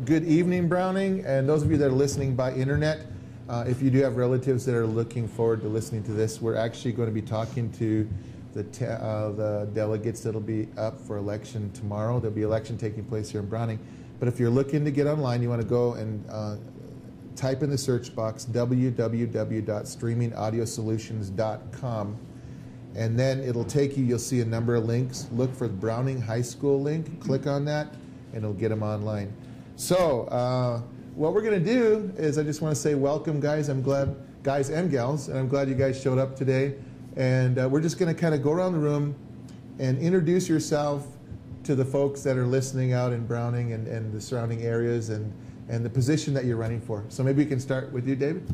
good evening, Browning, and those of you that are listening by internet, if you do have relatives that are looking forward to listening to this, we're actually going to be talking to the delegates that'll be up for election tomorrow. There'll be election taking place here in Browning. But if you're looking to get online, you want to go and type in the search box www.streaminaudiosolutions.com, and then it'll take you, you'll see a number of links. Look for the Browning High School link, click on that, and it'll get them online. So what we're going to do is I just want to say welcome, guys. I'm glad, guys and gals, and I'm glad you guys showed up today. And we're just going to kind of go around the room and introduce yourself to the folks that are listening out in Browning and the surrounding areas, and the position that you're running for. So maybe we can start with you, David.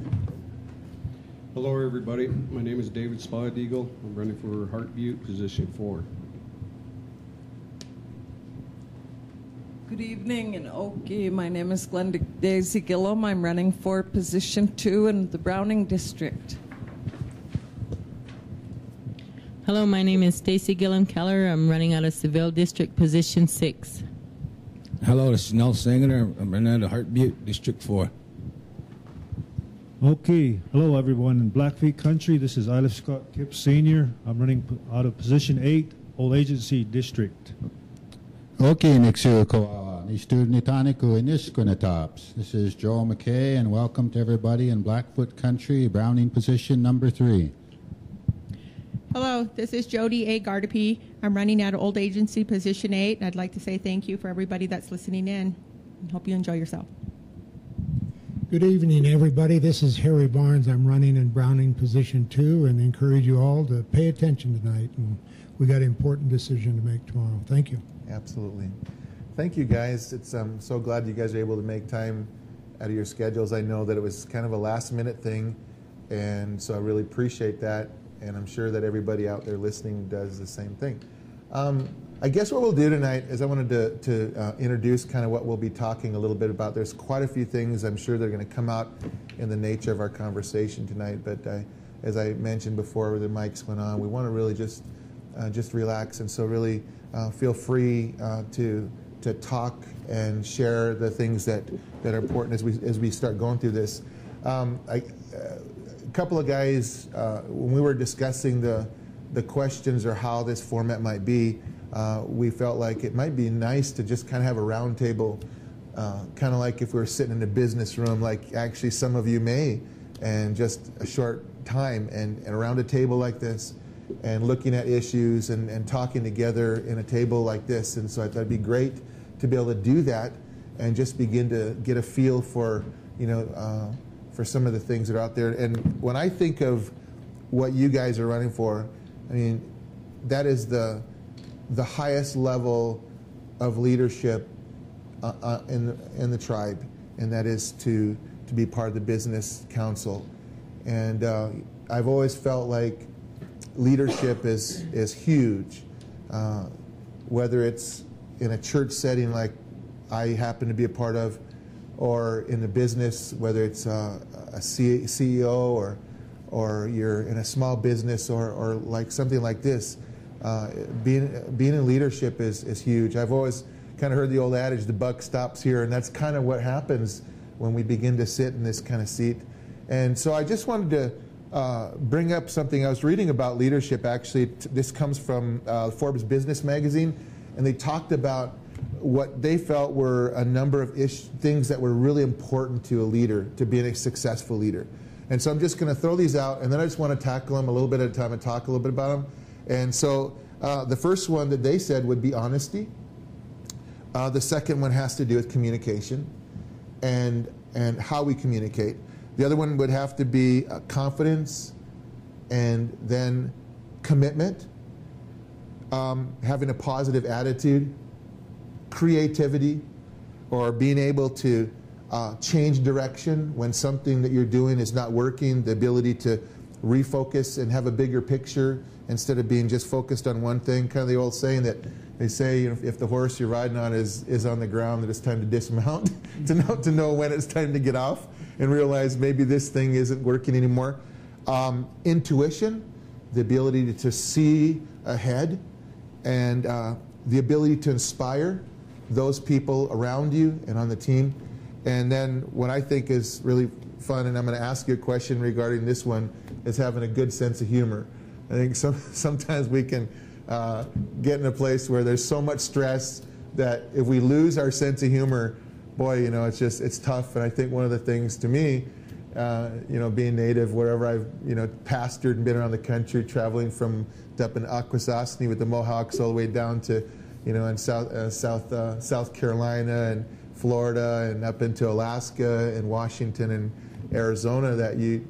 Hello, everybody. My name is David Spotted Eagle. I'm running for Heart Butte, position 4. Good evening, and okay, my name is Glenda Daisy Gillum. I'm running for position 2 in the Browning district. Hello, my name is Stacy Gillum Keller. I'm running out of Seville District, position 6. Hello, this is Nell Singer. I'm running out of Heart Butte, District 4. Okay, hello everyone in Blackfeet country. This is Isla Scott Kipp Sr. I'm running out of position 8, Old Agency District. Okay, Nixuko, Nistudnitaniku in Niskunatops. This is Joel McKay, and welcome to everybody in Blackfoot country, Browning position number 3. Hello, this is Jody A. Gardapi. I'm running out of Old Agency position 8, and I'd like to say thank you for everybody that's listening in. Hope you enjoy yourself. Good evening, everybody. This is Harry Barnes. I'm running in Browning position 2, and encourage you all to pay attention tonight. And we got an important decision to make tomorrow. Thank you. Absolutely. Thank you, guys. It's I'm so glad you guys are able to make time out of your schedules. I know that it was kind of a last-minute thing, and so I really appreciate that. And I'm sure that everybody out there listening does the same thing. I guess what we'll do tonight is I wanted to introduce kind of what we'll be talking a little bit about. There's quite a few things I'm sure they're going to come out in the nature of our conversation tonight. But as I mentioned before, the mics went on, we want to really just relax, and so really feel free to talk and share the things that are important as we start going through this. A couple of guys, when we were discussing the questions or how this format might be, we felt like it might be nice to just kind of have a round table, kind of like if we were sitting in a business room, like actually some of you may, and just a short time and around a table like this and looking at issues and talking together in a table like this. And so I thought it'd be great to be able to do that and just begin to get a feel for, for some of the things that are out there. And when I think of what you guys are running for, I mean, that is the highest level of leadership in the tribe, and that is to be part of the business council. And I've always felt like leadership is huge, whether it's in a church setting like I happen to be a part of, or in the business, whether it's a CEO or you're in a small business or like something like this. Being in leadership is huge. I've always kind of heard the old adage, the buck stops here, and that's kind of what happens when we begin to sit in this kind of seat. And so I just wanted to bring up something. I was reading about leadership, actually. This comes from Forbes Business Magazine, and they talked about what they felt were a number of things that were really important to a leader, to being a successful leader. And so I'm just going to throw these out, and then I just want to tackle them a little bit at a time and talk a little bit about them. And so the first one that they said would be honesty. The second one has to do with communication and how we communicate. The other one would have to be confidence, and then commitment, having a positive attitude, creativity, or being able to change direction when something that you're doing is not working, the ability to refocus and have a bigger picture instead of being just focused on one thing. Kind of the old saying that they say, if the horse you're riding on is on the ground, that it's time to dismount, to know when it's time to get off and realize maybe this thing isn't working anymore. Intuition, the ability to see ahead, and the ability to inspire. those people around you and on the team. And then what I think is really fun, and I'm going to ask you a question regarding this one, is having a good sense of humor. I think sometimes we can get in a place where there's so much stress that if we lose our sense of humor, boy, you know, it's tough. And I think one of the things to me, you know, being native, wherever I've, you know, pastored and been around the country, traveling from up in Akwesasne with the Mohawks all the way down to, you know, in South Carolina and Florida and up into Alaska and Washington and Arizona,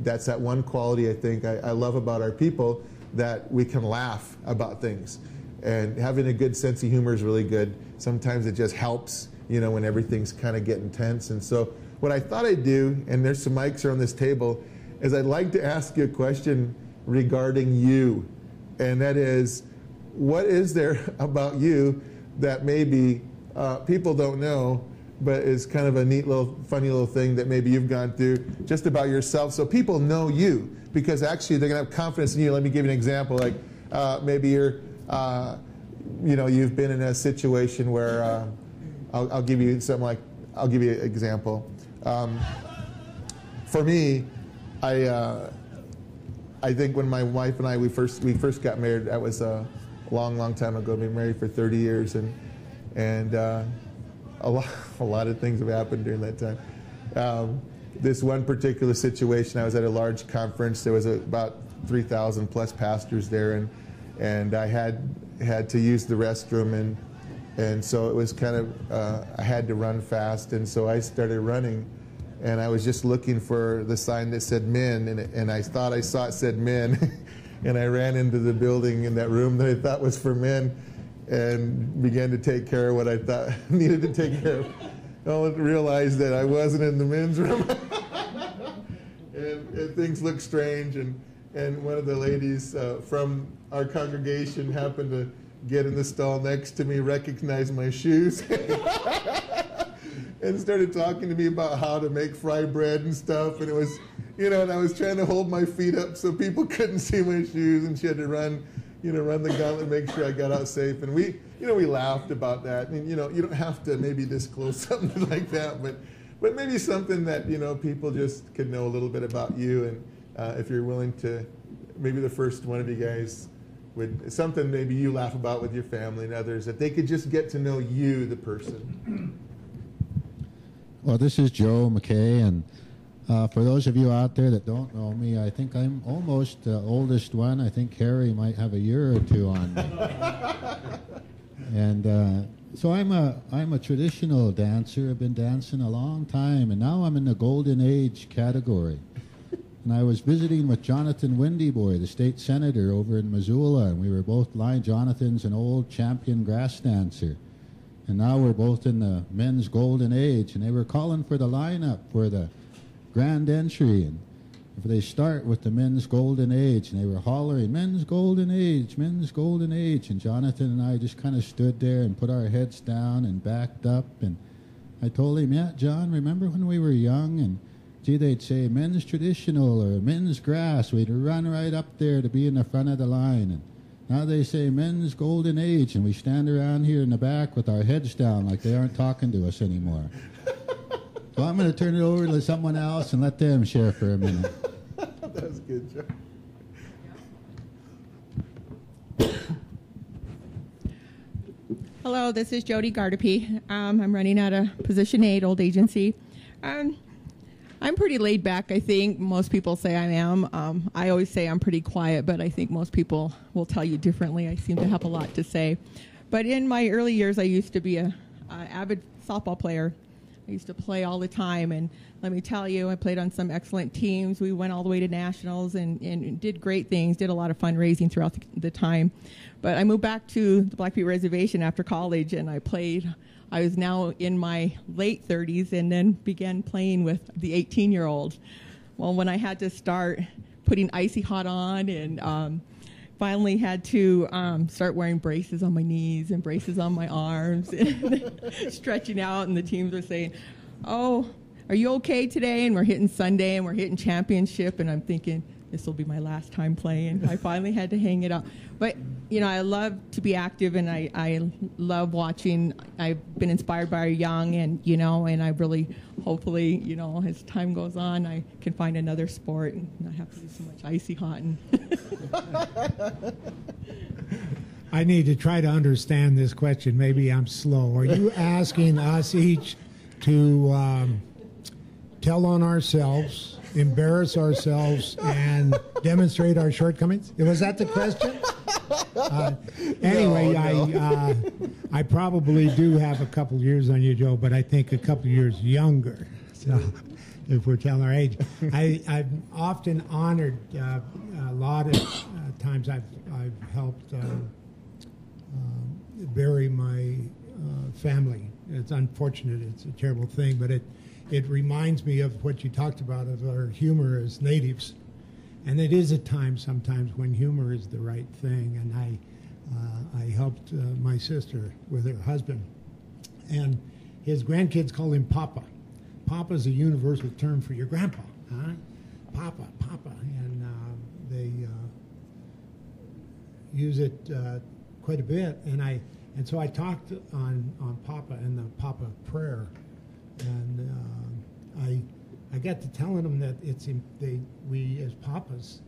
that's that one quality I think I love about our people, that we can laugh about things. And having a good sense of humor is really good. Sometimes it just helps, you know, when everything's kind of getting tense. And so what I thought I'd do, and there's some mics around this table, is I'd like to ask you a question regarding you. And that is, what is there about you that maybe people don't know, but is kind of a neat little, funny little thing that maybe you've gone through just about yourself, so people know you, because actually they're going to have confidence in you. Let me give you an example. Like maybe you're, you know, you've been in a situation where, I'll give you something like, I'll give you an example. For me, I think when my wife and I, we first got married, that was a long time ago. We've been married for 30 years, and a lot of things have happened during that time. This one particular situation, I was at a large conference. There was about 3,000 plus pastors there, and I had to use the restroom, and so it was kind of I had to run fast, and so I started running. And I was just looking for the sign that said men, and I thought I saw it said men, and I ran into the building in that room that I thought was for men, and began to take care of what I thought needed to take care of. I realized that I wasn't in the men's room, and things looked strange, and one of the ladies from our congregation happened to get in the stall next to me, recognized my shoes, and started talking to me about how to make fry bread and stuff. And it was, you know, and I was trying to hold my feet up so people couldn't see my shoes, and she had to run the gauntlet, make sure I got out safe. And we laughed about that. And, you know, you don't have to maybe disclose something like that, but maybe something that, you know, people just could know a little bit about you. And if you're willing to, maybe the first one of you guys would, something maybe you laugh about with your family and others, that they could just get to know you, the person. Well, this is Joe McKay, and for those of you out there that don't know me, I think I'm almost the oldest one. I think Harry might have a year or two on me. And so I'm a traditional dancer. I've been dancing a long time, and now I'm in the golden age category. And I was visiting with Jonathan Windyboy, the state senator over in Missoula, and we were both Jonathan's an old champion grass dancer. And now we're both in the men's golden age, and they were calling for the lineup for the grand entry. And if they start with the men's golden age, and they were hollering, men's golden age, men's golden age. And Jonathan and I just kind of stood there and put our heads down and backed up. And I told him, yeah, John, remember when we were young? And gee, they'd say men's traditional or men's grass. We'd run right up there to be in the front of the line. And now they say men's golden age, and we stand around here in the back with our heads down like they aren't talking to us anymore. So I'm going to turn it over to someone else and let them share for a minute. That was good, Joe. Hello, this is Jody Gardapi. I'm running out of Position 8, Old Agency. I'm pretty laid back, I think. Most people say I am. I always say I'm pretty quiet, but I think most people will tell you differently. I seem to have a lot to say. But in my early years, I used to be an avid softball player. I used to play all the time, and let me tell you, I played on some excellent teams. We went all the way to nationals and did great things, did a lot of fundraising throughout the time. But I moved back to the Blackfeet Reservation after college, and I played. I was now in my late 30s and then began playing with the 18-year-olds. Well, when I had to start putting Icy Hot on and finally had to start wearing braces on my knees and braces on my arms and stretching out, and the teams were saying, oh, are you okay today? And we're hitting Sunday and we're hitting championship, and I'm thinking, this will be my last time playing. I finally had to hang it up. But, I love to be active, and I love watching. I've been inspired by our young, and, and I really, hopefully, as time goes on, I can find another sport and not have to do so much icy hotting. I need to try to understand this question. Maybe I'm slow. Are you asking us each to tell on ourselves, embarrass ourselves, and demonstrate our shortcomings? Was that the question? Anyway, no. I probably do have a couple years on you, Joe, but I think a couple years younger. So, if we're telling our age, I've often honored a lot of times I've helped bury my family. It's unfortunate. It's a terrible thing, but it reminds me of what you talked about of our humor as natives. And it is a time sometimes when humor is the right thing. And I helped my sister with her husband. And his grandkids call him Papa. Papa is a universal term for your grandpa. Huh? Papa, Papa. And they use it quite a bit. And so I talked on Papa and the Papa prayer. And I got to telling them that we as papas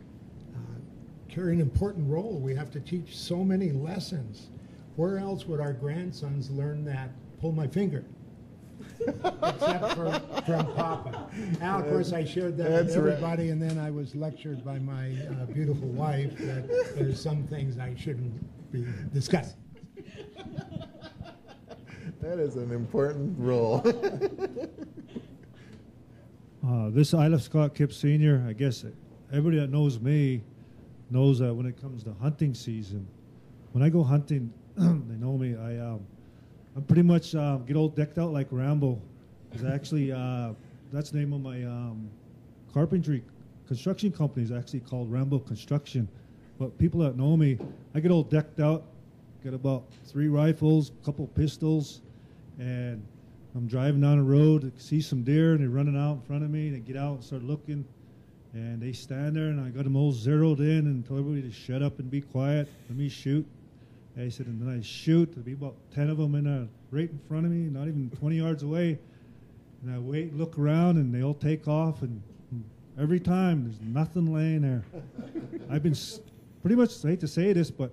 carry an important role. We have to teach so many lessons. Where else would our grandsons learn that? Pull my finger. Except from Papa. Now, of course, I shared that with everybody, and then I was lectured by my beautiful wife that there's some things I shouldn't be discussing. That is an important role. This Isle of Scott Kip Senior, I guess everybody that knows me knows that when it comes to hunting season, when I go hunting, they know me. I'm pretty much get all decked out like Rambo. It's actually that's the name of my carpentry construction company is actually called Rambo Construction. But people that know me, I get all decked out, get about 3 rifles, a couple pistols, and I'm driving down the road, see some deer, and they're running out in front of me. They get out and start looking, and they stand there, and I got them all zeroed in and told everybody to shut up and be quiet. Let me shoot. And I said, and then I shoot. There'll be about 10 of them right in front of me, not even 20 yards away. And I wait, look around, and they all take off, and every time there's nothing laying there. I've been pretty much, I hate to say this, but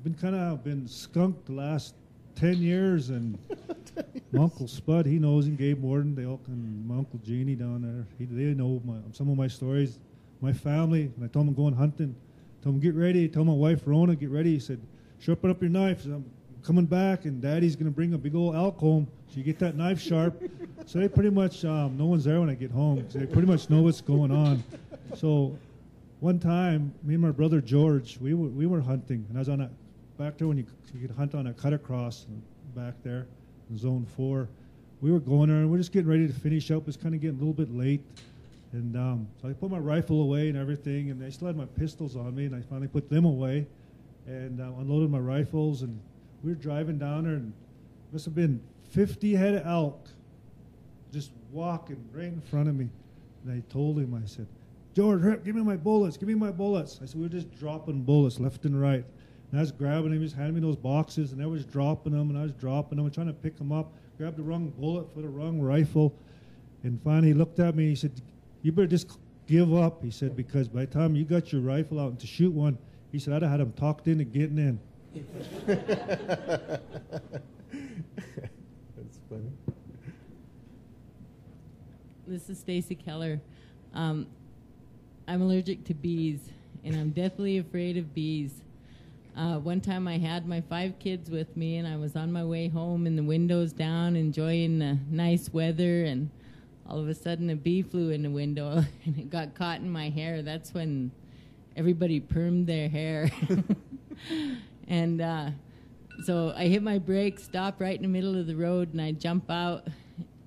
I've been skunked the last 10 years, and my Uncle Spud, he knows, and Gabe Morden, my Uncle Jeannie down there, they know some of my stories. My family, and I told them I'm going hunting. Told them, get ready. Told my wife, Rona, get ready. He said, sharpen up your knife. I'm coming back, and Daddy's going to bring a big old elk home, so you get that knife sharp. So they pretty much, no one's there when I get home, because they pretty much know what's going on. So one time, me and my brother George, we were hunting, and I was on back there when you could hunt on a cut across back there in Zone 4. We were going there, and we're just getting ready to finish up. It's kind of getting a little bit late. And so I put my rifle away and everything, and I still had my pistols on me, and I finally put them away and unloaded my rifles. And we were driving down there, and must have been 50 head of elk just walking right in front of me. And I told him, I said, George, give me my bullets, give me my bullets. I said, we were just dropping bullets left and right. And I was grabbing him, he was handing me those boxes, and I was dropping them, and I was dropping them, and trying to pick them up, grabbed the wrong bullet for the wrong rifle. And finally he looked at me, and he said, you better just give up, he said, because by the time you got your rifle out and to shoot one, he said, I'd have had him talked into getting in. That's funny. This is Stacy Keller. I'm allergic to bees, and I'm deathly afraid of bees. One time I had my 5 kids with me, and I was on my way home, and the windows down, enjoying the nice weather, and all of a sudden a bee flew in the window, and it got caught in my hair. That's when everybody permed their hair. And so I hit my brakes, stop right in the middle of the road, and I jump out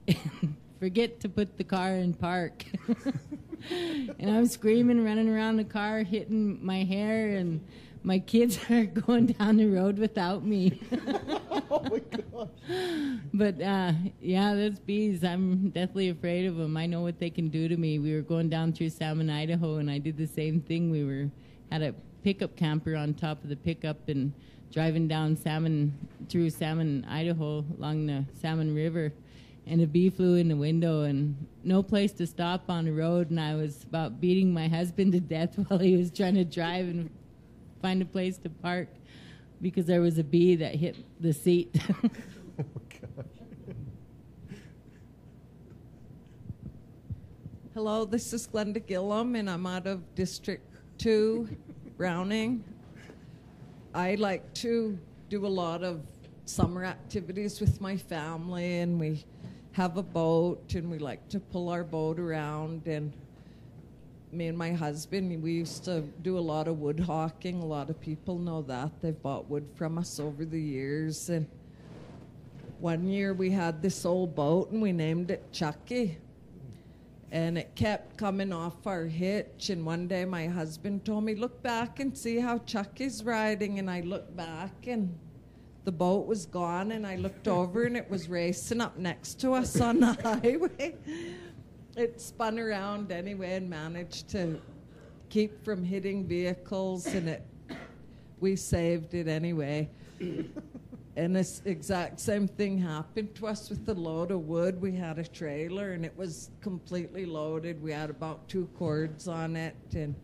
and forget to put the car in park. And I'm screaming, running around the car, hitting my hair, and my kids are going down the road without me. Oh my gosh. But yeah, those bees, I'm definitely afraid of them. I know what they can do to me. We were going down through Salmon, Idaho, and I did the same thing. We had a pickup camper on top of the pickup and driving down through Salmon, Idaho, along the Salmon River, and a bee flew in the window and no place to stop on the road, and I was about beating my husband to death while he was trying to drive and find a place to park because there was a bee that hit the seat. Oh my gosh. Hello, this is Glenda Gillum, and I'm out of District 2, Browning. I like to do a lot of summer activities with my family, and we have a boat, and we like to pull our boat around. And me and my husband, we used to do a lot of wood hawking. A lot of people know that. They've bought wood from us over the years. And one year we had this old boat, and we named it Chucky. And it kept coming off our hitch. And one day my husband told me, look back and see how Chucky's riding. And I looked back, and the boat was gone. And I looked over, and it was racing up next to us on the highway. It spun around anyway and managed to keep from hitting vehicles. And we saved it anyway. And this exact same thing happened to us with the load of wood. We had a trailer, and it was completely loaded. We had about 2 cords on it, and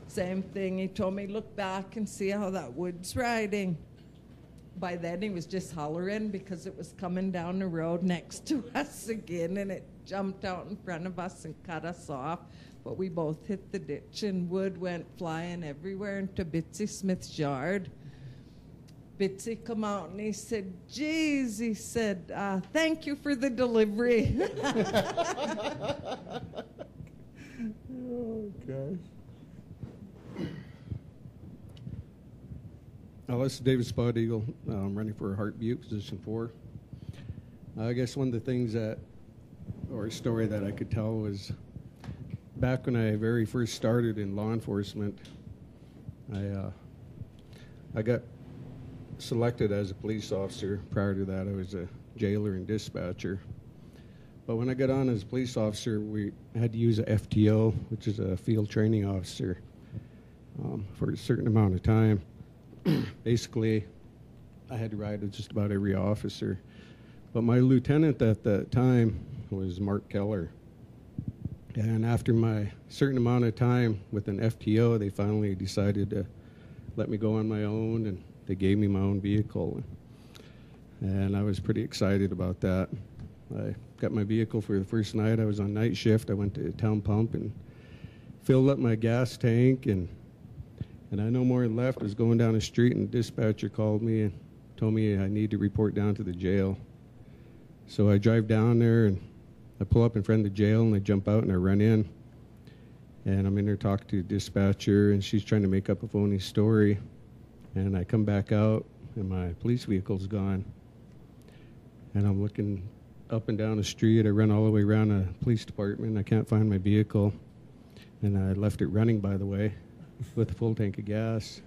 same thing. He told me, look back and see how that wood's riding. By then, he was just hollering because it was coming down the road next to us again, and it jumped out in front of us and cut us off. But we both hit the ditch, and wood went flying everywhere into Bitsy Smith's yard. Bitsy come out and he said, geez, he said, thank you for the delivery. Oh gosh. This is David Spud Eagle. I'm running for Heart Butte, position 4. I guess one of the things or a story that I could tell was back when I very first started in law enforcement, I got selected as a police officer. Prior to that, I was a jailer and dispatcher. But when I got on as a police officer, we had to use a FTO, which is a field training officer, for a certain amount of time. Basically, I had to ride with just about every officer. But my lieutenant at that time was Mark Keller. And after my certain amount of time with an FTO, they finally decided to let me go on my own, and they gave me my own vehicle, and I was pretty excited about that. I got my vehicle for the first night. I was on night shift. I went to a town pump and filled up my gas tank, and I no more than left. I was going down the street, and the dispatcher called me and told me I need to report down to the jail. So I drive down there, and I pull up in front of the jail, and I jump out, and I run in. And I'm in there talking to the dispatcher, and she's trying to make up a phony story. And I come back out, and my police vehicle's gone. And I'm looking up and down the street. I run all the way around the police department. I can't find my vehicle. And I left it running, by the way, with a full tank of gas.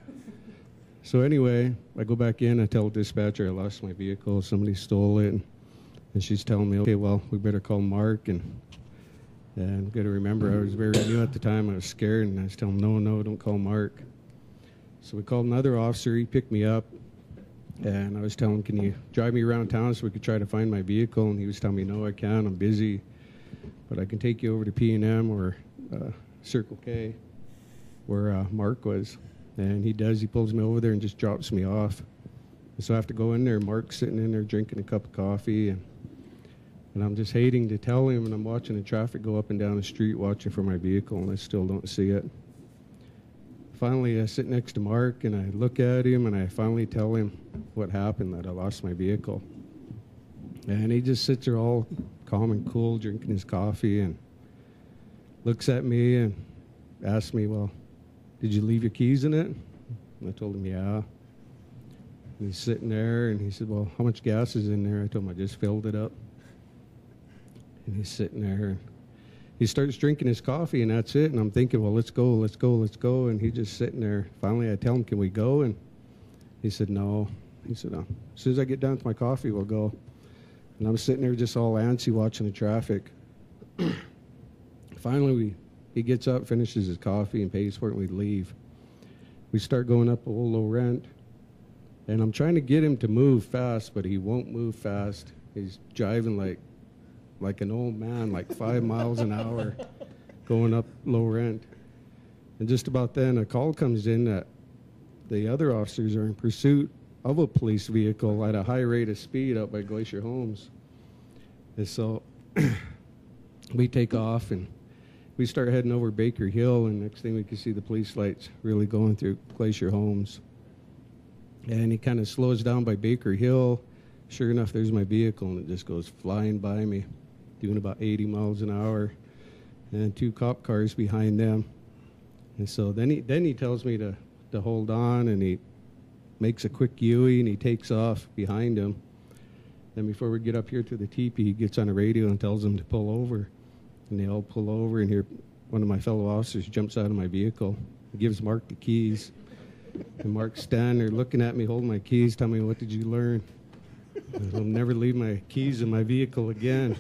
So anyway, I go back in. I tell the dispatcher I lost my vehicle. Somebody stole it. And she's telling me, okay, well, we better call Mark. And got to remember, I was very new at the time. I was scared, and I was telling him, no, don't call Mark. So we called another officer. He picked me up, and I was telling him, can you drive me around town so we could try to find my vehicle? And he was telling me, no, I can't. I'm busy, but I can take you over to P&M or Circle K, where Mark was. And he does. He pulls me over there and just drops me off. And so I have to go in there. Mark's sitting in there drinking a cup of coffee, and I'm just hating to tell him, and I'm watching the traffic go up and down the street, watching for my vehicle, and I still don't see it. Finally, I sit next to Mark, and I look at him, and I finally tell him what happened, that I lost my vehicle. And he just sits there all calm and cool, drinking his coffee, and looks at me and asks me, well, did you leave your keys in it? And I told him, yeah. And he's sitting there, and he said, well, how much gas is in there? I told him I just filled it up. And he's sitting there, and he starts drinking his coffee, and that's it. And I'm thinking, well, let's go, let's go, let's go. And he's just sitting there. Finally, I tell him, can we go? And he said, no. He said, no. As soon as I get done with my coffee, we'll go. And I'm sitting there just all antsy watching the traffic. Finally, he gets up, finishes his coffee, and pays for it, and we leave. We start going up Old Low Rent. And I'm trying to get him to move fast, but he won't move fast. He's driving like an old man, like 5 miles an hour, going up Low Rent. And just about then, a call comes in that the other officers are in pursuit of a police vehicle at a high rate of speed out by Glacier Homes. And so we take off, and we start heading over Baker Hill, and next thing we can see the police lights really going through Glacier Homes. And he kind of slows down by Baker Hill. Sure enough, there's my vehicle, and it just goes flying by me, doing about 80 miles an hour, and 2 cop cars behind them. And so then he tells me to hold on, and he makes a quick U-ey, and he takes off behind him. Then before we get up here to the teepee, he gets on the radio and tells them to pull over. And they all pull over, and here one of my fellow officers jumps out of my vehicle. He gives Mark the keys. And Mark's standing there looking at me, holding my keys, telling me, what did you learn? I'll never leave my keys in my vehicle again.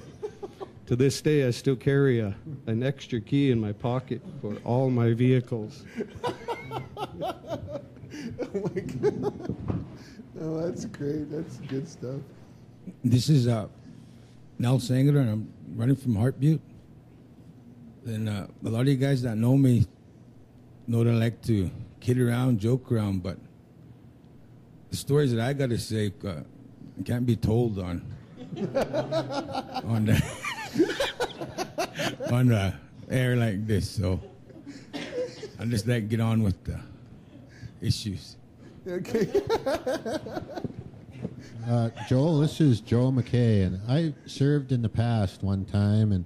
To this day, I still carry an extra key in my pocket for all my vehicles. Oh my God. Oh, that's great. That's good stuff. This is Nell Sanger, and I'm running from Heart Butte. And a lot of you guys that know me know that I like to kid around, joke around, but the stories that I got to say can't be told on the air like this. So I just like to get on with the issues. Okay. Joel, this is Joe McKay, and I served in the past one time, and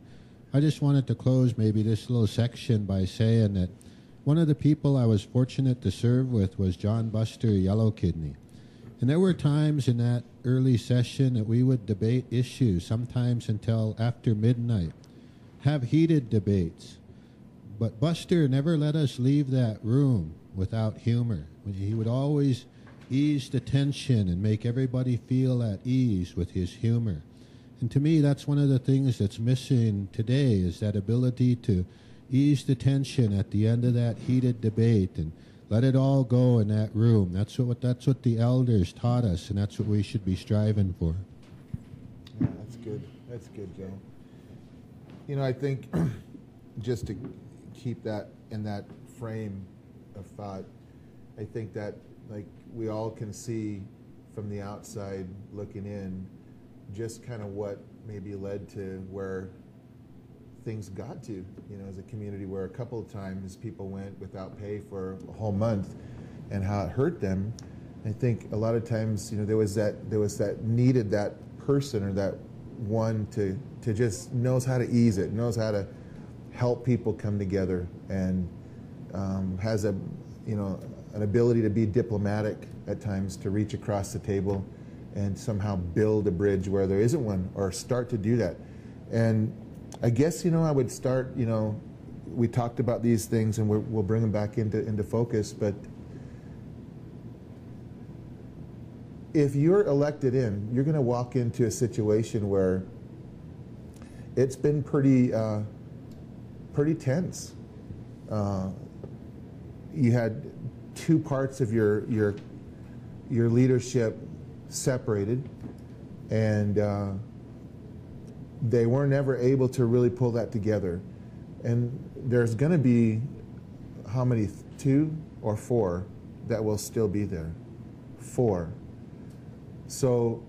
I just wanted to close maybe this little section by saying that one of the people I was fortunate to serve with was John Buster Yellow Kidney. And there were times in that early session that we would debate issues, sometimes until after midnight, have heated debates. But Buster never let us leave that room without humor. He would always ease the tension and make everybody feel at ease with his humor. And to me, that's one of the things that's missing today, is that ability to ease the tension at the end of that heated debate and let it all go in that room. That's what the elders taught us, and that's what we should be striving for. Yeah, that's good. That's good, Joe. You know, I think just to keep that in that frame of thought, I think that like we all can see from the outside looking in just kind of what maybe led to where things got to, you know, as a community, where a couple of times people went without pay for a whole month and how it hurt them. I think a lot of times, you know, there was that needed that person or that one to just knows how to ease it, knows how to help people come together, and has a, you know, an ability to be diplomatic at times, to reach across the table and somehow build a bridge where there isn't one, or start to do that. And I guess, you know, I would start, you know, we talked about these things, and we'll bring them back into focus, but if you're elected in, you're going to walk into a situation where it's been pretty tense. You had two parts of your leadership separated, and they weren't ever able to really pull that together. And there's going to be, how many, 2 or 4 that will still be there? 4. So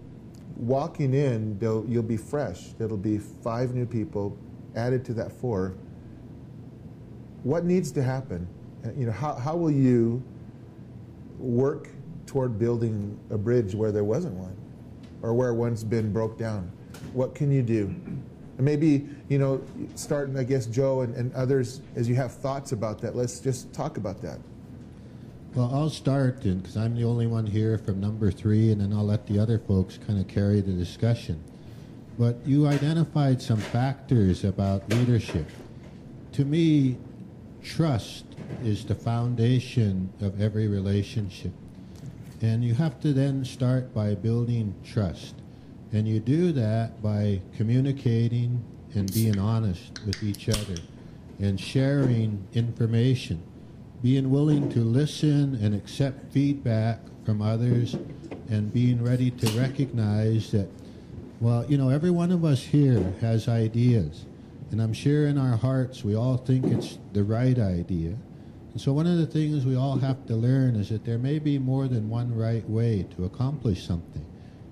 walking in, you'll be fresh. There'll be 5 new people added to that 4. What needs to happen? You know, how will you work toward building a bridge where there wasn't one, or where one's been broke down? What can you do? And maybe, you know, starting, I guess, Joe and others, as you have thoughts about that, let's just talk about that. Well, I'll start, because I'm the only one here from number 3, and then I'll let the other folks kind of carry the discussion. But you identified some factors about leadership. to me, trust is the foundation of every relationship. And you have to then start by building trust. And you do that by communicating and being honest with each other and sharing information, being willing to listen and accept feedback from others, and being ready to recognize that, well, you know, every one of us here has ideas. And I'm sure in our hearts we all think it's the right idea. And so one of the things we all have to learn is that there may be more than one right way to accomplish something.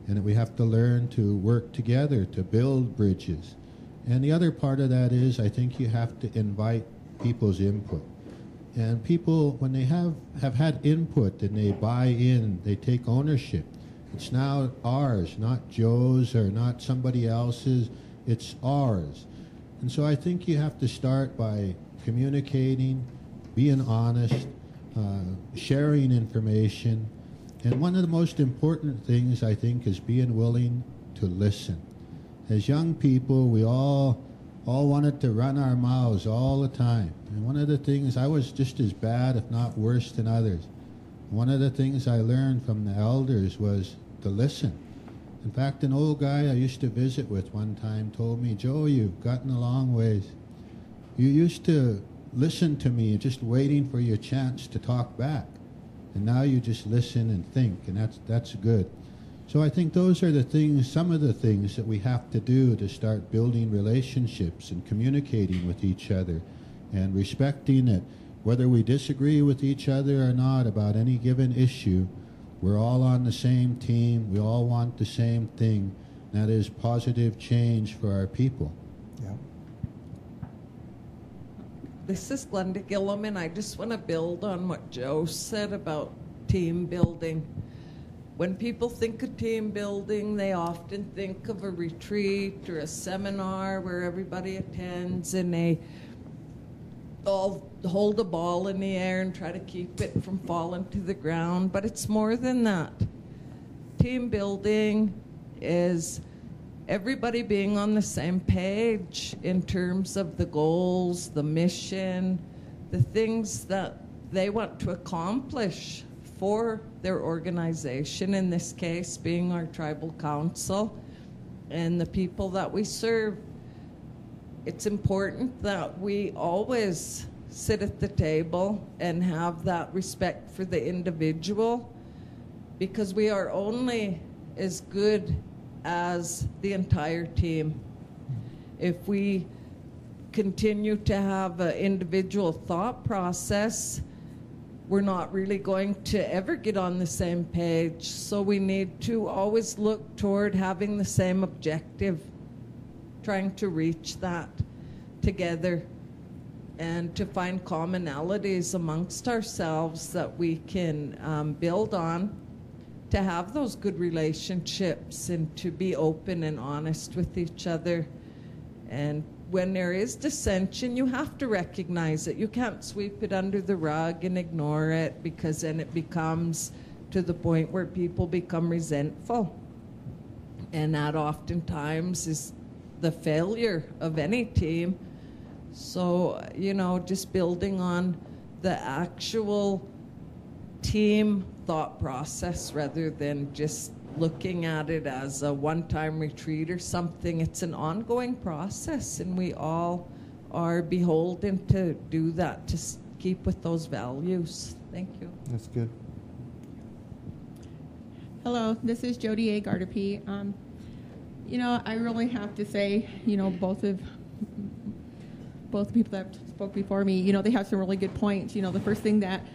And that we have to learn to work together to build bridges. And the other part of that is, I think you have to invite people's input. And people, when they have had input and they buy in, they take ownership. It's now ours, not Joe's or not somebody else's. It's ours. And so I think you have to start by communicating, being honest, sharing information. And one of the most important things, I think, is being willing to listen. As young people, we all wanted to run our mouths all the time. And one of the things, I was just as bad, if not worse than others. One of the things I learned from the elders was to listen. In fact, an old guy I used to visit with one time told me, Joe, you've gotten a long ways. You used to listen to me just waiting for your chance to talk back. And now you just listen and think, and that's good. So I think those are the things, some of the things that we have to do to start building relationships and communicating with each other and respecting it. Whether we disagree with each other or not about any given issue, we're all on the same team. We all want the same thing. That is positive change for our people. Yeah. This is Glenda Gillum, and I just want to build on what Joe said about team building. When people think of team building, they often think of a retreat or a seminar where everybody attends and they all hold a ball in the air and try to keep it from falling to the ground. But it's more than that. Team building is everybody being on the same page in terms of the goals, the mission, the things that they want to accomplish for their organization, in this case being our tribal council and the people that we serve. It's important that we always sit at the table and have that respect for the individual, because we are only as good as the entire team. If we continue to have an individual thought process, we're not really going to ever get on the same page. So we need to always look toward having the same objective, trying to reach that together and to find commonalities amongst ourselves that we can build on, to have those good relationships and to be open and honest with each other. And when there is dissension, you have to recognize it. You can't sweep it under the rug and ignore it, because then it becomes to the point where people become resentful. And that oftentimes is the failure of any team. So, you know, just building on the actual team thought process rather than just looking at it as a one-time retreat or something. It's an ongoing process, and we all are beholden to do that, to keep with those values. Thank you. That's good. Hello, this is Jody A. Gardapi. You know, I really have to say, you know, both the people that spoke before me, you know, they have some really good points. You know, the first thing that,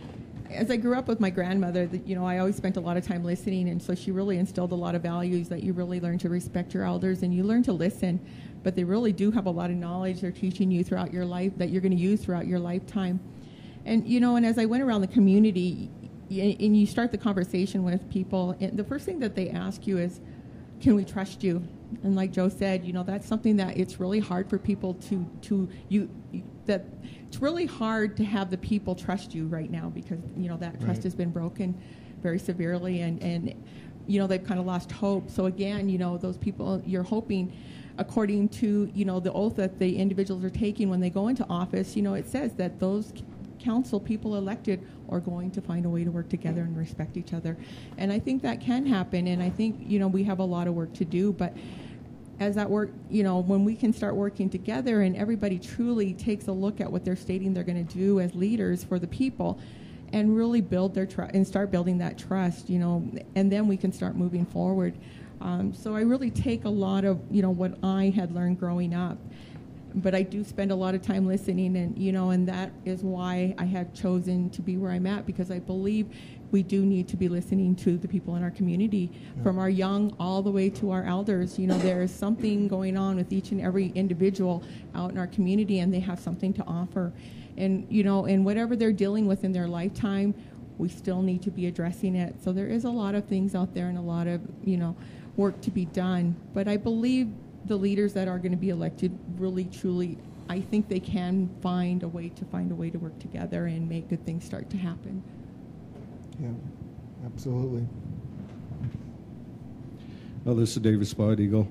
as I grew up with my grandmother, you know, I always spent a lot of time listening, and so she really instilled a lot of values that you really learn to respect your elders and you learn to listen, but they really do have a lot of knowledge they're teaching you throughout your life that you're going to use throughout your lifetime. And, you know, and as I went around the community and you start the conversation with people, and the first thing that they ask you is, can we trust you? And like Joe said, you know, that's something that it's really hard for people it's really hard to have the people trust you right now, because, you know, that trust has been broken very severely, and you know, they've kind of lost hope. So again, you know, those people, you're hoping according to, the oath that the individuals are taking when they go into office, it says that those council people elected are going to find a way to work together and respect each other. And I think that can happen, and I think, we have a lot of work to do, but as that work, when we can start working together and everybody truly takes a look at what they're stating they're going to do as leaders for the people and really build their trust and start building that trust, and then we can start moving forward. So I really take a lot of, what I had learned growing up. But I do spend a lot of time listening, and and that is why I have chosen to be where I'm at, because I believe we do need to be listening to the people in our community, from our young all the way to our elders. There is something going on with each and every individual out in our community, and they have something to offer. And and whatever they're dealing with in their lifetime, we still need to be addressing it. So there is a lot of things out there and a lot of work to be done. But I believe the leaders that are going to be elected really, truly, I think they can find a way to work together and make good things start to happen. Yeah, absolutely. Well, this is David Spot Eagle.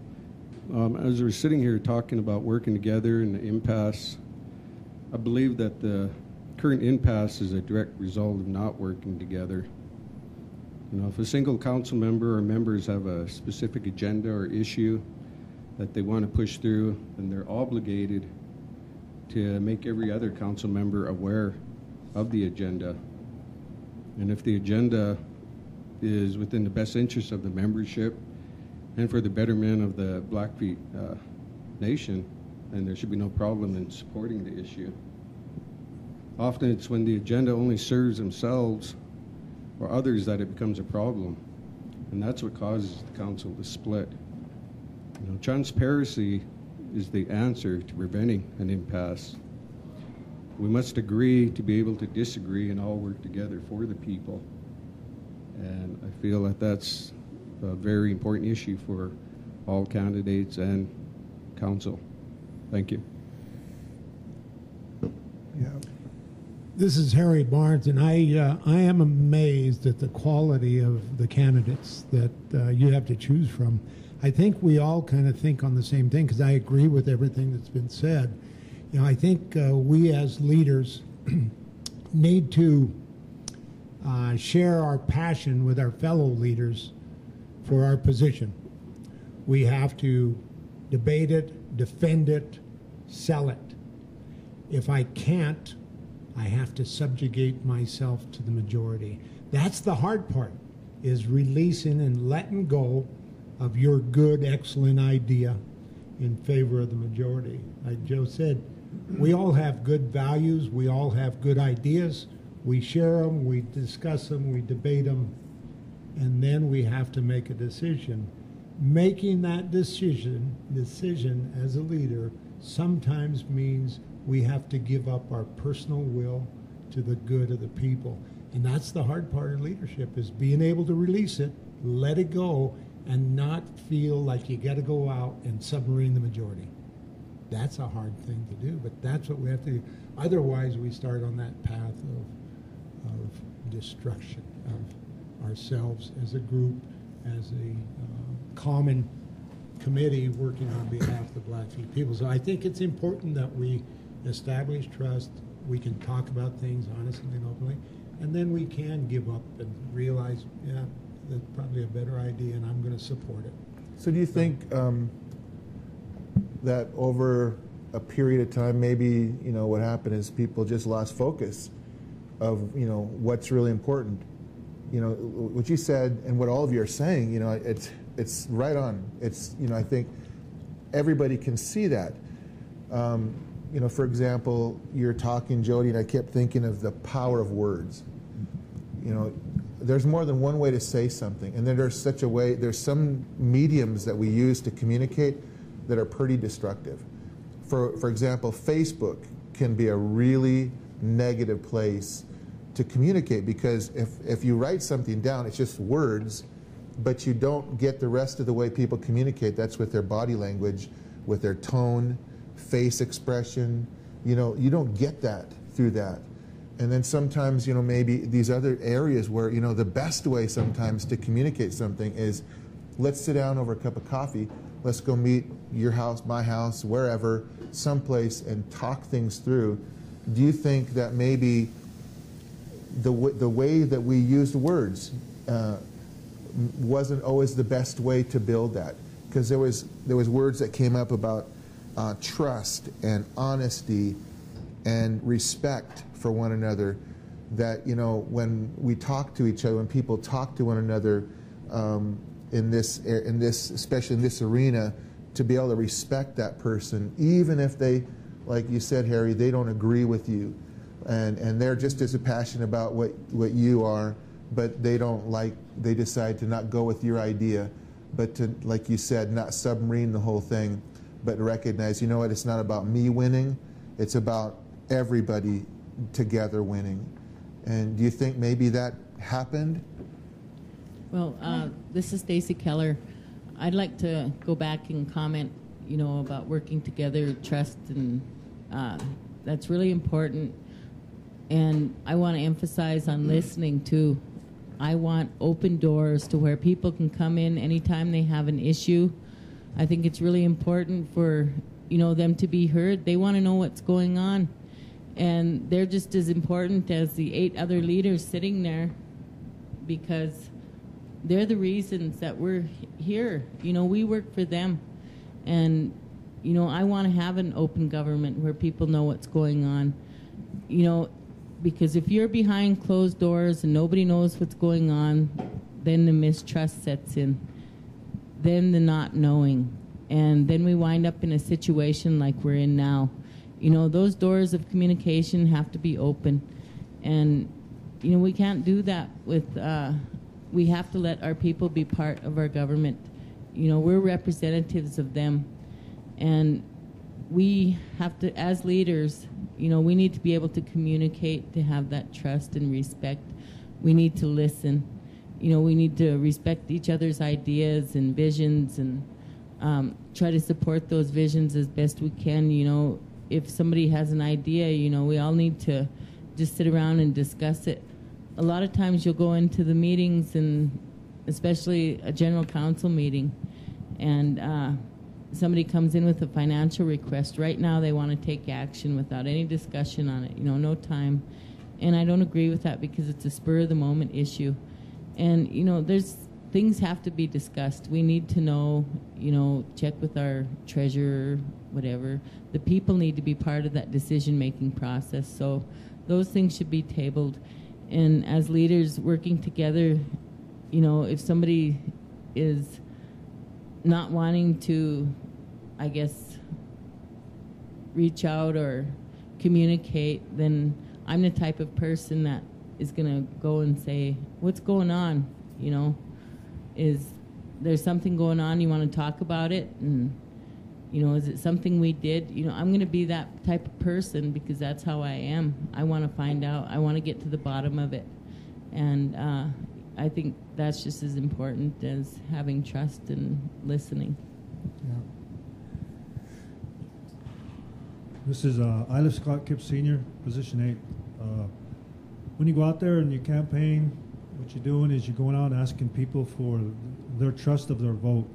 As we're sitting here talking about working together and the impasse, I believe that the current impasse is a direct result of not working together. If a single council member or members have a specific agenda or issue that they want to push through, then they're obligated to make every other council member aware of the agenda. And if the agenda is within the best interest of the membership and for the betterment of the Blackfeet nation, then there should be no problem in supporting the issue. Often it's when the agenda only serves themselves or others that it becomes a problem. And that's what causes the council to split. Transparency is the answer to preventing an impasse. We must agree to be able to disagree and all work together for the people. And I feel that that's a very important issue for all candidates and council. Thank you. Yeah. This is Harry Barnes, and I am amazed at the quality of the candidates that you have to choose from. I think we all kind of think on the same thing, because I agree with everything that's been said. I think we as leaders need to share our passion with our fellow leaders for our position. We have to debate it, defend it, sell it. If I can't, I have to subjugate myself to the majority. That's the hard part, is releasing and letting go of your good, excellent idea in favor of the majority. Like Joe said, we all have good values, we all have good ideas, we share them, we discuss them, we debate them, and then we have to make a decision. Making that decision as a leader sometimes means we have to give up our personal will to the good of the people. And that's the hard part of leadership, is being able to release it, let it go, and not feel like you got to go out and submarine the majority. That's a hard thing to do, but that's what we have to do. Otherwise, we start on that path of destruction of ourselves as a group, as a common committee working on behalf of the Blackfeet people. So I think it's important that we establish trust. We can talk about things honestly and openly, and then we can give up and realize, yeah, that's probably a better idea, and I'm going to support it. So do you think that over a period of time, maybe, what happened is people just lost focus of, what's really important? What you said and what all of you are saying, it's right on. It's, I think everybody can see that. For example, you're talking, Jody, and I kept thinking of the power of words. There's more than one way to say something, and then there's some mediums that we use to communicate that are pretty destructive. For example, Facebook can be a really negative place to communicate, because if you write something down, it's just words, but you don't get the rest of the way people communicate. That's with their body language, with their tone, face expression. You don't get that through that. And then sometimes, maybe these other areas where, the best way sometimes to communicate something is, let's sit down over a cup of coffee let's go meet your house, my house, wherever, someplace, and talk things through. Do you think that maybe the way that we used words wasn't always the best way to build that? Because there was words that came up about trust and honesty and respect for one another, that, you know, when we talk to each other, when people talk to one another in this, especially in this arena, to be able to respect that person, even if they, like you said, Harry, they don't agree with you, and they're just as passionate about what you are, but they decide to not go with your idea, but to, like you said, not submarine the whole thing, but recognize, you know what, it's not about me winning, it's about everybody together winning. And do you think maybe that happened? Well, this is Stacy Keller. I'd like to go back and comment, you know, about working together, trust, and that's really important. And I want to emphasize on listening too. I want open doors to where people can come in anytime they have an issue. I think it's really important for, you know, them to be heard. They want to know what's going on. And they're just as important as the 8 other leaders sitting there, because they're the reasons that we're here. You know, we work for them. And, you know, I want to have an open government where people know what's going on. You know, because if you're behind closed doors and nobody knows what's going on, then the mistrust sets in. Then the not knowing. And then we wind up in a situation like we're in now. You know, those doors of communication have to be open. And, you know, we can't do that with, we have to let our people be part of our government. You know, we're representatives of them. And we have to, as leaders, you know, we need to be able to communicate, to have that trust and respect. We need to listen. You know, we need to respect each other's ideas and visions, and try to support those visions as best we can. You know, if somebody has an idea, you know, we all need to just sit around and discuss it. A lot of times you'll go into the meetings, and especially a general council meeting, and somebody comes in with a financial request. Right now they want to take action without any discussion on it, you know, no time. And I don't agree with that, because it's a spur of the moment issue. And, you know, things have to be discussed. We need to know, you know, check with our treasurer, whatever. The people need to be part of that decision-making process. So those things should be tabled. And as leaders working together, you know, if somebody is not wanting to, I guess, reach out or communicate, then I'm the type of person that is going to go and say, what's going on? You know, is there something going on? You want to talk about it? And, you know, is it something we did? You know, I'm going to be that type of person, because that's how I am. I want to find out. I want to get to the bottom of it. And I think that's just as important as having trust and listening. Yeah. This is Isla Scott Kipp Sr., position 8. When you go out there and you campaign, what you're doing is you're going out and asking people for their trust of their vote.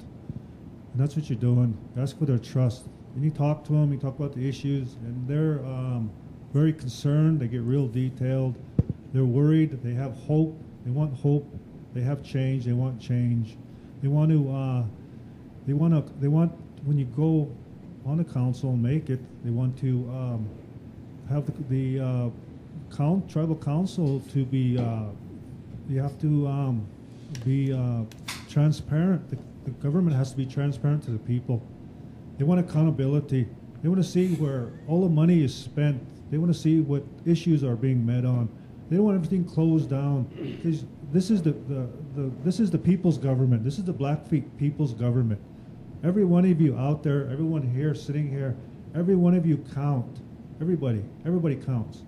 And that's what you're doing. You ask for their trust. And you talk to them, you talk about the issues, and they're very concerned. They get real detailed. They're worried. They have hope. They want hope. They have change. They want change. They want to. They want when you go on the council and make it. They want to have the tribal council to be. You have to be transparent. The government has to be transparent to the people. They want accountability. They want to see where all the money is spent. They want to see what issues are being met on. They don't want everything closed down. This is the people's government. This is the Blackfeet people's government. Every one of you out there, everyone here, sitting here, every one of you count. Everybody counts.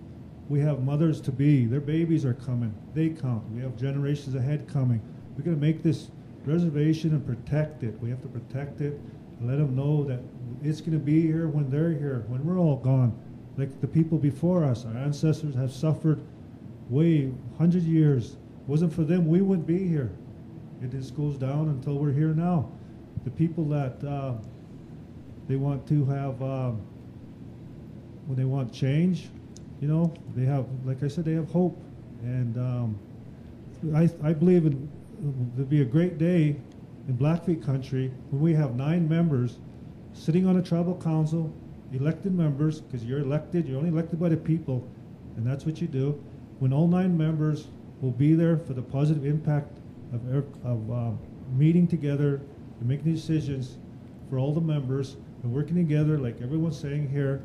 We have mothers to be. Their babies are coming. They count. We have generations ahead coming. We're going to make this reservation and protect it. We have to protect it and let them know that it's going to be here when they're here, when we're all gone. Like the people before us, our ancestors have suffered way 100 years. It wasn't for them, we wouldn't be here. It just goes down until we're here now. the people that they want to have, when they want change, you know, they have, like I said, they have hope. And I believe there'll be a great day in Blackfeet country when we have 9 members sitting on a tribal council, elected members, because you're elected, you're only elected by the people, and that's what you do. When all 9 members will be there for the positive impact of meeting together and making decisions for all the members and working together, like everyone's saying here.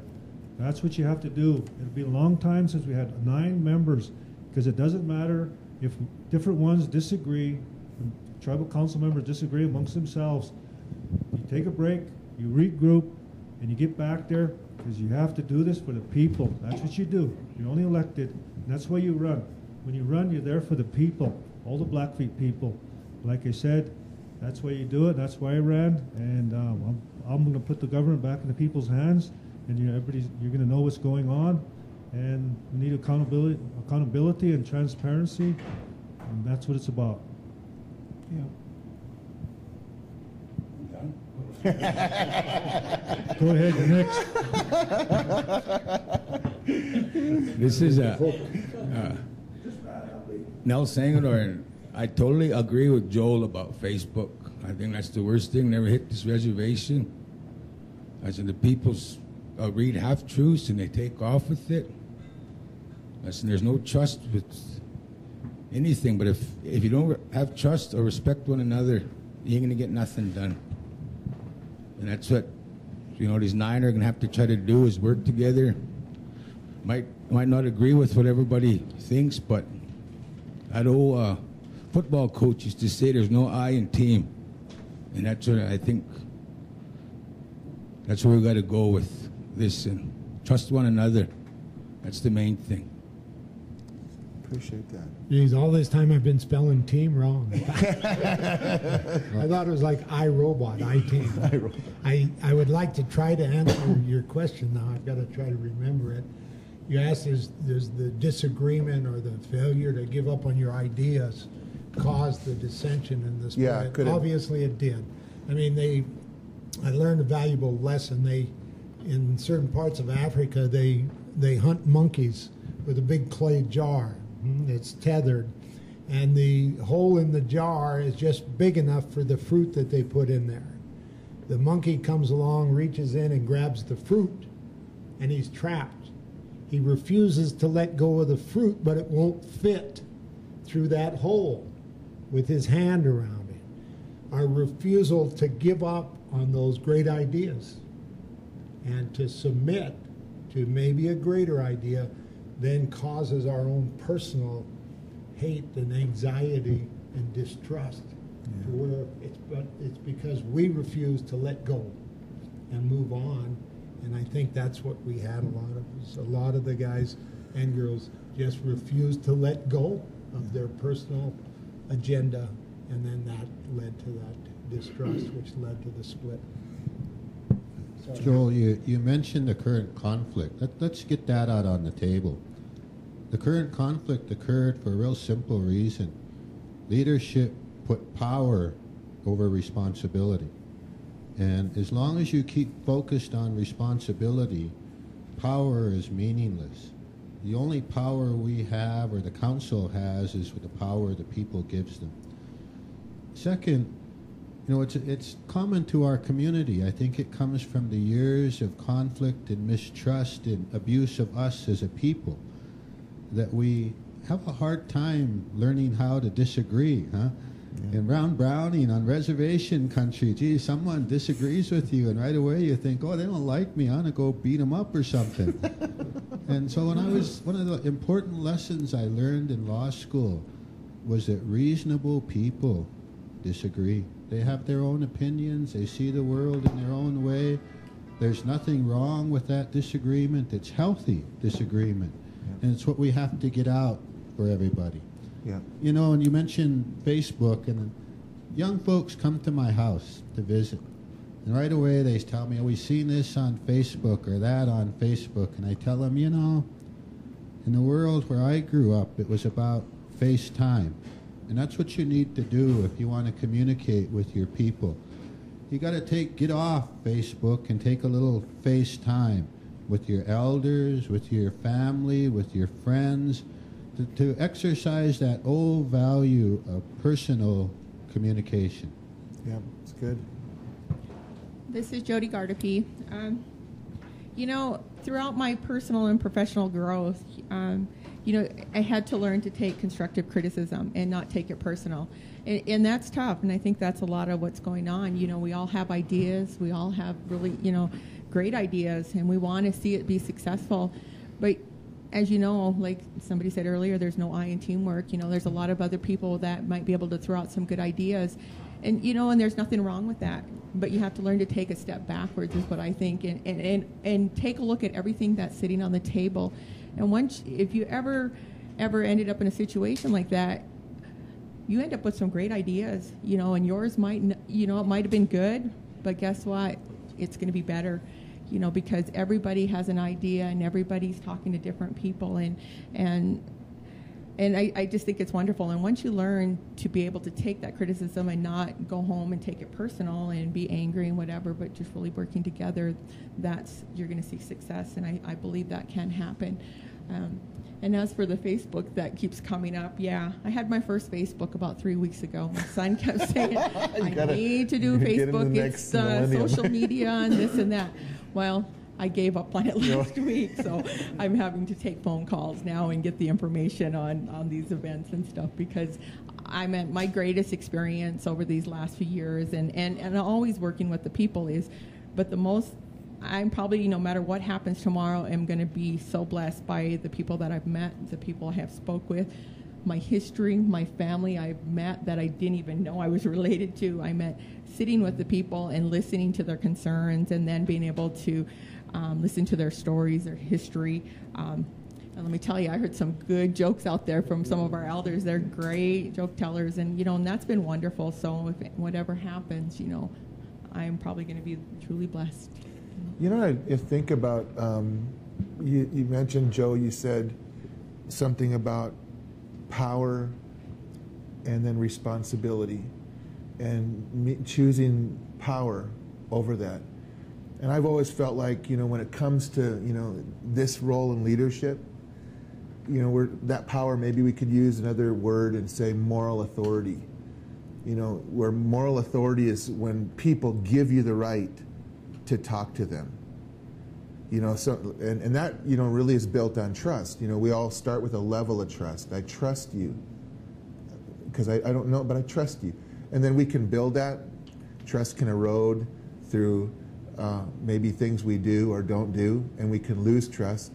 That's what you have to do. It'll be a long time since we had 9 members, because it doesn't matter if different ones disagree, tribal council members disagree amongst themselves. You take a break, you regroup, and you get back there, because you have to do this for the people. That's what you do. You're only elected, and that's why you run. When you run, you're there for the people, all the Blackfeet people. Like I said, that's why you do it. That's why I ran, and I'm going to put the government back in the people's hands, and you're going to know what's going on, and we need accountability and transparency, and that's what it's about. Yeah. Go ahead, you're next. This is Nell Sangador, and I totally agree with Joel about Facebook. I think that's the worst thing. Never hit this reservation. I said the people's read half-truths and they take off with it. I said there's no trust with anything, but if you don't have trust or respect one another, you ain't going to get nothing done. And that's what, you know, these 9 are going to have to try to do, is work together. Might not agree with what everybody thinks, but that old football coach used to say there's no I in team. And that's what I think, that's where we got to go with this, and trust one another. That's the main thing. Appreciate that. Geez, all this time I've been spelling team wrong. I thought it was like iRobot, I-team. I would like to try to answer your question now. I've got to try to remember it. You asked, does the disagreement or the failure to give up on your ideas cause the dissension in the split? Yeah, could it? Obviously it did. I mean, I learned a valuable lesson. In certain parts of Africa, they hunt monkeys with a big clay jar. It's tethered, and the hole in the jar is just big enough for the fruit that they put in there. The monkey comes along, reaches in and grabs the fruit, and he's trapped. He refuses to let go of the fruit, but it won't fit through that hole with his hand around it. Our refusal to give up on those great ideas and to submit to maybe a greater idea then causes our own personal hate and anxiety and distrust. To where it's because we refuse to let go and move on. And I think that's what we had a lot of the guys and girls just refused to let go of their personal agenda, and then that led to that distrust, which led to the split. Joel, you mentioned the current conflict. Let's get that out on the table. The current conflict occurred for a real simple reason. Leadership put power over responsibility. And as long as you keep focused on responsibility, power is meaningless. The only power we have, or the council has, is with the power the people gives them. Second, you know, it's common to our community. I think it comes from the years of conflict and mistrust and abuse of us as a people, that we have a hard time learning how to disagree, huh? Yeah. And round browning on reservation country, gee, someone disagrees with you, and right away you think, oh, they don't like me, I'm going to go beat them up or something. And so one of the important lessons I learned in law school was that reasonable people disagree. They have their own opinions, they see the world in their own way. There's nothing wrong with that disagreement. It's healthy disagreement. And it's what we have to get out for everybody. Yeah. You know, and you mentioned Facebook, and young folks come to my house to visit. And right away they tell me, oh, we've seen this on Facebook or that on Facebook. And I tell them, you know, in the world where I grew up, it was about FaceTime. And that's what you need to do if you want to communicate with your people. you got to get off Facebook and take a little FaceTime with your elders, with your family, with your friends, to exercise that old value of personal communication. Yeah, it's good. This is Jody Gardapi. You know, throughout my personal and professional growth, you know, I had to learn to take constructive criticism and not take it personal. And that's tough, and I think that's a lot of what's going on. You know, we all have ideas. We all have really, you know, great ideas, and we want to see it be successful. But as you know, like somebody said earlier, there's no I in teamwork. You know, there's a lot of other people that might be able to throw out some good ideas. And, you know, and there's nothing wrong with that. But you have to learn to take a step backwards is what I think, and take a look at everything that's sitting on the table. And once, if you ever ended up in a situation like that, you end up with some great ideas, you know, and yours might, you know, it might have been good, but guess what? It's going to be better, you know, because everybody has an idea and everybody's talking to different people, and I just think it's wonderful. And once you learn to be able to take that criticism and not go home and take it personal and be angry and whatever, but just really working together, you're going to see success. And I believe that can happen. And as for the Facebook that keeps coming up, yeah, I had my first Facebook about 3 weeks ago. My son kept saying, I need to do Facebook. It's social media and this and that. Well, I gave up on it last week, so I'm having to take phone calls now and get the information on these events and stuff, because I'm at my greatest experience over these last few years, and always working with the people but the most, I'm probably, no matter what happens tomorrow, I'm going to be so blessed by the people that I've met, the people I have spoke with, my history, my family I've met that I didn't even know I was related to. I met sitting with the people and listening to their concerns, and then being able to listen to their stories, their history. And let me tell you, I heard some good jokes out there from some of our elders. They're great joke tellers, and, you know, and that's been wonderful. So if whatever happens, you know, I'm probably going to be truly blessed. You know, I think about, you mentioned, Joe, you said something about power and then responsibility, and choosing power over that. And I've always felt like, you know, when it comes to, you know, this role in leadership, you know, that power, maybe we could use another word and say moral authority. You know, where moral authority is when people give you the right to talk to them. You know, so, and that, you know, really is built on trust. You know, we all start with a level of trust. I trust you, because I don't know, but I trust you. And then we can build that. Trust can erode through maybe things we do or don't do, and we can lose trust.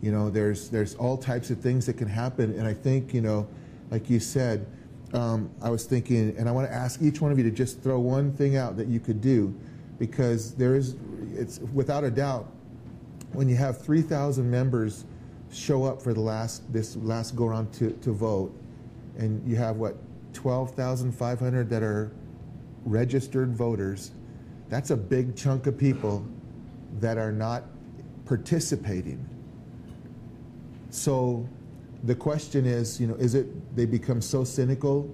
You know, there's all types of things that can happen, and I think, you know, like you said, I was thinking, and I want to ask each one of you to just throw one thing out that you could do, because it's without a doubt, when you have 3,000 members show up for this last go around to vote, and you have, what, 12,500 that are registered voters, that's a big chunk of people that are not participating. So the question is, you know, is it they become so cynical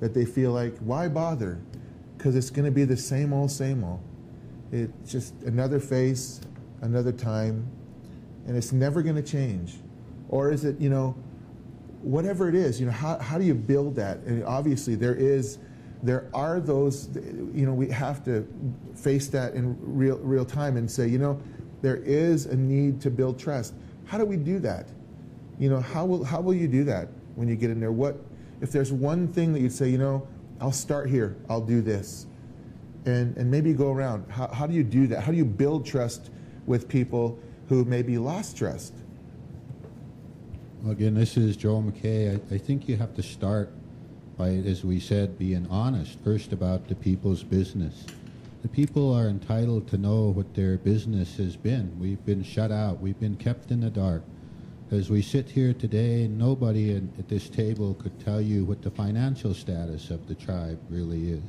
that they feel like, why bother? Because it's going to be the same old, same old. It's just another face, another time, and it's never going to change. Or is it, you know, whatever it is, you know, how do you build that? And obviously there are those, you know, we have to face that in real time and say, you know, there is a need to build trust. How do we do that? You know, how will you do that when you get in there? What if there's one thing that you'd say, you know, I'll start here, I'll do this, and maybe go around. How do you do that? How do you build trust with people who maybe lost trust? Well, again, this is Joe McKay. I think you have to start by, as we said, being honest first about the people's business. The people are entitled to know what their business has been. We've been shut out. We've been kept in the dark. As we sit here today, nobody at this table could tell you what the financial status of the tribe really is.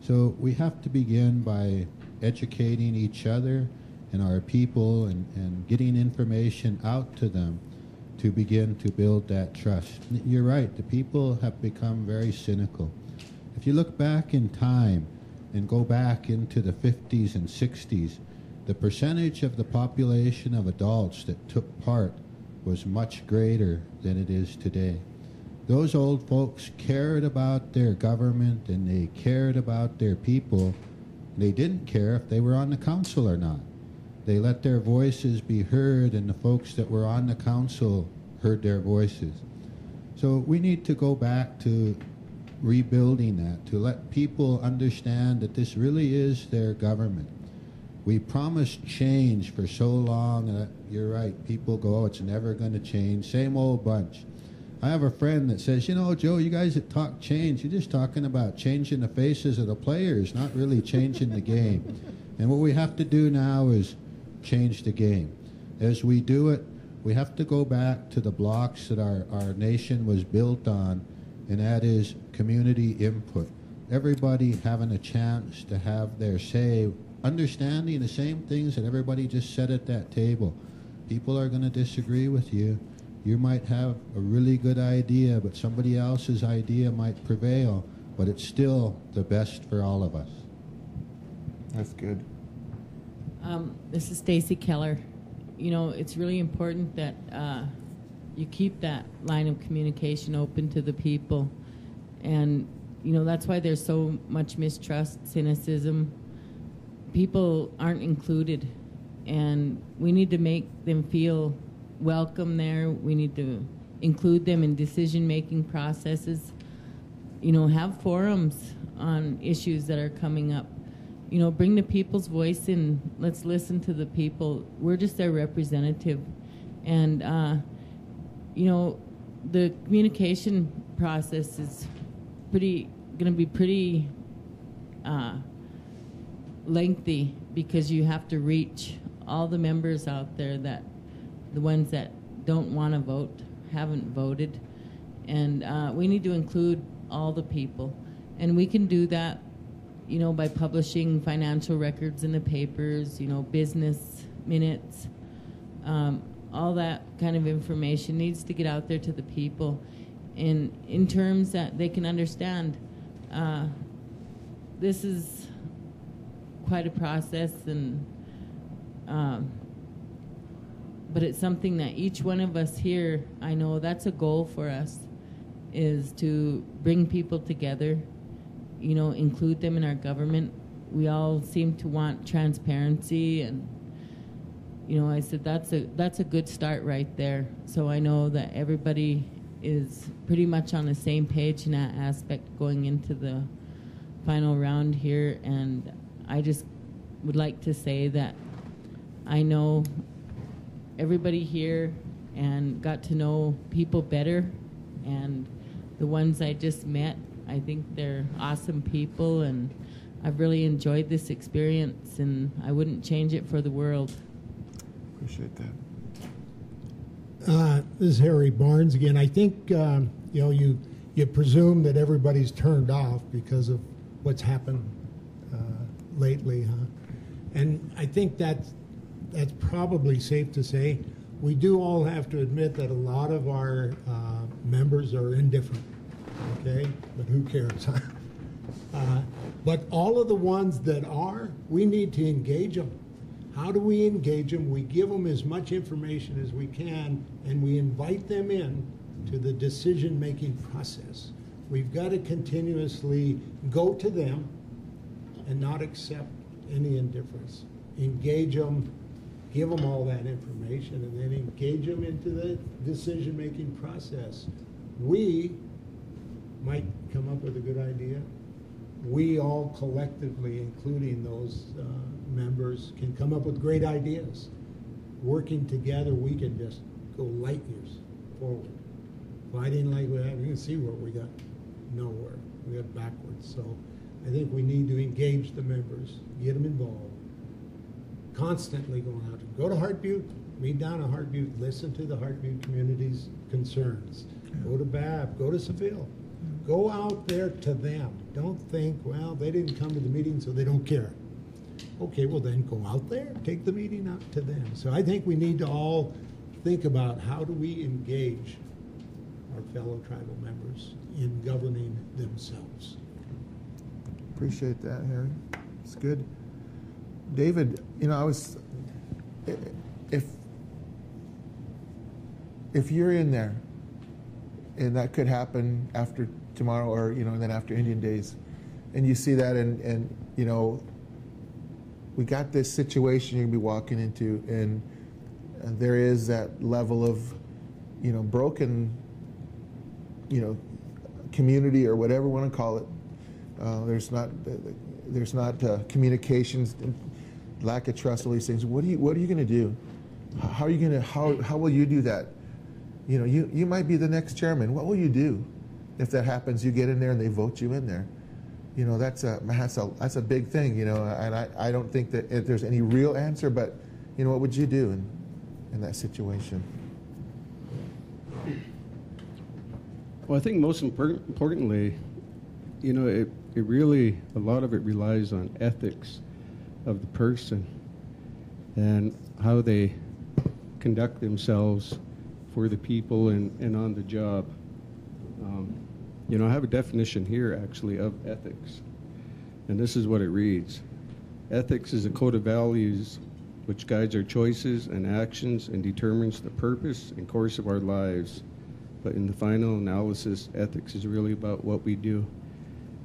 So we have to begin by educating each other and our people and getting information out to them to begin to build that trust. You're right, the people have become very cynical. If you look back in time, and go back into the 50s and 60s, the percentage of the population of adults that took part was much greater than it is today. Those old folks cared about their government and they cared about their people. They didn't care if they were on the council or not. They let their voices be heard, and the folks that were on the council heard their voices. So we need to go back to rebuilding that, to let people understand that this really is their government. We promised change for so long, and you're right, people go, oh, it's never going to change, same old bunch. I have a friend that says, you know, Joe, you guys that talk change, you're just talking about changing the faces of the players, not really changing the game. And what we have to do now is change the game. As we do it, we have to go back to the blocks that our nation was built on, and that is community input. Everybody having a chance to have their say, understanding the same things that everybody just said at that table. People are going to disagree with you. You might have a really good idea, but somebody else's idea might prevail, but it's still the best for all of us. That's good. This is Stacy Keller. You know, it's really important that you keep that line of communication open to the people. And, you know, that's why there's so much mistrust, cynicism. People aren't included, and we need to make them feel welcome there. We need to include them in decision-making processes. You know, have forums on issues that are coming up. You know, bring the people's voice in. Let's listen to the people. We're just their representative. And, you know, the communication process is going to be pretty lengthy, because you have to reach all the members out there, that the ones that don't want to vote, haven't voted. And we need to include all the people. And we can do that, you know, by publishing financial records in the papers, you know, business minutes, all that kind of information needs to get out there to the people in terms that they can understand. This is quite a process, and but it's something that each one of us here, I know that's a goal for us, is to bring people together, you know, include them in our government. We all seem to want transparency, and, you know, I said that's a good start right there. So I know that everybody is pretty much on the same page in that aspect going into the final round here. And I just would like to say that I know everybody here and got to know people better, and the ones I just met, I think they're awesome people, and I've really enjoyed this experience, and I wouldn't change it for the world. Appreciate that. This is Harry Barnes again. I think you know, you presume that everybody's turned off because of what's happened lately, huh? And I think that's probably safe to say. We do all have to admit that a lot of our members are indifferent, okay? But who cares, huh? But all of the ones that are, we need to engage them. How do we engage them? We give them as much information as we can, and we invite them in to the decision-making process. We've got to continuously go to them and not accept any indifference. Engage them, give them all that information, and then engage them into the decision-making process. We might come up with a good idea. We all collectively, including those members, can come up with great ideas. Working together, we can just go light years forward. Fighting like we have, you can see where we got nowhere. We got backwards. So I think we need to engage the members, get them involved, constantly going out. Go to Heart Butte, meet down at Heart Butte, listen to the Heart Butte community's concerns. Go to BAB, go to Seville. Go out there to them. Don't think, well, they didn't come to the meeting, so they don't care. Okay, well then go out there, take the meeting out to them. So I think we need to all think about how do we engage our fellow tribal members in governing themselves. Appreciate that, Harry. It's good. David, if you're in there, and that could happen after tomorrow, or then after Indian Days, and you see that, and we got this situation you're gonna be walking into, and there is that level of broken community, or whatever we want to call it. There's not communications, lack of trust, all these things. What are you going to do? How are you going to how will you do that? You might be the next chairman. What will you do if that happens? You get in there and they vote you in there. That's a big thing. And I don't think that if there's any real answer, but what would you do in that situation? Well, I think most importantly, it really, a lot of it relies on ethics of the person and how they conduct themselves for the people and on the job. I have a definition here, actually, of ethics, and this is what it reads. Ethics is a code of values which guides our choices and actions and determines the purpose and course of our lives. But in the final analysis, ethics is really about what we do.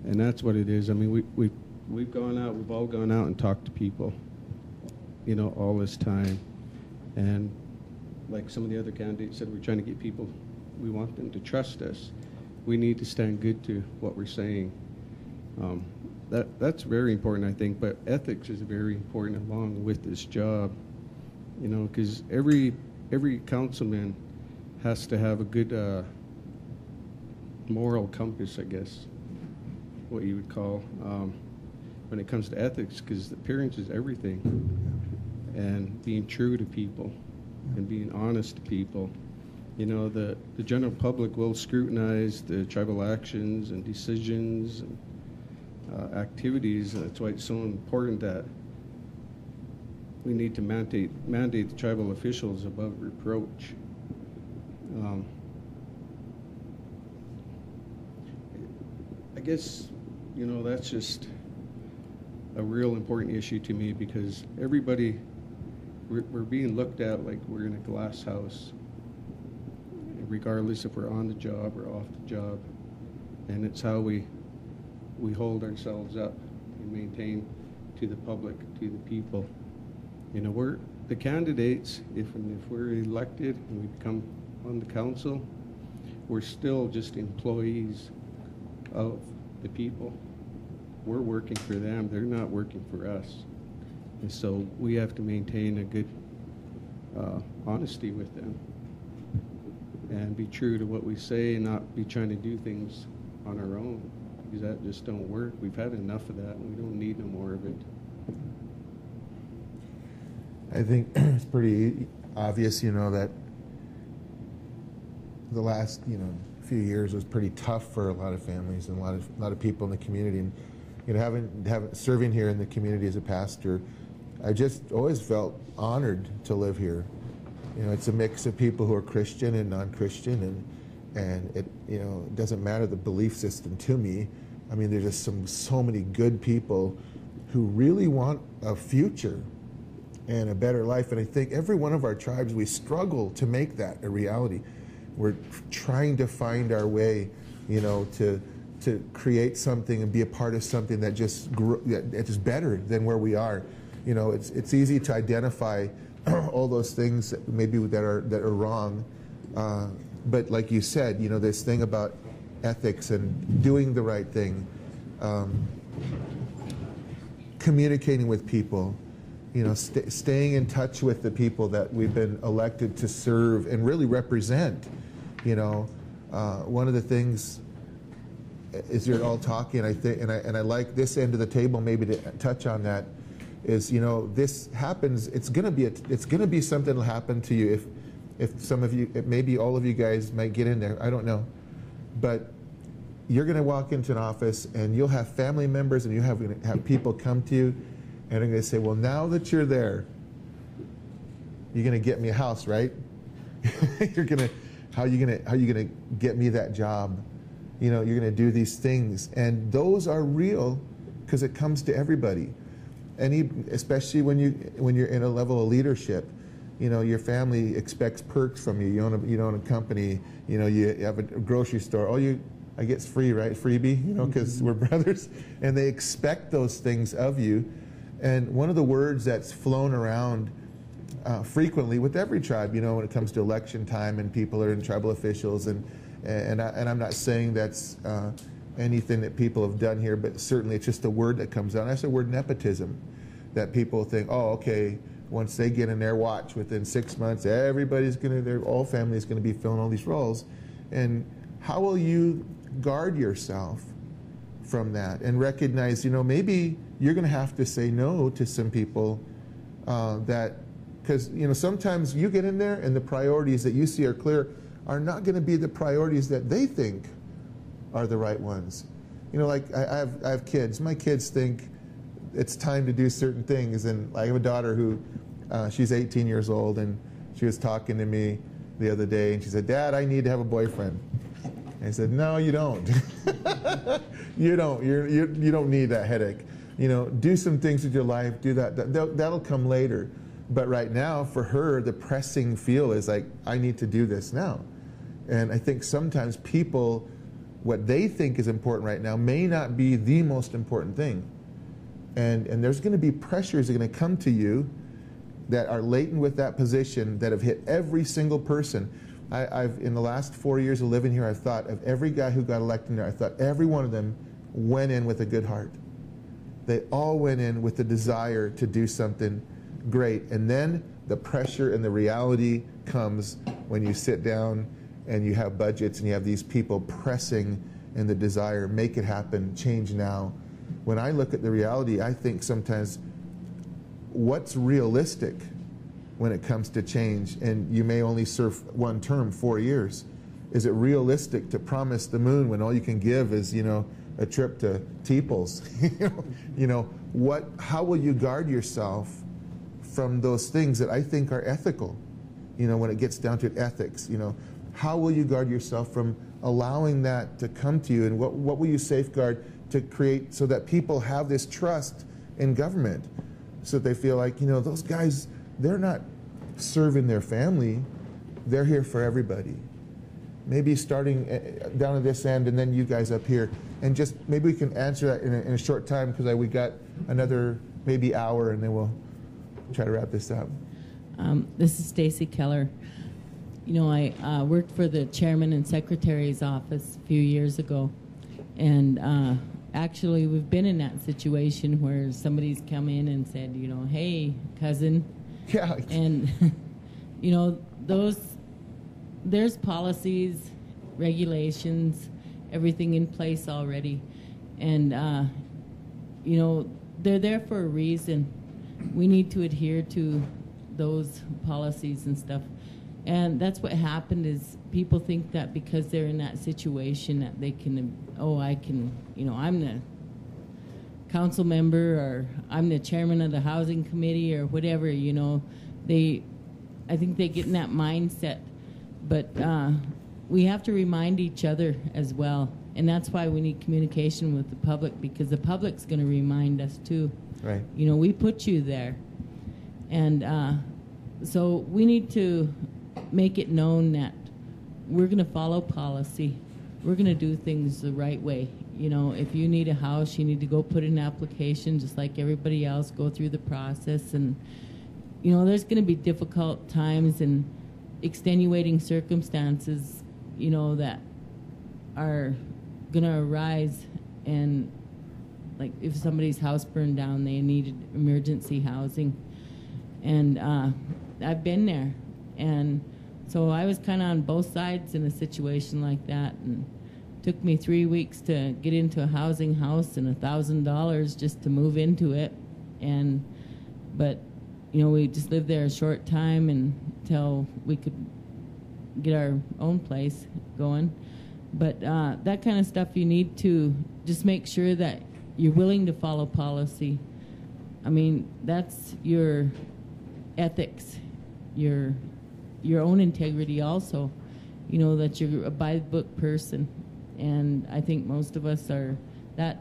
And that's what it is. I mean, we've all gone out and talked to people, all this time. And like some of the other candidates said, we're trying to get people, we want them to trust us. We need to stand good to what we're saying. That's very important, I think, but ethics is very important along with this job, because every councilman has to have a good moral compass, I guess, what you would call, when it comes to ethics, because appearance is everything, and being true to people and being honest to people. The general public will scrutinize the tribal actions and decisions and activities. That's why it's so important that we need to mandate the tribal officials above reproach. I guess, that's just a real important issue to me, because everybody, we're being looked at like we're in a glass house, regardless if we're on the job or off the job. And it's how we hold ourselves up and maintain to the public, to the people. We're the candidates, if we're elected and we become on the council, we're still just employees of the people. We're working for them. They're not working for us. And so we have to maintain a good honesty with them and be true to what we say and not be trying to do things on our own, because that just don't work. We've had enough of that, and we don't need no more of it. I think it's pretty obvious, that the last, few years was pretty tough for a lot of families and a lot of people in the community. And having serving here in the community as a pastor, I just always felt honored to live here. It's a mix of people who are Christian and non-Christian, and it doesn't matter the belief system to me. I mean, there's just so many good people who really want a future and a better life. And I think every one of our tribes, we struggle to make that a reality. We're trying to find our way, to create something and be a part of something that it's better than where we are. It's easy to identify all those things that maybe that are wrong, but like you said, this thing about ethics and doing the right thing, communicating with people, staying in touch with the people that we've been elected to serve and really represent. One of the things is you're all talking, I think, and I like this end of the table maybe to touch on that. Is this happens, it's gonna be something that'll happen to you if some of you, maybe all of you guys might get in there, I don't know, but you're gonna walk into an office and you'll have family members and you have people come to you and they're gonna say, well, now that you're there, you're gonna get me a house, right? how are you gonna get me that job? You're gonna do these things, and those are real because it comes to everybody. Especially when you're in a level of leadership, your family expects perks from you. You own a company, you have a grocery store. I get free, right? Freebie, because we're brothers, and they expect those things of you. And one of the words that's flown around frequently with every tribe, when it comes to election time and people are in tribal officials, and I'm not saying that's anything that people have done here, but certainly it's just a word that comes out. And that's the word nepotism, that people think, oh, okay, once they get in their watch, within 6 months, their whole family's going to be filling all these roles. And how will you guard yourself from that and recognize, maybe you're going to have to say no to some people because, sometimes you get in there and the priorities that you see are clear are not going to be the priorities that they think are the right ones. Like I have kids. My kids think it's time to do certain things, and I have a daughter who, she's 18 years old, and she was talking to me the other day, and she said, "Dad, I need to have a boyfriend." And I said, "No, you don't. You don't. You don't need that headache. Do some things with your life. Do that. That'll come later. But right now, for her, the pressing feel is like, I need to do this now." And I think sometimes people, what they think is important right now may not be the most important thing. And there's going to be pressures that are going to come to you that are latent with that position that have hit every single person. I've in the last 4 years of living here, I've thought of every guy who got elected there, I thought every one of them went in with a good heart. They all went in with the desire to do something great. And then the pressure and the reality comes when you sit down and you have budgets and you have these people pressing and the desire, make it happen, change now. When I look at the reality, I think sometimes what's realistic when it comes to change, and you may only serve one term, 4 years. Is it realistic to promise the moon when all you can give is, a trip to Teeples? How will you guard yourself from those things that I think are ethical? When it gets down to ethics, how will you guard yourself from allowing that to come to you, and what will you safeguard to create so that people have this trust in government, so that they feel like, those guys, they're not serving their family, they're here for everybody. Maybe starting down at this end and then you guys up here, and just maybe we can answer that in a short time, because we got another maybe hour, and then we'll try to wrap this up. This is Stacy Keller. I worked for the chairman and secretary's office a few years ago, and actually we've been in that situation where somebody's come in and said, hey, cousin. Yeah. And, there's policies, regulations, everything in place already. And, they're there for a reason. We need to adhere to those policies and stuff. And that's what happened, is people think that because they're in that situation that they can, I'm the council member, or I'm the chairman of the housing committee, or whatever, I think they get in that mindset. But we have to remind each other as well. And that's why we need communication with the public, because the public's going to remind us too. Right. We put you there. And so we need to make it known that we're going to follow policy. We're going to do things the right way. If you need a house, you need to go put in an application just like everybody else, go through the process. And, there's going to be difficult times and extenuating circumstances, that are going to arise. And like if somebody's house burned down, they needed emergency housing. And I've been there. And so I was kind of on both sides in a situation like that. And it took me 3 weeks to get into a housing house and $1,000 just to move into it. But we just lived there a short time until we could get our own place going. But that kind of stuff, you need to just make sure that you're willing to follow policy. I mean, that's your ethics, your own integrity also, that you're a by-the-book person. And I think most of us are that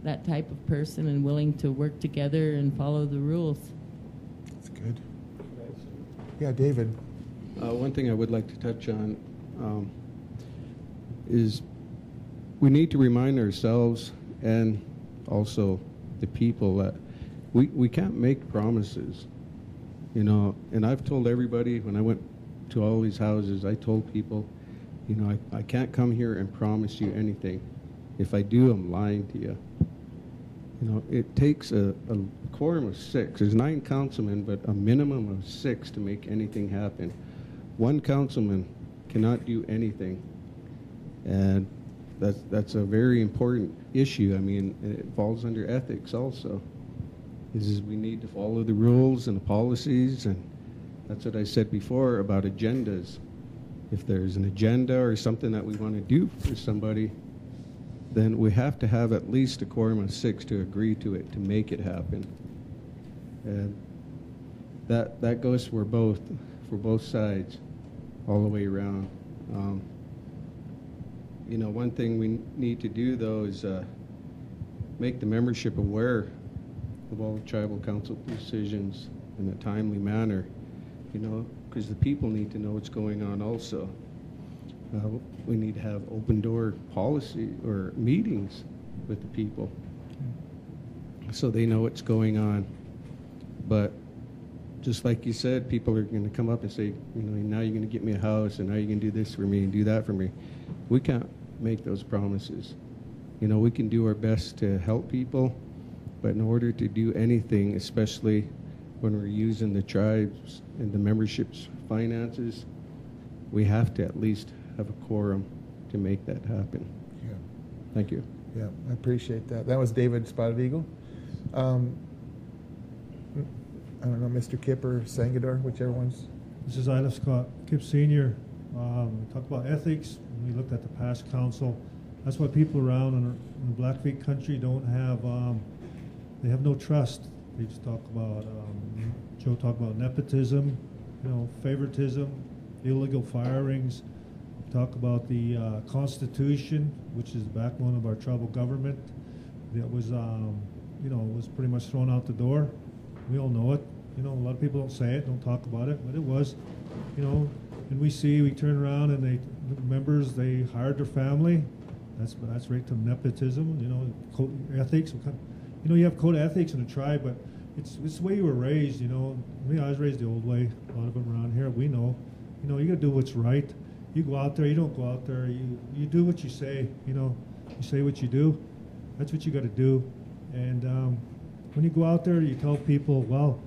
that type of person and willing to work together and follow the rules. That's good. Yeah, David. One thing I would like to touch on is we need to remind ourselves and also the people that we can't make promises, you know. And I've told everybody when I went to all these houses, I told people, you know, I can't come here and promise you anything. If I do, I'm lying to you. You know, it takes a quorum of 6. There's 9 councilmen, but a minimum of 6 to make anything happen. One councilman cannot do anything, and that's a very important issue. I mean, it falls under ethics also. Is we need to follow the rules and the policies, and that's what I said before about agendas. If there's an agenda or something that we want to do for somebody, then we have to have at least a quorum of 6 to agree to it, to make it happen. And that goes for both sides, all the way around. You know, one thing we need to do, though, is make the membership aware of all tribal council decisions in a timely manner, you know, because the people need to know what's going on also. We need to have open door policy or meetings with the people so they know what's going on. But just like you said, people are going to come up and say, you know, now you're going to get me a house, and now you're going to do this for me and do that for me. We can't make those promises. You know, we can do our best to help people, but in order to do anything, especially when we're using the tribes and the membership's finances, we have to at least have a quorum to make that happen. Yeah. Thank you. Yeah, I appreciate that. That was David Spotted Eagle. I don't know, Mr. Kip or Sangador, whichever one's. This is Isla Scott, Kip Sr. We talked about ethics. We looked at the past council. That's why people around in the Blackfeet country don't have, they have no trust. They just talk about, Joe talked about nepotism, you know, favoritism, illegal firings. Talk about the Constitution, which is the backbone of our tribal government. That was, you know, was pretty much thrown out the door. We all know it. You know, a lot of people don't say it, don't talk about it, but it was, you know. And we turn around and the members, they hired their family. That's right to nepotism. You know, code ethics. You know, you have code of ethics in a tribe, but it's the way you were raised. You know, I was raised the old way. A lot of them around here, we know. You know, you got to do what's right. You go out there, you don't go out there. You do what you say. You know, you say what you do. That's what you got to do. And when you go out there, you tell people, well,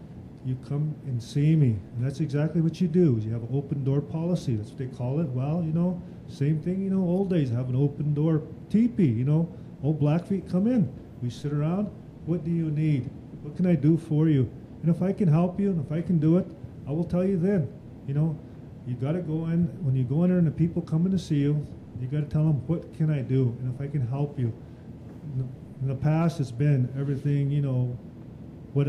you come and see me. And that's exactly what you do. You have an open door policy. That's what they call it. Well, you know, same thing, you know, old days, have an open door teepee, you know. Old Blackfeet come in. We sit around. What do you need? What can I do for you? And if I can help you and if I can do it, I will tell you then. You know, you got to go in. When you go in there and the people coming to see you, you got to tell them, what can I do? And if I can help you. In the past, it's been everything, you know, what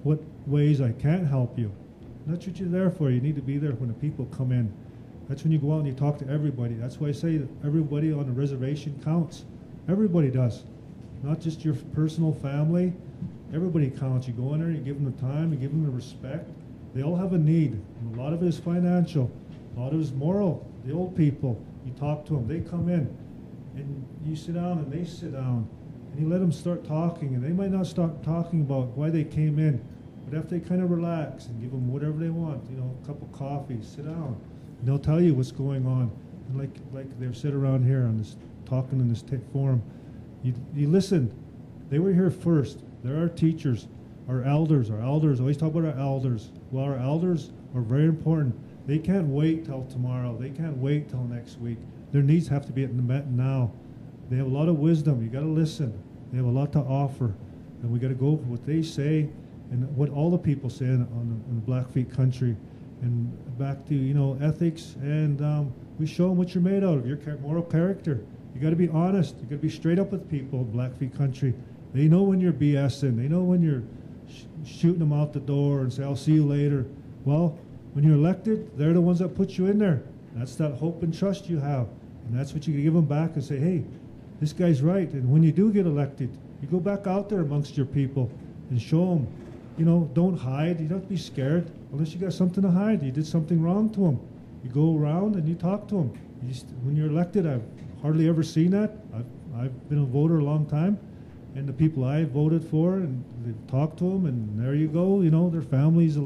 what ways I can't help you. And that's what you're there for. You need to be there when the people come in. That's when you go out and you talk to everybody. That's why I say that everybody on the reservation counts. Everybody does. Not just your personal family. Everybody counts. You go in there, you give them the time, you give them the respect. They all have a need. And a lot of it is financial. A lot of it is moral. The old people, you talk to them. They come in. And you sit down and they sit down. And you let them start talking. And they might not start talking about why they came in. But after they kind of relax and give them whatever they want, you know, a cup of coffee, sit down. And they'll tell you what's going on. And like they're sitting around here on this, talking in this forum. You listen. They were here first. They're our teachers, our elders. Our elders, always talk about our elders. Well, our elders are very important. They can't wait till tomorrow. They can't wait till next week. Their needs have to be met now. They have a lot of wisdom. You got to listen. They have a lot to offer. And we got to go for what they say and what all the people say in the Blackfeet country. And back to, you know, ethics. And we show them what you're made out of, your moral character. You got to be honest. You got to be straight up with people in Blackfeet country. They know when you're BSing. They know when you're shooting them out the door and say, I'll see you later. Well, when you're elected, they're the ones that put you in there. That's that hope and trust you have. And that's what you give them back and say, hey, this guy's right. And when you do get elected, you go back out there amongst your people and show them, you know, don't hide. You don't have to be scared unless you got something to hide. You did something wrong to them. You go around and you talk to them. When you're elected, I've hardly ever seen that. I've been a voter a long time, and the people I voted for, and they talk to them, and there you go. You know, their families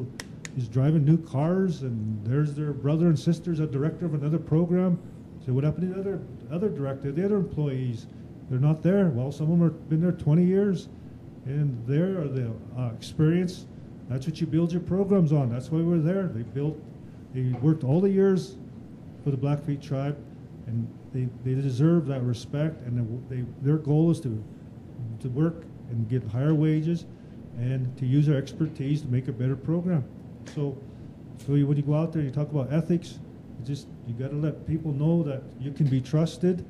is driving new cars, and there's their brother and sisters, a director of another program. So what happened to the other director, the other employees? They're not there. Well, some of them have been there 20 years, and there are the experience. That's what you build your programs on. That's why we're there. They worked all the years for the Blackfeet tribe, and they deserve that respect. And their goal is to work and get higher wages, and to use their expertise to make a better program. So when you go out there, you talk about ethics. You got to let people know that you can be trusted,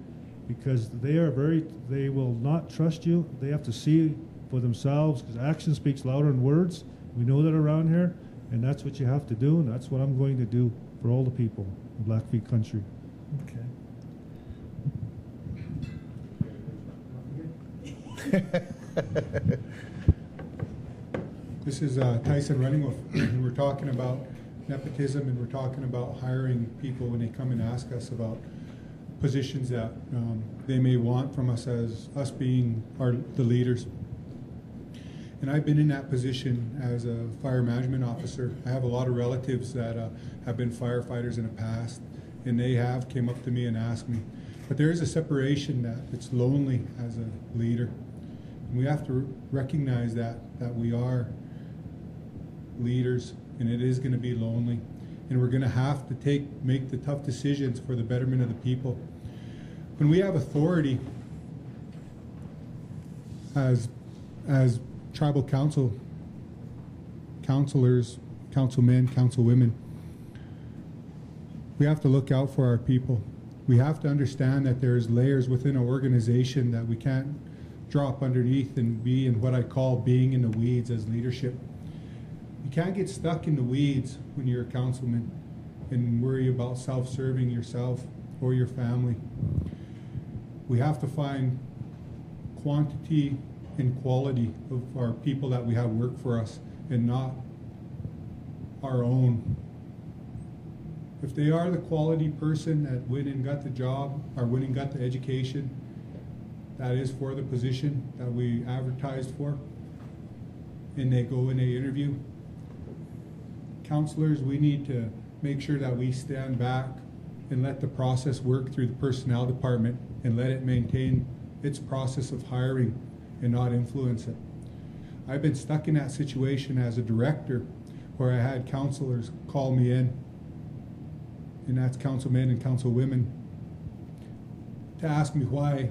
because they will not trust you. They have to see for themselves, because action speaks louder than words. We know that around here, and that's what you have to do, and that's what I'm going to do for all the people in Blackfeet country. Okay. This is Tyson Runningwolf, and we're talking about nepotism, and we're talking about hiring people when they come and ask us about positions that they may want from us, as us being the leaders. And I've been in that position as a fire management officer. I have a lot of relatives that have been firefighters in the past, and they came up to me and asked me. But there is a separation that it's lonely as a leader. And we have to recognize that we are leaders, and it is going to be lonely. And we're going to have to make the tough decisions for the betterment of the people. When we have authority as tribal counselors, councilmen, councilwomen, we have to look out for our people. We have to understand that there's layers within an organization that we can't drop underneath and be in what I call being in the weeds as leadership. You can't get stuck in the weeds when you're a councilman and worry about self-serving yourself or your family. We have to find quantity and quality of our people that we have work for us, and not our own. If they are the quality person that went and got the job, or went and got the education that is for the position that we advertised for, and they go and they interview, counselors, we need to make sure that we stand back and let the process work through the personnel department, and let it maintain its process of hiring and not influence it. I've been stuck in that situation as a director, where I had counselors call me in, and that's councilmen and councilwomen, to ask me why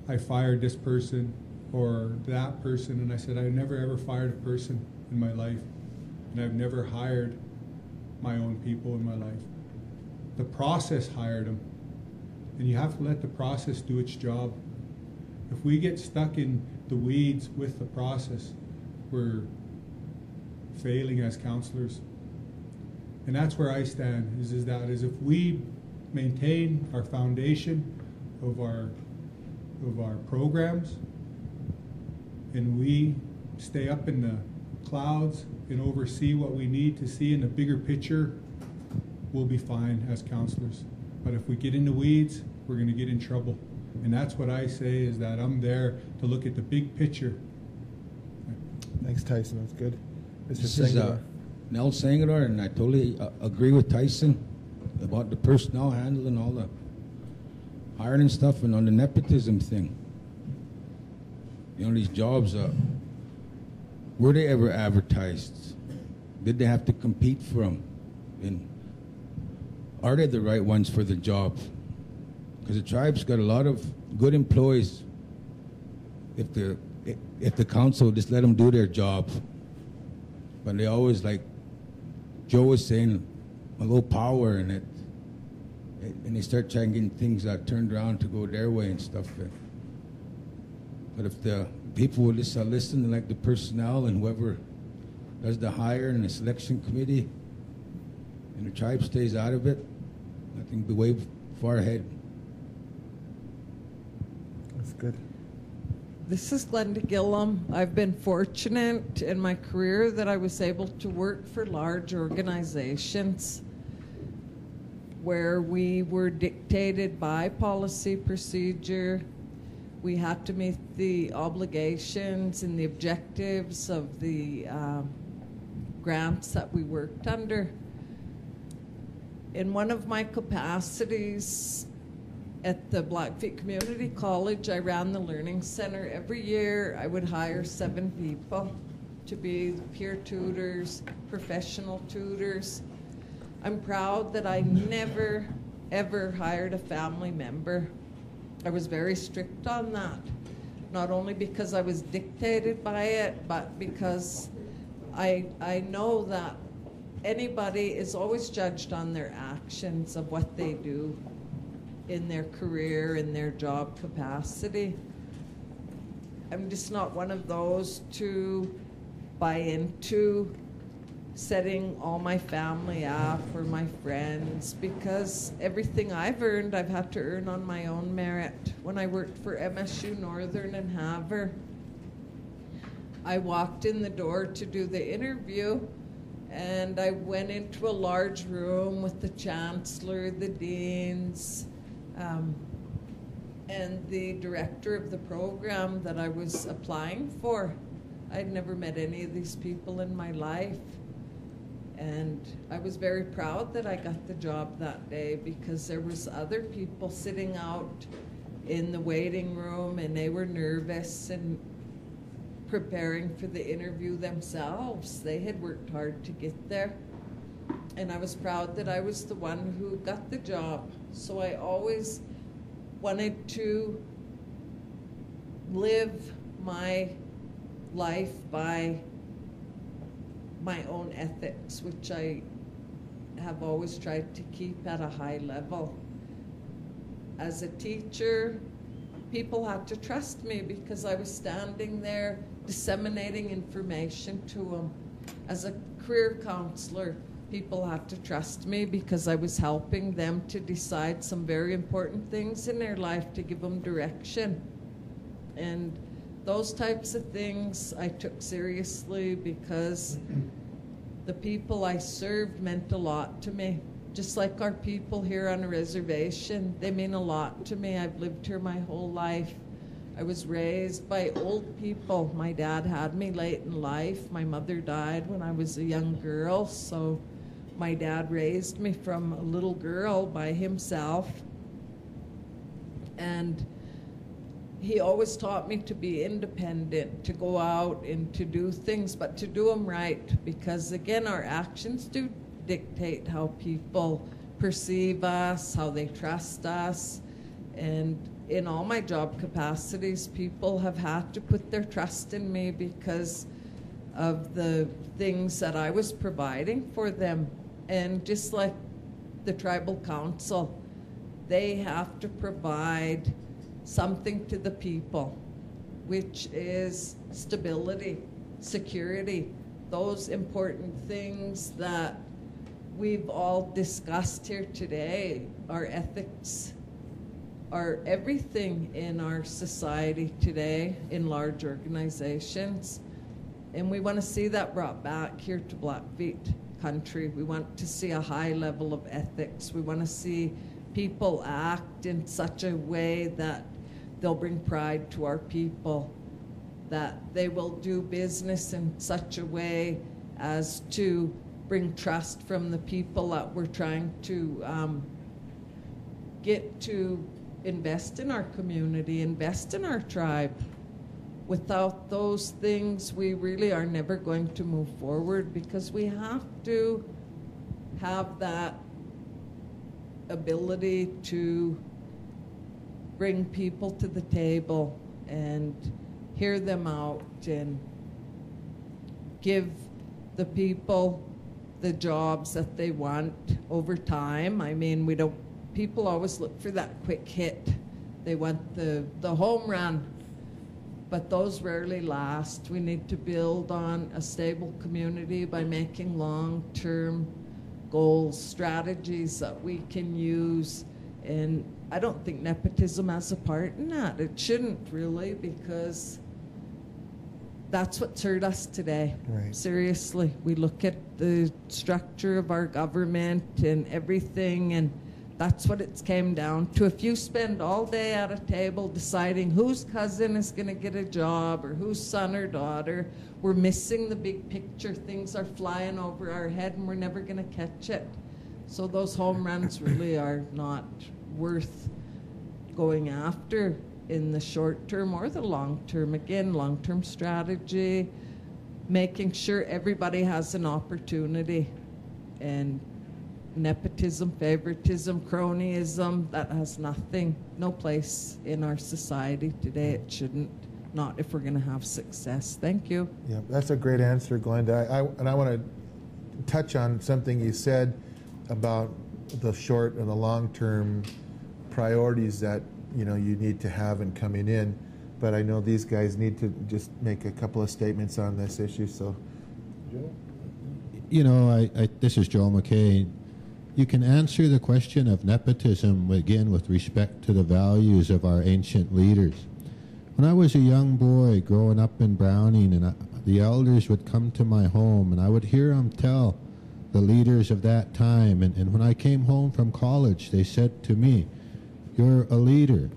I fired this person or that person. And I said, I've never ever fired a person in my life, and I've never hired my own people in my life. The process hired them, and you have to let the process do its job. If we get stuck in the weeds with the process, we're failing as counselors. And that's where I stand, is if we maintain our foundation of our programs, and we stay up in the clouds and oversee what we need to see in the bigger picture, we'll be fine as counselors. But if we get in the weeds, we're going to get in trouble. And that's what I say, is that I'm there to look at the big picture. Thanks, Tyson. That's good. This is Nell Sangador, and I totally agree with Tyson about the personnel handling all the hiring and stuff, and on the nepotism thing. You know, these jobs, were they ever advertised? Did they have to compete for them? And are they the right ones for the job? Because the tribe's got a lot of good employees if the council just let them do their job. But they always, like Joe was saying, a little power in it. And they start trying getting things turned around to go their way and stuff. But if the people will just listen to like the personnel and whoever does the hire and the selection committee, and the tribe stays out of it, I think we'll be way far ahead. good. This is Glenda Gillum. I've been fortunate in my career that I was able to work for large organizations where we were dictated by policy procedure. We had to meet the obligations and the objectives of the grants that we worked under. In one of my capacities at the Blackfeet Community College, I ran the Learning Center. Every year I would hire 7 people to be peer tutors, professional tutors. I'm proud that I never, ever hired a family member. I was very strict on that, not only because I was dictated by it, but because I know that anybody is always judged on their actions of what they do in their career, in their job capacity. I'm just not one of those to buy into setting all my family up or my friends, because everything I've earned, I've had to earn on my own merit. When I worked for MSU Northern and Havre, I walked in the door to do the interview, and I went into a large room with the chancellor, the deans, and the director of the program that I was applying for. I'd never met any of these people in my life. And I was very proud that I got the job that day, because there was other people sitting out in the waiting room, and they were nervous and preparing for the interview themselves. They had worked hard to get there. And I was proud that I was the one who got the job. So I always wanted to live my life by my own ethics, which I have always tried to keep at a high level. As a teacher, people had to trust me because I was standing there disseminating information to them. As a career counselor, people had to trust me because I was helping them to decide some very important things in their life, to give them direction. And those types of things I took seriously because the people I served meant a lot to me. Just like our people here on a reservation, they mean a lot to me. I've lived here my whole life. I was raised by old people. My dad had me late in life. My mother died when I was a young girl, so my dad raised me from a little girl by himself. And he always taught me to be independent, to go out and to do things, but to do them right, because again, our actions do dictate how people perceive us, how they trust us. And in all my job capacities, people have had to put their trust in me because of the things that I was providing for them. And just like the tribal council, they have to provide something to the people, which is stability, security, those important things that we've all discussed here today. Our ethics are everything in our society today in large organizations. And we want to see that brought back here to Blackfeet country. We want to see a high level of ethics. We want to see people act in such a way that they'll bring pride to our people, that they will do business in such a way as to bring trust from the people that we're trying to get to invest in our community, invest in our tribe. Without those things, we really are never going to move forward, because we have to have that ability to bring people to the table and hear them out and give the people the jobs that they want over time. I mean, people always look for that quick hit. They want the home run, but those rarely last. We need to build on a stable community by making long-term goals, strategies that we can use. And I don't think nepotism has a part in that. It shouldn't really, because that's what's hurt us today. Right. Seriously, we look at the structure of our government and everything, and that's what it's came down to. If you spend all day at a table deciding whose cousin is going to get a job or whose son or daughter, we're missing the big picture. Things are flying over our head and we're never going to catch it. So those home runs really are not worth going after in the short term or the long term. Again, long-term strategy, making sure everybody has an opportunity. And nepotism, favoritism, cronyism, that has no place in our society today. It shouldn't, not if we're going to have success. Thank you. Yeah, that's a great answer, Glenda. I want to touch on something you said about the short and the long-term priorities that you need to have in coming in. But I know these guys need to just make a couple of statements on this issue. So, Joe? This is Joe McKay. You can answer the question of nepotism, again, with respect to the values of our ancient leaders. When I was a young boy growing up in Browning, and the elders would come to my home, and I would hear them tell the leaders of that time, and when I came home from college, they said to me, "You're a leader.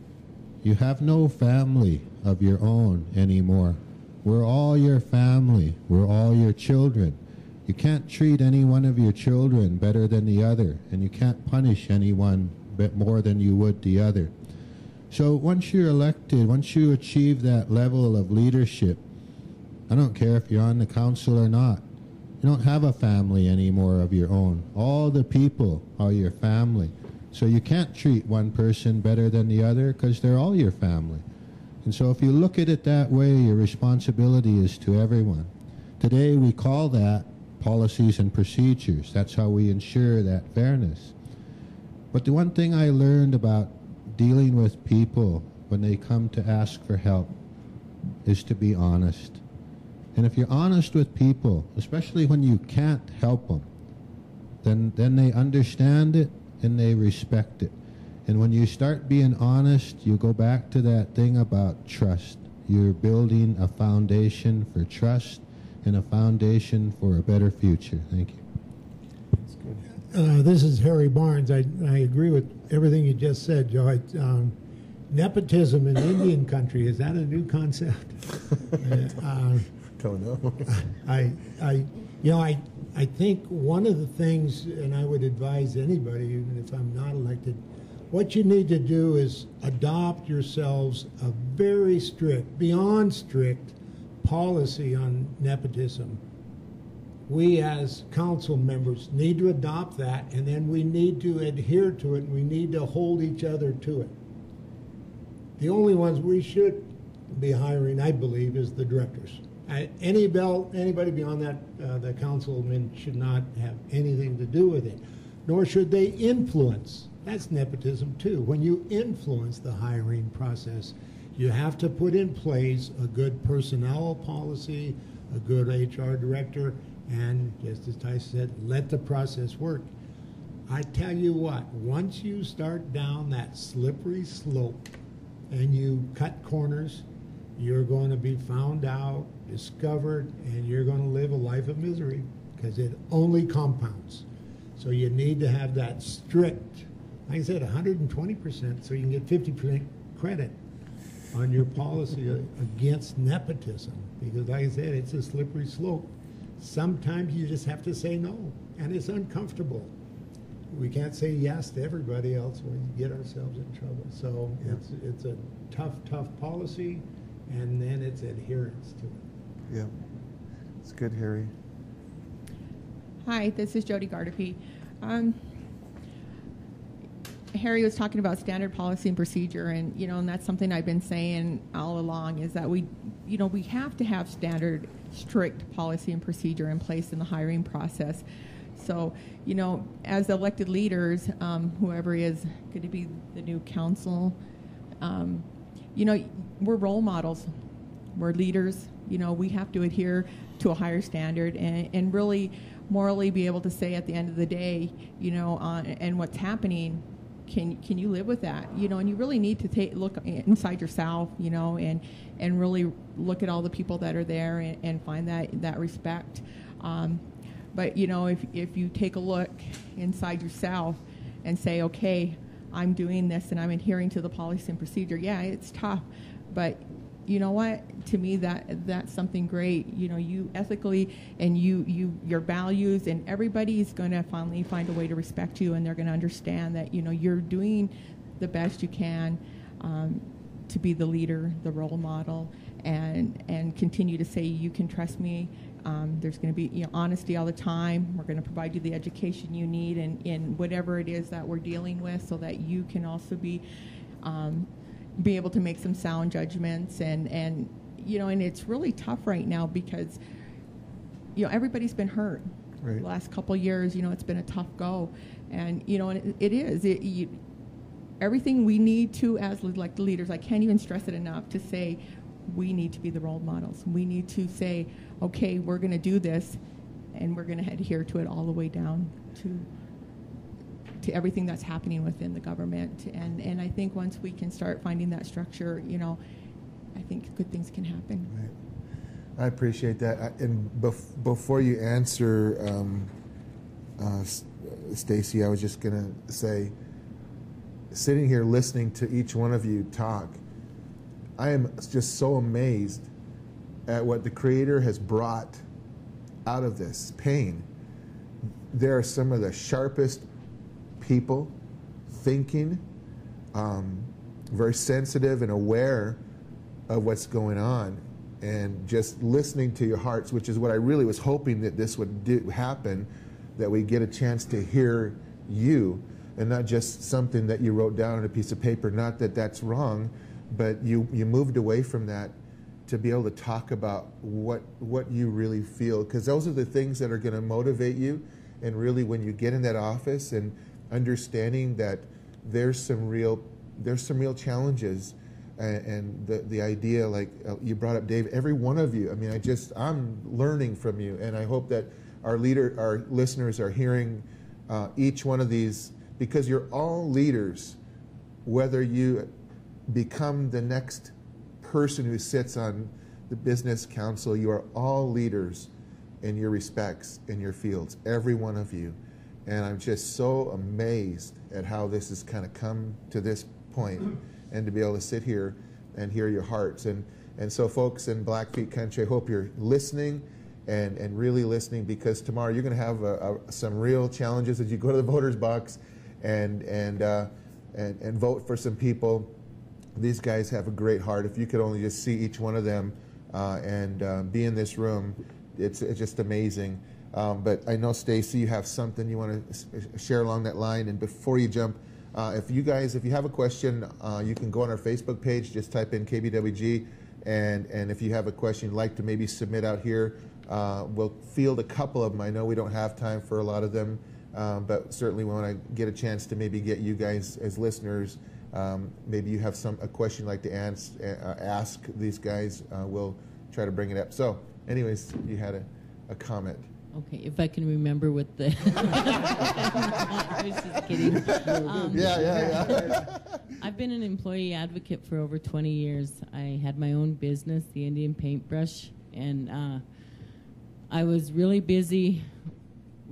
You have no family of your own anymore. We're all your family. We're all your children. You can't treat any one of your children better than the other, and you can't punish anyone more than you would the other." So once you're elected, once you achieve that level of leadership, I don't care if you're on the council or not, you don't have a family anymore of your own. All the people are your family. So you can't treat one person better than the other because they're all your family. And so if you look at it that way, your responsibility is to everyone. Today we call that policies and procedures. That's how we ensure that fairness. But the one thing I learned about dealing with people when they come to ask for help is to be honest. And if you're honest with people, especially when you can't help them, then they understand it and they respect it. And when you start being honest, you go back to that thing about trust. You're building a foundation for trust and a foundation for a better future. Thank you. That's good. This is Harry Barnes. I agree with everything you just said, Joe. Nepotism in Indian country, is that a new concept? Don't know. I think one of the things, and I would advise anybody, even if I'm not elected, what you need to do is adopt yourselves a very strict, beyond strict, policy on nepotism. We as council members need to adopt that, and then we need to adhere to it, and we need to hold each other to it. The only ones we should be hiring, I believe, is the directors. Anybody beyond that, the councilman should not have anything to do with it, nor should they influence. That's nepotism too. When you influence the hiring process, you have to put in place a good personnel policy, a good HR director, and just as Tyson said, let the process work. I tell you what, once you start down that slippery slope and you cut corners, you're going to be found out, discovered, and you're going to live a life of misery because it only compounds. So you need to have that strict, like I said, 120%, so you can get 50% credit on your policy against nepotism. Because like I said, it's a slippery slope. Sometimes you just have to say no, and it's uncomfortable. We can't say yes to everybody else or we get ourselves in trouble. So it's a tough policy, and then it's adherence to it. Yeah, it's good, Harry. Hi, this is Jody Gardapi. Harry was talking about standard policy and procedure, and and that's something I've been saying all along, is that we have to have standard, strict policy and procedure in place in the hiring process. So, as elected leaders, whoever is going to be the new council, we're role models. We're leaders. We have to adhere to a higher standard and really morally be able to say at the end of the day, and what's happening can you live with that? And you really need to look inside yourself, and really look at all the people that are there and find that respect. But if you take a look inside yourself and say, okay, I'm doing this and I'm adhering to the policy and procedure, yeah, it's tough, but you know what? To me, that's something great. You ethically and your values, and everybody's going to finally find a way to respect you, and they're going to understand that you're doing the best you can to be the leader, the role model, and continue to say you can trust me. There's going to be honesty all the time. We're going to provide you the education you need in whatever it is that we're dealing with, so that you can also be able to make some sound judgments. And it's really tough right now because everybody's been hurt. Right. The last couple of years, it's been a tough go, and and it is. Everything we need to, as like the leaders, I can't even stress it enough to say, we need to be the role models. We need to say, okay, we're going to do this, and we're going to adhere to it all the way down to everything that's happening within the government. And I think once we can start finding that structure, I think good things can happen. Right. I appreciate that. And before you answer, Stacy, I was just going to say, sitting here listening to each one of you talk, I am just so amazed at what the Creator has brought out of this pain. There are some of the sharpest people thinking, very sensitive and aware of what's going on, and just listening to your hearts, which is what I really was hoping that this would happen, that we get a chance to hear you and not just something that you wrote down on a piece of paper. Not that that's wrong, but you moved away from that to be able to talk about what you really feel, because those are the things that are going to motivate you. And really, when you get in that office and understanding that there's some real challenges, and the idea, like you brought up, Dave, every one of you, I mean, I'm learning from you, and I hope that our listeners are hearing each one of these, because you're all leaders, whether you become the next person who sits on the business council. You are all leaders in your respects, in your fields, every one of you. And I'm just so amazed at how this has kind of come to this point, and to be able to sit here and hear your hearts. And so folks in Blackfeet country, I hope you're listening and really listening, because tomorrow you're going to have some real challenges as you go to the voter's box and vote for some people. These guys have a great heart. If you could only just see each one of them and be in this room, it's just amazing. But I know, Stacy, you have something you want to share along that line. And before you jump, if you have a question, you can go on our Facebook page, just type in KBWG, and if you have a question you'd like to maybe submit out here, we'll field a couple of them. I know we don't have time for a lot of them, but certainly we want to get a chance to maybe get you guys as listeners. Maybe you have a question you'd like to ask these guys. We'll try to bring it up. So anyways, you had a comment. Okay, if I can remember what the... I was just kidding. Yeah. I've been an employee advocate for over 20 years. I had my own business, the Indian Paintbrush, and I was really busy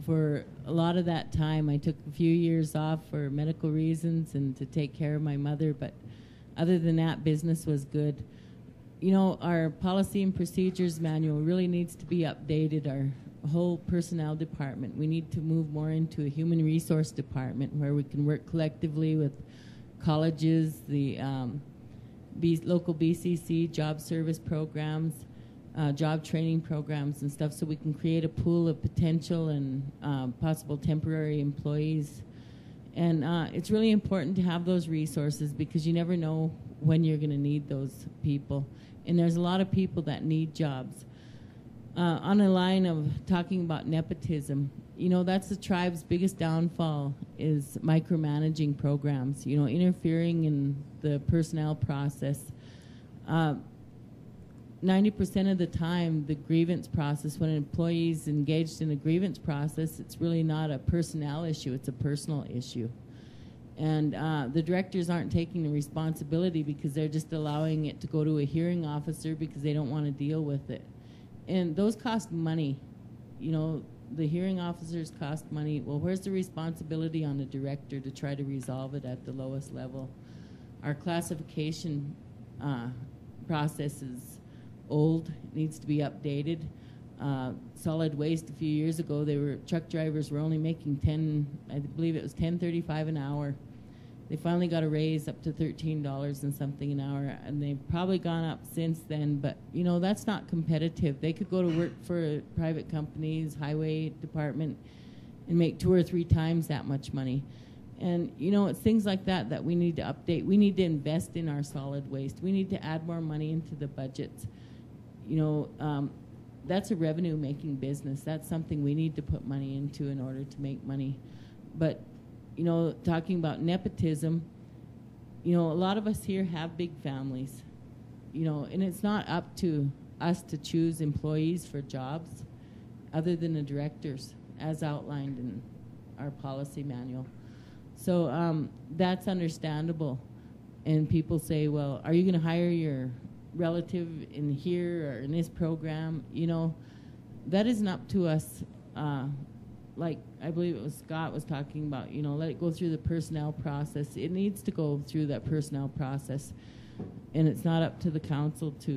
for a lot of that time. I took a few years off for medical reasons and to take care of my mother, but other than that, business was good. Our policy and procedures manual really needs to be updated. Our whole personnel department, we need to move more into a human resource department where we can work collectively with colleges, the local BCC job service programs, job training programs and stuff, so we can create a pool of potential and possible temporary employees. And it's really important to have those resources, because you never know when you're going to need those people. And there's a lot of people that need jobs. On a line of talking about nepotism, that's the tribe's biggest downfall, is micromanaging programs, interfering in the personnel process. 90% of the time, the grievance process, when an employee is engaged in a grievance process, it's really not a personnel issue, it's a personal issue. And the directors aren't taking the responsibility because they're just allowing it to go to a hearing officer because they don't want to deal with it. And those cost money. You know, the hearing officers cost money. Well, where's the responsibility on the director to try to resolve it at the lowest level? Our classification process is old, needs to be updated. Solid waste a few years ago, truck drivers were only making I believe it was $10.35 an hour. They finally got a raise up to $13 and something an hour, and they've probably gone up since then. But you know, that's not competitive. They could go to work for private companies, highway department, and make 2 or 3 times that much money. And you know, it's things like that that we need to update. We need to invest in our solid waste. We need to add more money into the budgets. You know, that's a revenue-making business. That's something we need to put money into in order to make money. But you know, talking about nepotism, you know, a lot of us here have big families, you know, and it's not up to us to choose employees for jobs other than the directors, as outlined in our policy manual. So that's understandable. And people say, well, are you going to hire your relative in here or in this program? You know, that isn't up to us. Like I believe it was Scott was talking about, you know, let it go through the personnel process. It needs to go through that personnel process, and it's not up to the council to,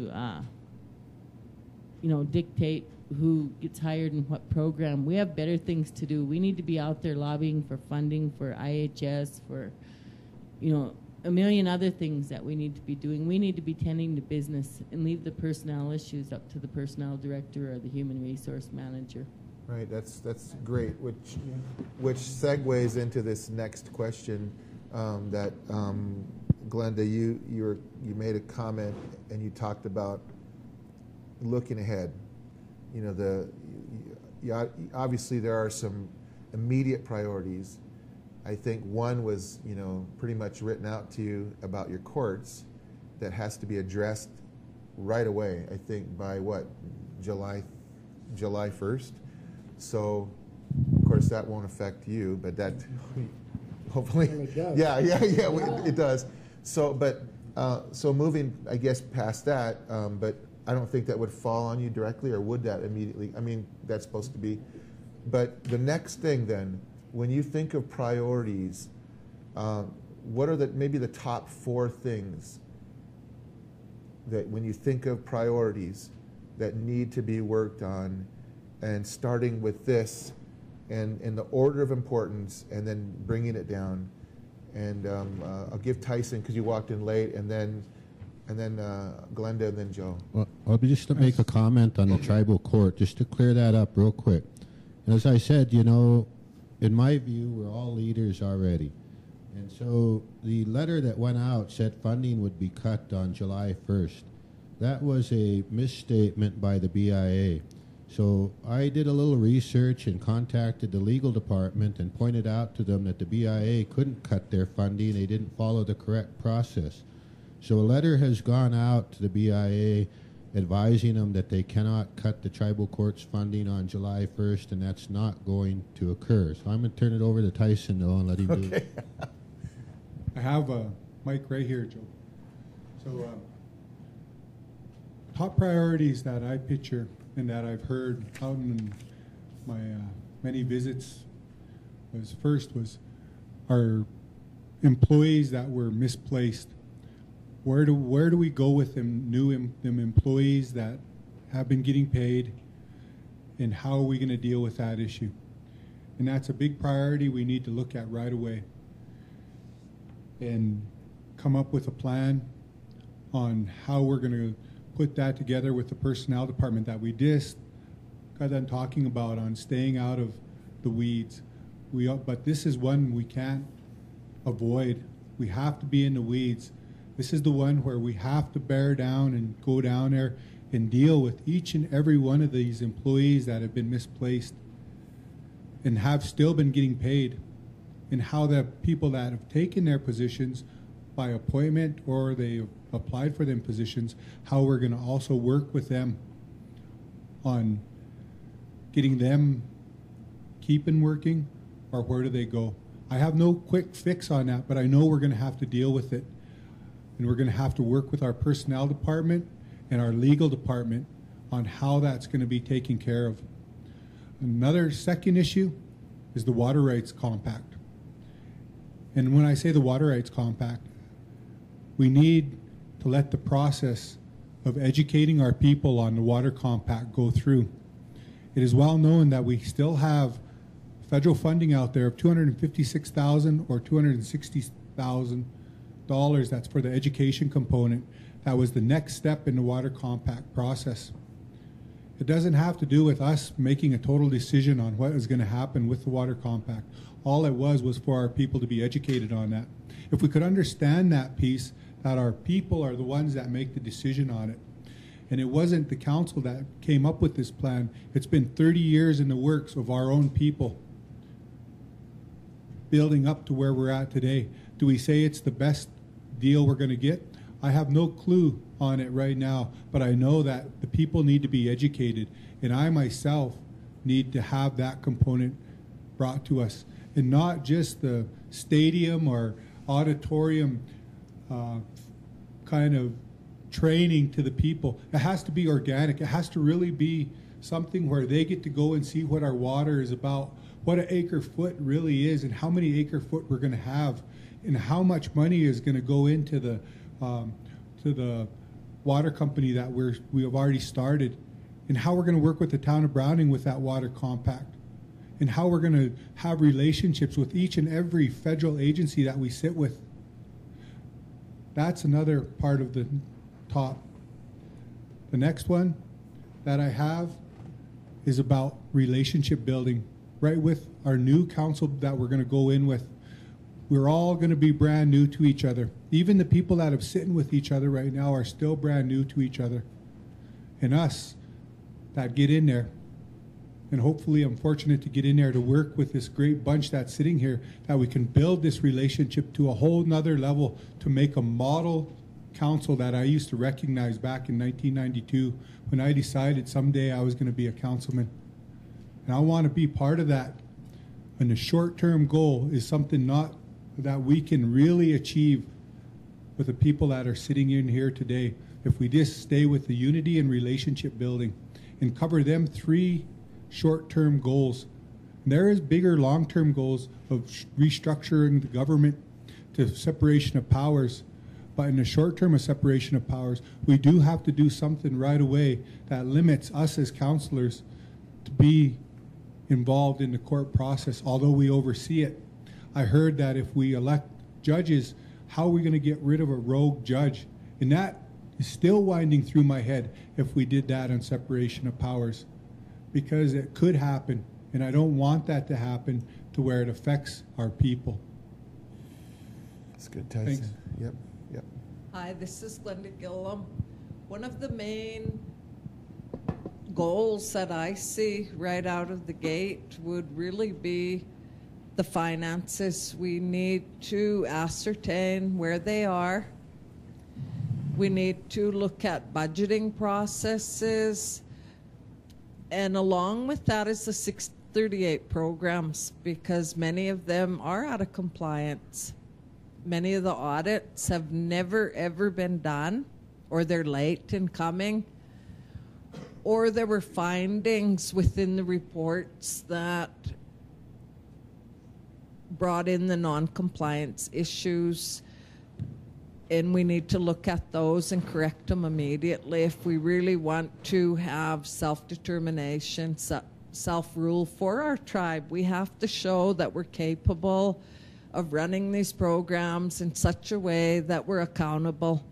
you know, dictate who gets hired in what program. We have better things to do. We need to be out there lobbying for funding for IHS, for, you know, a million other things that we need to be doing. We need to be tending to business and leave the personnel issues up to the personnel director or the human resource manager. Right, that's great, which segues into this next question that Glenda, you made a comment and you talked about looking ahead. You know, obviously there are some immediate priorities. I think one was, you know, pretty much written out to you about your courts that has to be addressed right away. I think by what, July 1st. So, of course, that won't affect you, but that hopefully, it does. Yeah, it does. So, but so moving, I guess, past that, but I don't think that would fall on you directly, or would that immediately? I mean, that's supposed to be. But the next thing, then, when you think of priorities, what are maybe the top 4 things that, when you think of priorities, that need to be worked on? And starting with this, and in the order of importance, and then bringing it down. And I'll give Tyson, because you walked in late, and then Glenda, and then Joe. Well, just to make a comment on the tribal court, just to clear that up real quick. And as I said, you know, in my view, we're all leaders already. And so the letter that went out said funding would be cut on July 1st. That was a misstatement by the BIA. So I did a little research and contacted the legal department and pointed out to them that the BIA couldn't cut their funding. They didn't follow the correct process. So a letter has gone out to the BIA advising them that they cannot cut the tribal court's funding on July 1st, and that's not going to occur. So I'm going to turn it over to Tyson, though, and let him do it. I have a mic right here, Joe. So top priorities that I picture and that I've heard out in my many visits was our employees that were misplaced. Where do we go with them them employees that have been getting paid, and how are we going to deal with that issue? And that's a big priority we need to look at right away and come up with a plan on how we're going to put that together with the personnel department that we just got done talking about on staying out of the weeds. But this is one we can't avoid. We have to be in the weeds. This is the one where we have to bear down and go down there and deal with each and every one of these employees that have been misplaced and have still been getting paid, and how the people that have taken their positions by appointment or they applied for them positions, how we're going to also work with them on getting them keeping working, or where do they go? I have no quick fix on that, but I know we're going to have to deal with it. And we're going to have to work with our personnel department and our legal department on how that's going to be taken care of. Another second issue is the Water Rights Compact. And when I say the Water Rights Compact, we need to let the process of educating our people on the Water Compact go through. It is well known that we still have federal funding out there of $256,000 or $260,000. That's for the education component. That was the next step in the Water Compact process. It doesn't have to do with us making a total decision on what is going to happen with the Water Compact. All it was for our people to be educated on that. If we could understand that piece, that our people are the ones that make the decision on it. And it wasn't the council that came up with this plan. It's been 30 years in the works of our own people building up to where we're at today. Do we say it's the best deal we're going to get? I have no clue on it right now, but I know that the people need to be educated, and I myself need to have that component brought to us, and not just the stadium or auditorium kind of training to the people. It has to be organic. It has to really be something where they get to go and see what our water is about, what an acre foot really is, and how many acre foot we're going to have, and how much money is going to go into the water company that we have already started, and how we're going to work with the town of Browning with that water compact, and how we're going to have relationships with each and every federal agency that we sit with. That's another part of the top. The next one that I have is about relationship building, right with our new council that we're going to go in with. We're all going to be brand new to each other. Even the people that are sitting with each other right now are still brand new to each other. And us that get in there, and hopefully I'm fortunate to get in there to work with this great bunch that's sitting here, that we can build this relationship to a whole nother level to make a model council that I used to recognize back in 1992 when I decided someday I was going to be a councilman. And I want to be part of that. And the short-term goal is something not that we can really achieve with the people that are sitting in here today if we just stay with the unity and relationship building and cover them three short-term goals. And there is bigger long-term goals of restructuring the government to separation of powers. But in the short term of separation of powers, we do have to do something right away that limits us as councillors to be involved in the court process, although we oversee it. I heard that if we elect judges, how are we going to get rid of a rogue judge? And that is still winding through my head if we did that on separation of powers, because it could happen, and I don't want that to happen to where it affects our people. That's good, Tyson. Thanks. Yep. Hi, this is Glenda Gillum. One of the main goals that I see right out of the gate would really be the finances. We need to ascertain where they are. We need to look at budgeting processes. And along with that is the 638 programs, because many of them are out of compliance. Many of the audits have never, ever been done, or they're late in coming, or there were findings within the reports that brought in the non-compliance issues, and we need to look at those and correct them immediately if we really want to have self-determination, self-rule for our tribe. We have to show that we're capable of running these programs in such a way that we're accountable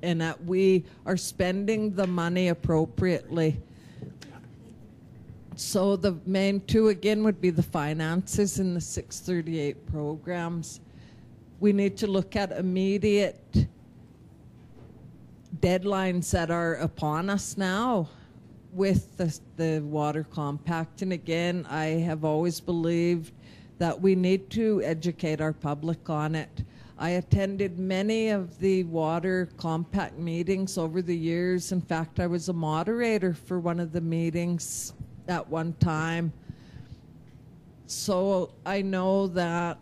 and that we are spending the money appropriately. So the main two, again, would be the finances in the 638 programs. We need to look at immediate deadlines that are upon us now with the water compact. And again, I have always believed that we need to educate our public on it. I attended many of the water compact meetings over the years. In fact, I was a moderator for one of the meetings at one time. So I know that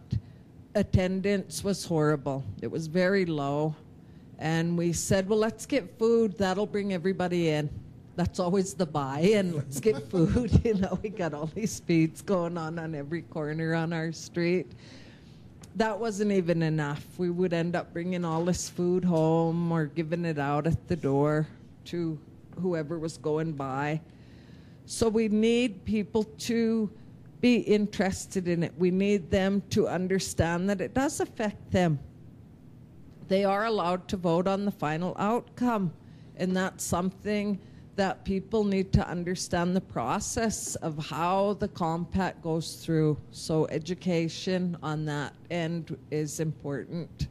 attendance was horrible. It was very low. And we said, well, let's get food. That'll bring everybody in. That's always the buy-in. Let's get food. You know, we got all these feeds going on every corner on our street. That wasn't even enough. We would end up bringing all this food home or giving it out at the door to whoever was going by. So we need people to be interested in it. We need them to understand that it does affect them. They are allowed to vote on the final outcome, and that's something that people need to understand the process of how the compact goes through. So education on that end is important.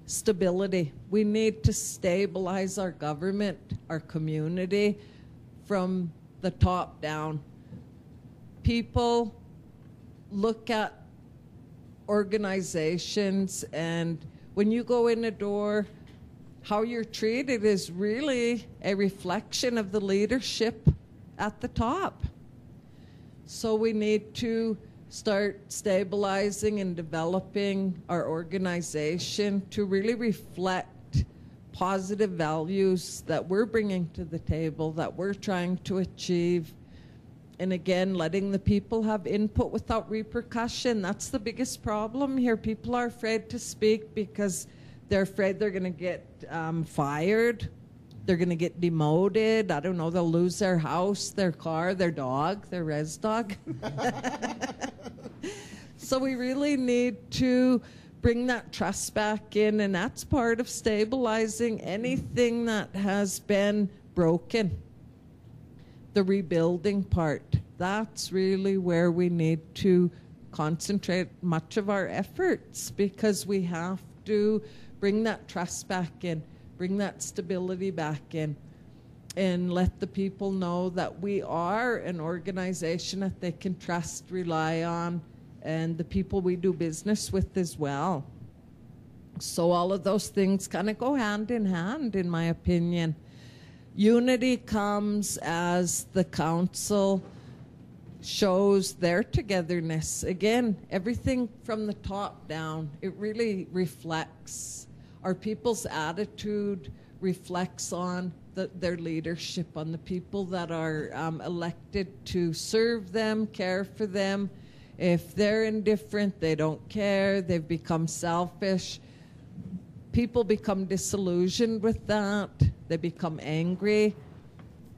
Stability. We need to stabilize our government, our community from the top down. People look at organizations, and when you go in a door, how you're treated is really a reflection of the leadership at the top. So we need to start stabilizing and developing our organization to really reflect positive values that we're bringing to the table, that we're trying to achieve. And again, letting the people have input without repercussion. That's the biggest problem here. People are afraid to speak because they're afraid they're going to get fired. They're going to get demoted. I don't know, they'll lose their house, their car, their dog, their res dog. So we really need to bring that trust back in, and that's part of stabilizing anything that has been broken. The rebuilding part, that's really where we need to concentrate much of our efforts, because we have to bring that trust back in, bring that stability back in, and let the people know that we are an organization that they can trust, rely on, and the people we do business with as well. So all of those things kind of go hand in hand, in my opinion. Unity comes as the council shows their togetherness. Again, everything from the top down, it really reflects. Our people's attitude reflects on their leadership, on the people that are elected to serve them, care for them. If they're indifferent, they don't care, they've become selfish. People become disillusioned with that. They become angry.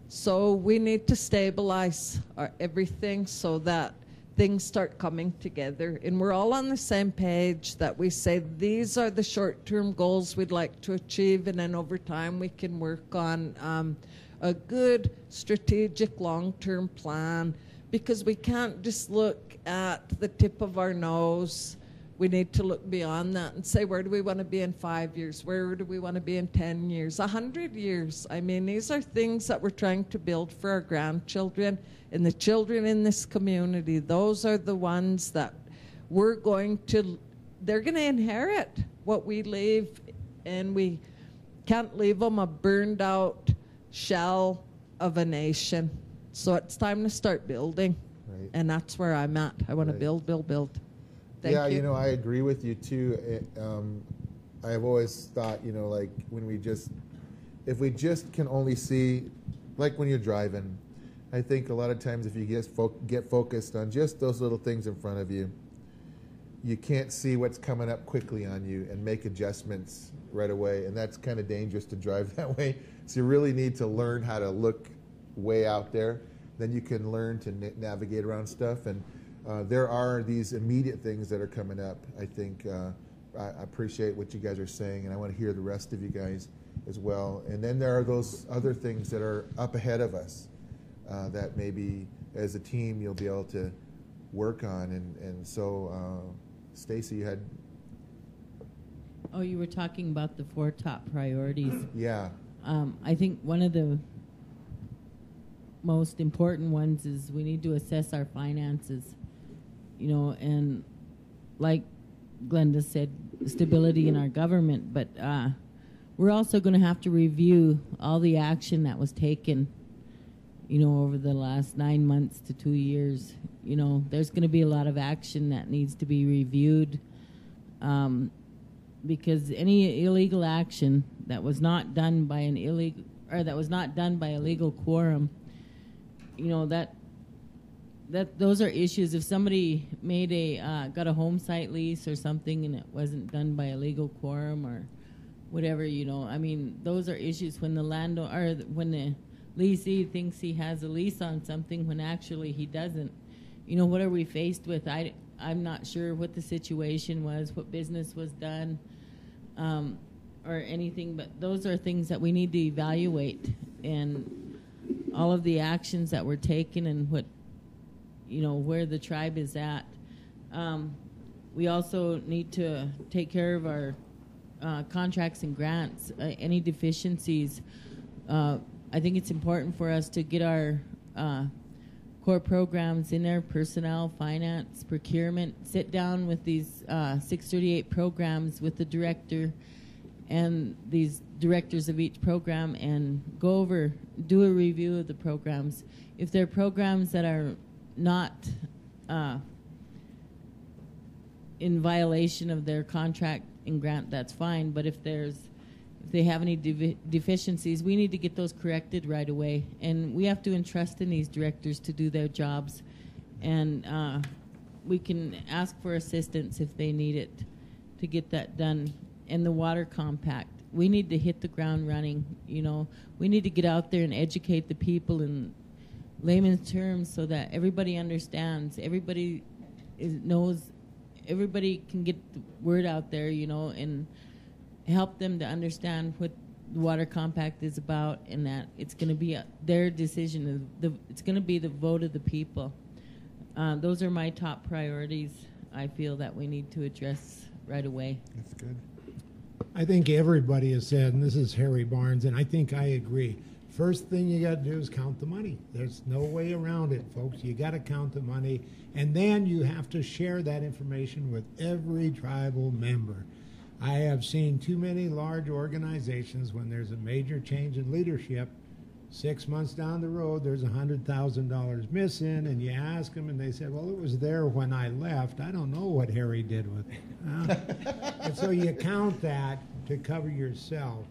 So we need to stabilize everything so that things start coming together. And we're all on the same page, that we say these are the short-term goals we'd like to achieve, and then over time we can work on a good strategic long-term plan, because we can't just look at the tip of our nose. We need to look beyond that and say, where do we want to be in 5 years? Where do we want to be in 10 years, 100 years? I mean, these are things that we're trying to build for our grandchildren and the children in this community. Those are the ones that they're going to inherit what we leave, and we can't leave them a burned out shell of a nation. So it's time to start building. Right. And that's where I'm at. I want to build. Thank you. I agree with you too. I've always thought, like if we just can only see, like when you're driving, I think a lot of times if you get focused on just those little things in front of you, you can't see what's coming up quickly on you and make adjustments right away. And that's kind of dangerous to drive that way. So you really need to learn how to look way out there. Then you can learn to navigate around stuff. And there are these immediate things that are coming up. I think I appreciate what you guys are saying, and I want to hear the rest of you guys as well. And then there are those other things that are up ahead of us that maybe as a team you'll be able to work on. And so, Stacy, you had... Oh, you were talking about the 4 top priorities. Yeah. I think one of the most important ones is we need to assess our finances, and like Glenda said, stability in our government, but we're also going to have to review all the action that was taken, over the last 9 months to 2 years. There's going to be a lot of action that needs to be reviewed, because any illegal action that was not done by a legal quorum, those are issues. If somebody made got a home site lease or something and it wasn't done by a legal quorum or whatever, those are issues when the landowner or when the leasee thinks he has a lease on something when actually he doesn't. What are we faced with? I'm not sure what the situation was, what business was done, or anything, but those are things that we need to evaluate, and all of the actions that were taken and what, where the tribe is at. We also need to take care of our contracts and grants, any deficiencies. I think it's important for us to get our core programs in there, personnel, finance, procurement, sit down with these 638 programs with the director and these directors of each program and do a review of the programs. If there are programs that are not in violation of their contract and grant, that's fine, but if they have any deficiencies, we need to get those corrected right away. And we have to entrust in these directors to do their jobs. And we can ask for assistance if they need it to get that done. And the water compact, we need to hit the ground running. We need to get out there and educate the people in layman's terms so that everybody understands, everybody knows, everybody can get the word out there, and help them to understand what the water compact is about, and that it's going to be their decision. It's going to be the vote of the people. Those are my top priorities. I feel that we need to address right away. That's good. I think everybody has said, and this is Harry Barnes, and I think I agree. First thing you got to do is count the money. There's no way around it, folks. You got to count the money, and then you have to share that information with every tribal member. I have seen too many large organizations when there's a major change in leadership, 6 months down the road, there's $100,000 missing, and you ask them, and they said, well, it was there when I left. I don't know what Harry did with it. And so you count that to cover yourself.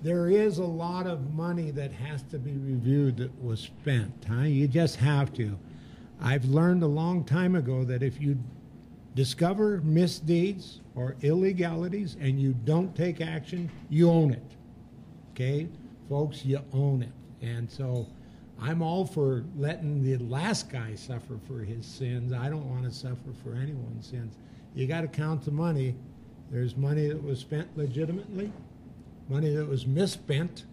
There is a lot of money that has to be reviewed that was spent. You just have to. I've learned a long time ago that if you discover misdeeds or illegalities and you don't take action, you own it. Okay? Folks, you own it. And so I'm all for letting the last guy suffer for his sins. I don't want to suffer for anyone's sins. You got to count the money. There's money that was spent legitimately, money that was misspent,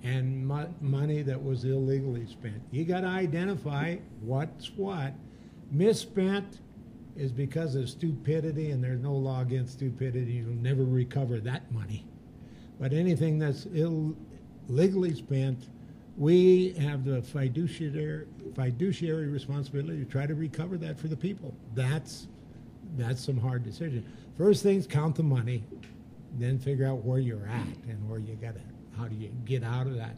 and money that was illegally spent. You got to identify what's what. Misspent is because of stupidity, and there's no law against stupidity. You'll never recover that money. But anything that's illegally spent, we have the fiduciary responsibility to try to recover that for the people. That's some hard decision. First things, count the money, then figure out where you're at and where you got to, how do you get out of that.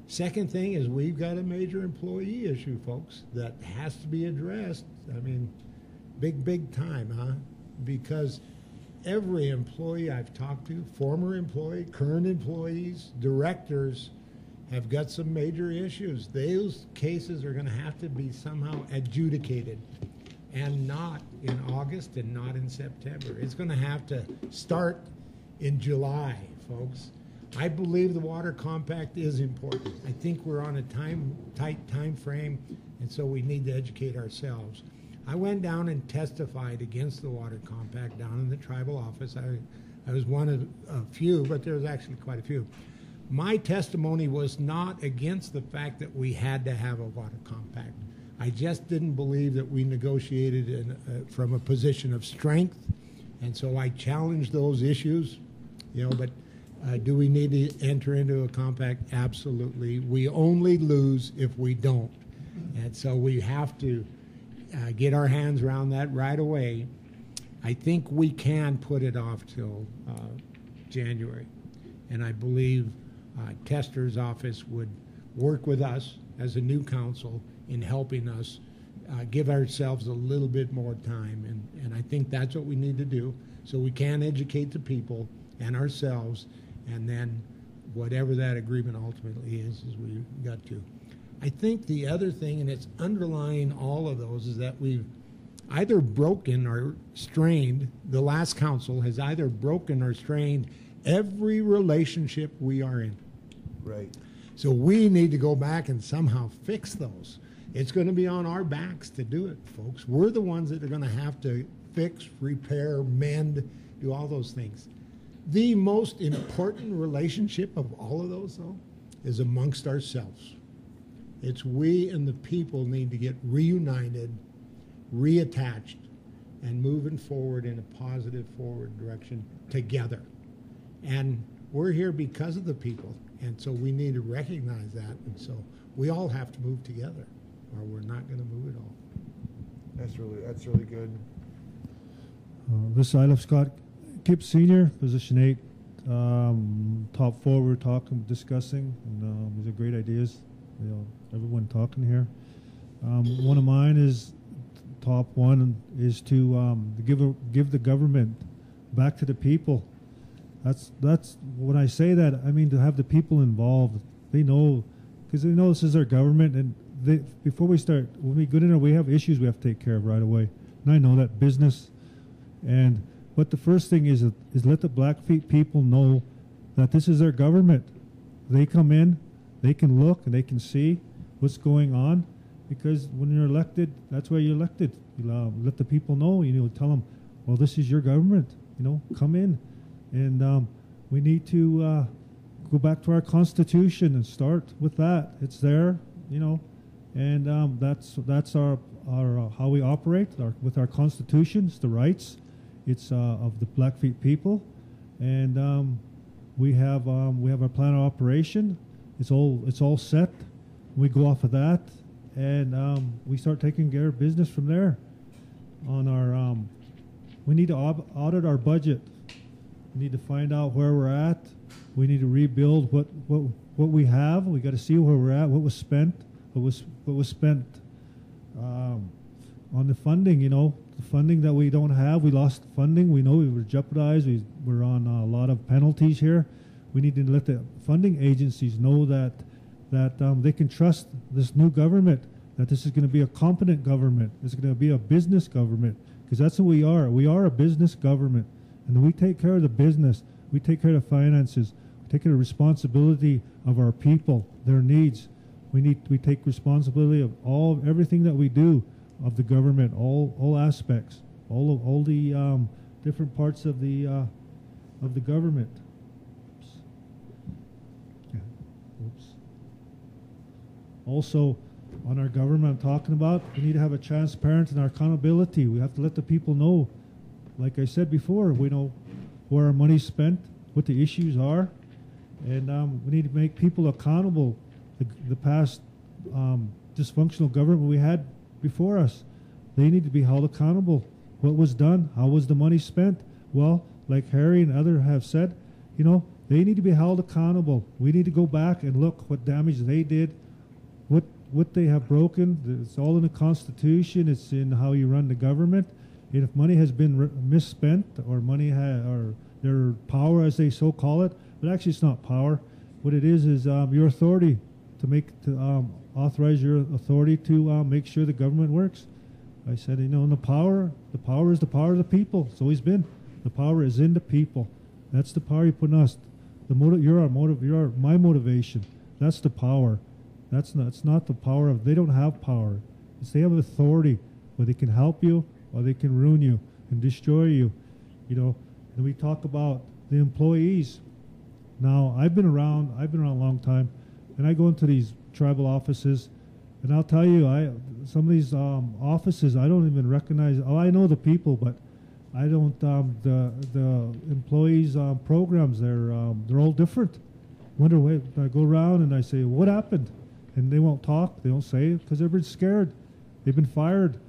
Second thing is we've got a major employee issue, folks, that has to be addressed. I mean, big time, huh? Because every employee I've talked to, former employee, current employees, directors, have got some major issues. Those cases are going to have to be somehow adjudicated, and not in August and not in September. It's going to have to start in July, folks. I believe the water compact is important. I think we're on a tight time frame, and so we need to educate ourselves. I went down and testified against the water compact down in the tribal office. I was one of a few, but there was actually quite a few. My testimony was not against the fact that we had to have a water compact. I just didn't believe that we negotiated from a position of strength, and so I challenged those issues. But do we need to enter into a compact? Absolutely. We only lose if we don't, and so we have to get our hands around that right away. I think we can put it off till January, and I believe Tester's office would work with us as a new council in helping us give ourselves a little bit more time. And I think that's what we need to do so we can educate the people and ourselves, and then whatever that agreement ultimately is we got to. I think the other thing, and it's underlying all of those, is that we've either broken or strained, the last council has either broken or strained every relationship we are in. Right. So we need to go back and somehow fix those. It's going to be on our backs to do it, folks. We're the ones that are going to have to fix, repair, mend, do all those things. The most important relationship of all of those, though, is amongst ourselves. It's we and the people need to get reunited, reattached, and moving forward in a positive forward direction together. And we're here because of the people, and so we need to recognize that. And so we all have to move together, or we're not going to move at all. That's really good. This I Love Scott Kipp Sr., position 8, top 4 we're discussing, and these are great ideas. Everyone talking here. One of mine is top 1 is to give the government back to the people. That's when I say that, I mean to have the people involved. They know, because they know this is their government, and before we start, when we go in there, we have issues we have to take care of right away. And I know that business, but the first thing is let the Blackfeet people know that this is their government. They come in, they can look and they can see what's going on, because when you're elected, that's why you're elected. You let the people know. Tell them, well, this is your government. Come in, and we need to go back to our Constitution and start with that. It's there, and that's our how we operate with our Constitution. It's the rights. It's of the Blackfeet people, and we have our plan of operation. It's all set. We go off of that, and we start taking care of business from there. On our, we need to audit our budget. We need to find out where we're at. We need to rebuild what we have. We got to see where we're at. What was spent. What was spent on the funding. The funding that we don't have. We lost funding. We know we were jeopardized. We're on a lot of penalties here. We need to let the funding agencies know that they can trust this new government, that this is going to be a competent government. This is going to be a business government, because that's what we are. We are a business government, and we take care of the business. We take care of the finances. We take care of the responsibility of our people, their needs. We take responsibility of everything that we do of the government, all aspects, all the different parts of the government. Oops. Also, on our government I'm talking about, we need to have a transparent and our accountability. We have to let the people know, like I said before, we know where our money's spent, what the issues are, and we need to make people accountable. The past dysfunctional government we had before us, they need to be held accountable. What was done? How was the money spent? Well, like Harry and others have said, they need to be held accountable. We need to go back and look what damage they did, what they have broken. It's all in the Constitution. It's in how you run the government. And if money has been misspent, or or their power, as they so call it, but actually it's not power. What it is your authority to authorize your authority to make sure the government works. I said, the power is the power of the people. It's always been. The power is in the people. That's the power you put in us. You're our motive. You're my motivation. That's the power. It's not the power of. They don't have power. They have authority, where they can help you or they can ruin you and destroy you. And we talk about the employees. Now I've been around a long time, and I go into these tribal offices, and I'll tell you, some of these offices I don't even recognize. Oh, I know the people, but I don't. The employees' programs, they're all different. Wonder why I go around and I say, what happened? And they won't talk. They don't say it because they've been scared. They've been fired.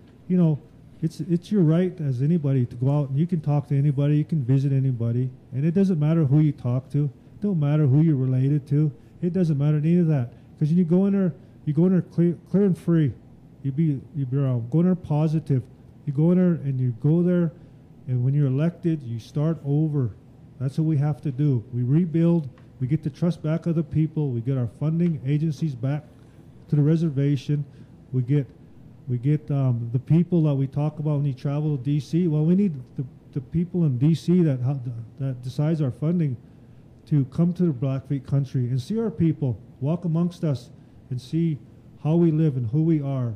It's your right as anybody to go out and you can talk to anybody. You can visit anybody, and it doesn't matter who you talk to. It don't matter who you're related to. It doesn't matter any of that, because when you go in there, You go in there clear and free. You be go in there positive. You go in there and you go there, and when you're elected, you start over. That's what we have to do. We rebuild. We get the trust back of the people. We get our funding agencies back to the reservation. We get the people that we talk about when you travel to D.C. Well, we need the people in D.C. that decides our funding to come to the Blackfeet country and see our people, walk amongst us, and see how we live and who we are.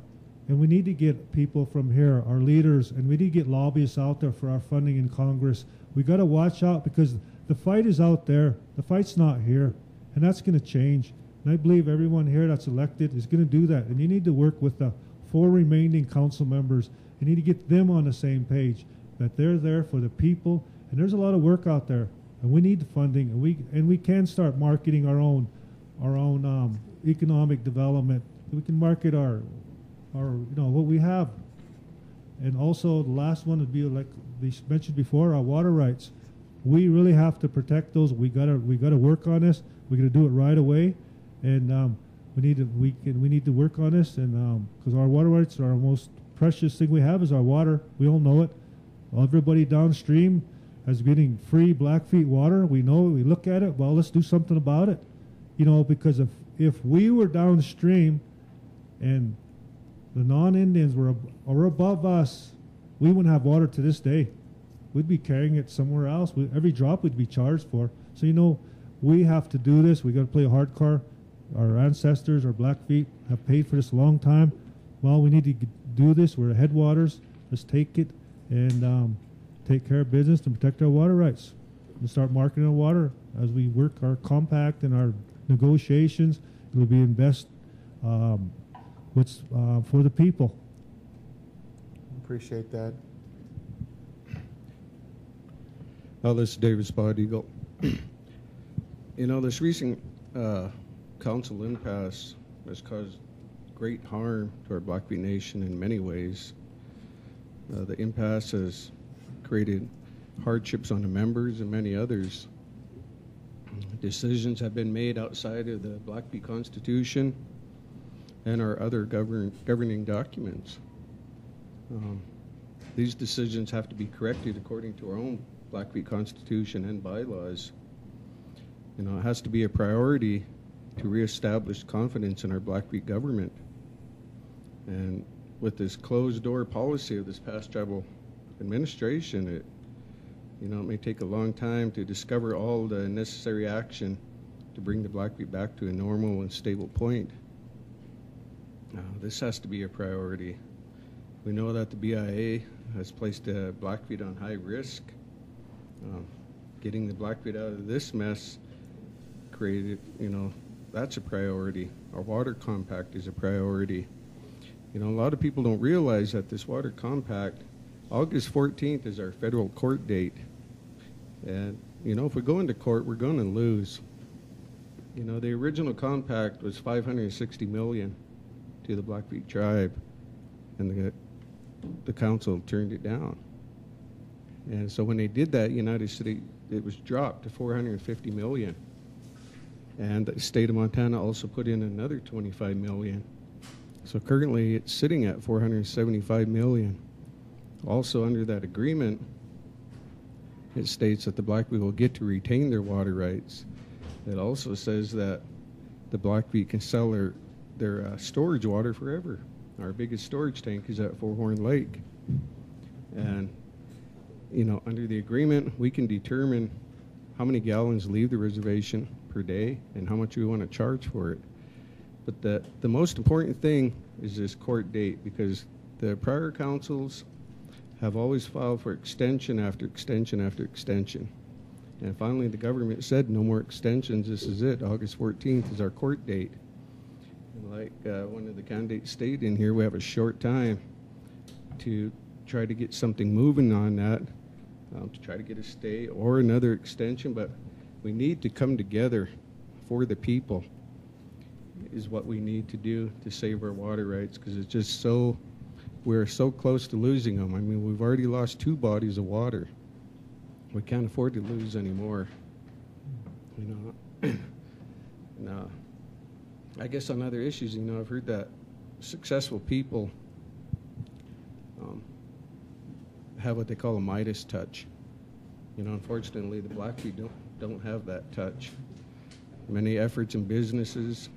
And we need to get people from here, our leaders, and we need to get lobbyists out there for our funding in Congress. We got to watch out because the fight is out there. The fight's not here, and that's going to change. And I believe everyone here that's elected is going to do that. And you need to work with the 4 remaining council members. You need to get them on the same page, that they're there for the people. And there's a lot of work out there, and we need the funding, and we can start marketing our own economic development. We can market our what we have. And also the last one would be, like we mentioned before, our water rights. We really have to protect those. We gotta work on this. We're gonna do it right away, and we need to work on this. And because our water rights are our most precious thing we have is our water. We all know it. Everybody downstream is getting free Blackfeet water. We know it. We look at it. Well, let's do something about it. Because if we were downstream and the non-Indians were above us, we wouldn't have water to this day. We'd be carrying it somewhere else. Every drop would be charged for. So, we have to do this. We got to play a hard card. Our ancestors, our Blackfeet, have paid for this a long time. Well, we need to do this. We're the headwaters. Let's take it and take care of business and protect our water rights. And start marketing our water as we work our compact and our negotiations. It will be in best what's for the people. Appreciate that. Well, this is David Spot Eagle. This recent council impasse has caused great harm to our Blackfeet Nation in many ways. The impasse has created hardships on the members and many others. Decisions have been made outside of the Blackfeet Constitution and our other governing documents. These decisions have to be corrected according to our own Blackfeet Constitution and bylaws. It has to be a priority to reestablish confidence in our Blackfeet government. And with this closed-door policy of this past tribal administration, it may take a long time to discover all the necessary action to bring the Blackfeet back to a normal and stable point. This has to be a priority. We know that the BIA has placed the Blackfeet on high risk. Getting the Blackfeet out of this mess created, that's a priority. Our water compact is a priority. A lot of people don't realize that this water compact, August 14th is our federal court date. And, if we go into court, we're going to lose. The original compact was $560 million to the Blackfeet tribe, and the council turned it down. And so when they did that, United States, it was dropped to $450 million. And the state of Montana also put in another $25 million. So currently it's sitting at $475 million. Also under that agreement, it states that the Blackfeet will get to retain their water rights. It also says that the Blackfeet can sell their storage water forever. Our biggest storage tank is at Four Horn Lake. And, under the agreement, we can determine how many gallons leave the reservation per day and how much we want to charge for it. But the most important thing is this court date, because the prior councils have always filed for extension after extension after extension. And finally, the government said no more extensions. This is it. August 14th is our court date. And like one of the candidates stated in here, we have a short time to try to get something moving on that, to try to get a stay or another extension. But we need to come together for the people is what we need to do to save our water rights, because it's just we're so close to losing them. I mean, we've already lost 2 bodies of water. We can't afford to lose anymore. I guess on other issues, I've heard that successful people have what they call a Midas touch. Unfortunately, the Blackfeet don't have that touch. Many efforts and businesses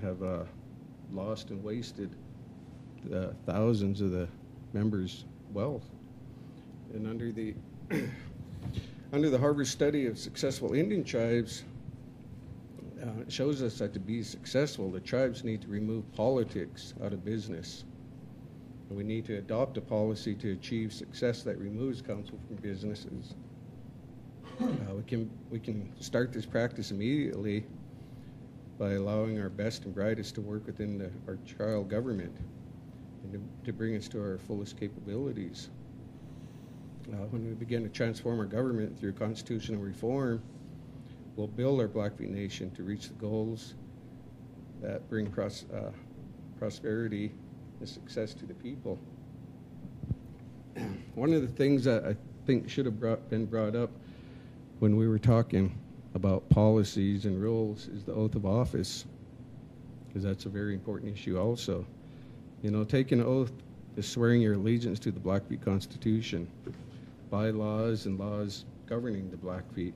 have lost and wasted thousands of the members' wealth. And under the under the Harvard study of successful Indian tribes, it shows us that to be successful, the tribes need to remove politics out of business. And we need to adopt a policy to achieve success that removes counsel from businesses. We can start this practice immediately by allowing our best and brightest to work within our trial government and to bring us to our fullest capabilities. When we begin to transform our government through constitutional reform, we'll build our Blackfeet Nation to reach the goals that bring prosperity and success to the people. One of the things that I think should have been brought up when we were talking about policies and rules is the oath of office, because that's a very important issue also. Taking an oath is swearing your allegiance to the Blackfeet Constitution, bylaws and laws governing the Blackfeet.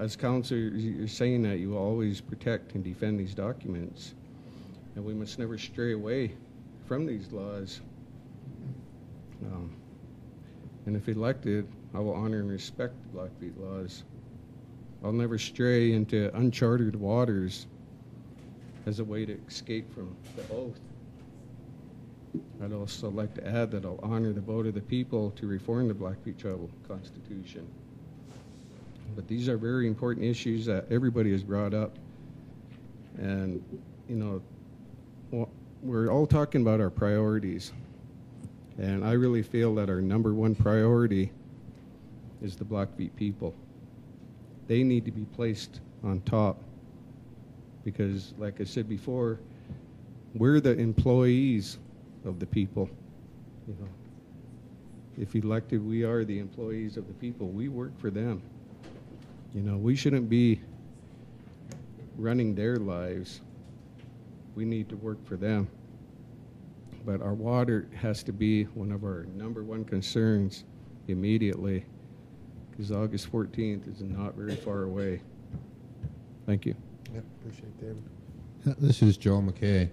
As counselor, you're saying that you will always protect and defend these documents, and we must never stray away from these laws. And if elected, I will honor and respect the Blackfeet laws. I'll never stray into uncharted waters as a way to escape from the oath. I'd also like to add that I'll honor the vote of the people to reform the Blackfeet Tribal Constitution. But these are very important issues that everybody has brought up. And, we're all talking about our priorities. And I really feel that our number one priority is the Blackfeet people. They need to be placed on top because, like I said before, we're the employees of the people. If elected, we are the employees of the people. We work for them. We shouldn't be running their lives. We need to work for them. But our water has to be one of our number one concerns immediately, because August 14th is not very far away. Thank you. Yep, appreciate David. This is Joe McKay.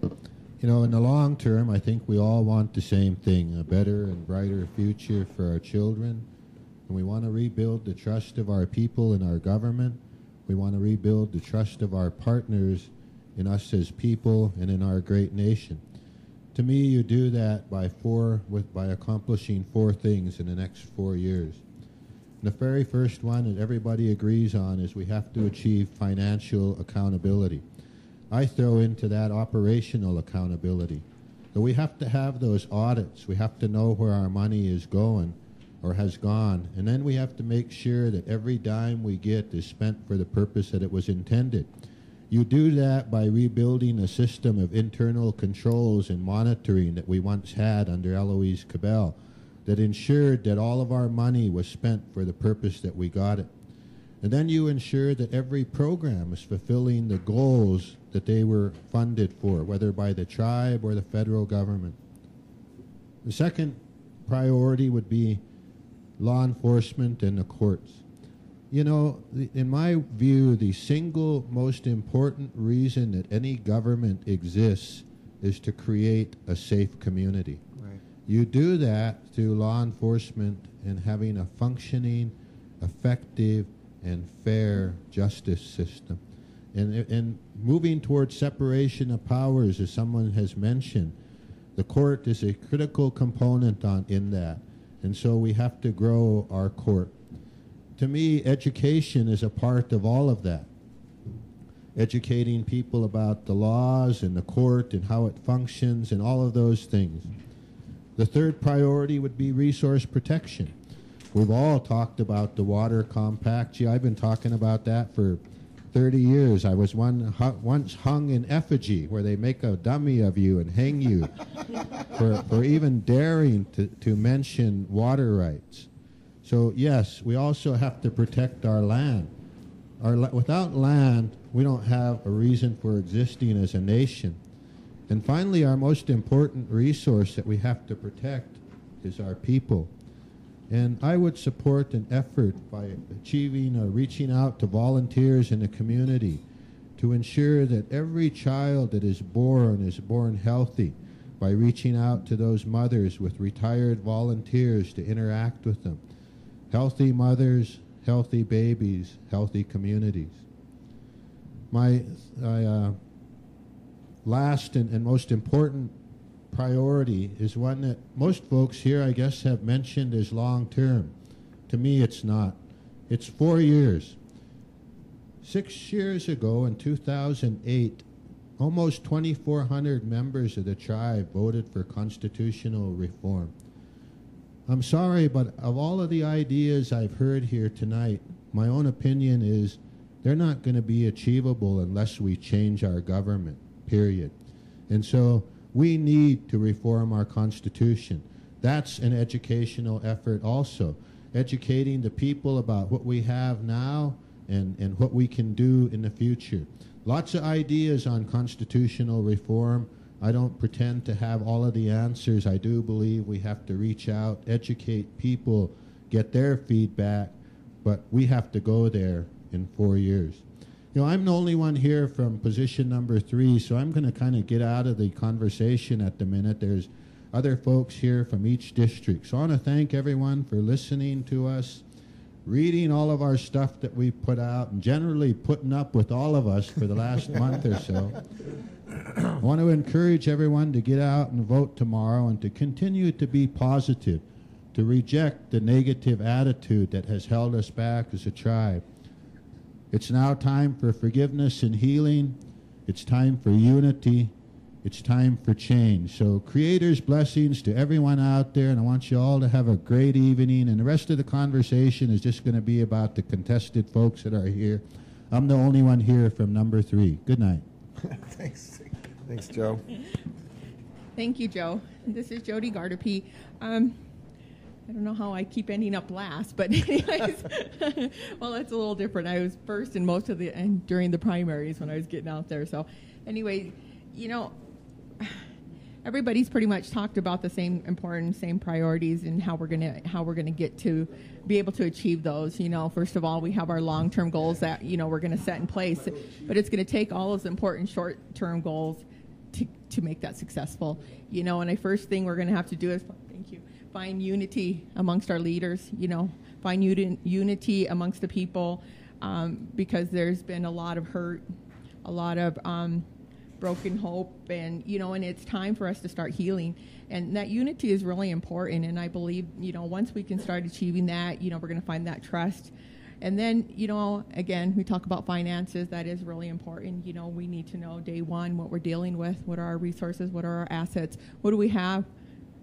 In the long term, I think we all want the same thing, a better and brighter future for our children. And we want to rebuild the trust of our people in our government. We want to rebuild the trust of our partners in us as people and in our great nation. To me, you do that by accomplishing 4 things in the next 4 years. And the very first one that everybody agrees on is we have to achieve financial accountability. I throw into that operational accountability. So we have to have those audits. We have to know where our money is going or has gone. And then we have to make sure that every dime we get is spent for the purpose that it was intended. You do that by rebuilding a system of internal controls and monitoring that we once had under Eloise Cabell that ensured that all of our money was spent for the purpose that we got it. And then you ensure that every program is fulfilling the goals that they were funded for, whether by the tribe or the federal government. The second priority would be law enforcement and the courts. In my view, the single most important reason that any government exists is to create a safe community. Right. You do that through law enforcement and having a functioning, effective, and fair justice system. And moving towards separation of powers, as someone has mentioned, the court is a critical component in that. And so we have to grow our court. To me, education is a part of all of that. Educating people about the laws and the court and how it functions and all of those things. The third priority would be resource protection. We've all talked about the water compact. Gee, I've been talking about that for 30 years. I was once hung in effigy, where they make a dummy of you and hang you for even daring to mention water rights. So yes, we also have to protect our land. Without land, we don't have a reason for existing as a nation. And finally, our most important resource that we have to protect is our people. And I would support an effort by achieving or reaching out to volunteers in the community to ensure that every child that is born healthy, by reaching out to those mothers with retired volunteers to interact with them. Healthy mothers, healthy babies, healthy communities. My last and most important priority is one that most folks here, I guess, have mentioned as long-term. To me, it's not. It's 4 years. 6 years ago, in 2008, almost 2,400 members of the tribe voted for constitutional reform. I'm sorry, but of all of the ideas I've heard here tonight, my own opinion is they're not going to be achievable unless we change our government, period. And so we need to reform our Constitution. That's an educational effort also, educating the people about what we have now and what we can do in the future. Lots of ideas on constitutional reform. I don't pretend to have all of the answers. I do believe we have to reach out, educate people, get their feedback, but we have to go there in 4 years. You know, I'm the only one here from position number 3, so I'm going to kind of get out of the conversation at the minute. There's other folks here from each district. So I want to thank everyone for listening to us, reading all of our stuff that we put out, and generally putting up with all of us for the last month or so. I want to encourage everyone to get out and vote tomorrow and to continue to be positive, to reject the negative attitude that has held us back as a tribe. It's now time for forgiveness and healing. It's time for unity. It's time for change. So Creator's blessings to everyone out there, and I want you all to have a great evening. And the rest of the conversation is just going to be about the contested folks that are here. I'm the only one here from number 3. Good night. Thanks. Thanks, Joe. Thank you, Joe. This is Jody Gardapi. I don't know how I keep ending up last, but anyways, well, it's a little different. I was first in most of and during the primaries when I was getting out there. So anyway, you know, everybody's pretty much talked about the same priorities and how we're gonna get to be able to achieve those. You know, first of all, we have our long-term goals that, you know, we're gonna set in place, but it's gonna take all those important short-term goals to make that successful. You know, and the first thing we're gonna have to do is, thank you, find unity amongst our leaders, you know, find unity amongst the people, because there's been a lot of hurt, a lot of broken hope, and, you know, and it's time for us to start healing. And that unity is really important, and I believe, you know, once we can start achieving that, you know, we're going to find that trust. And then, you know, again, we talk about finances. That is really important. You know, we need to know day one what we're dealing with, what are our resources, what are our assets, what do we have,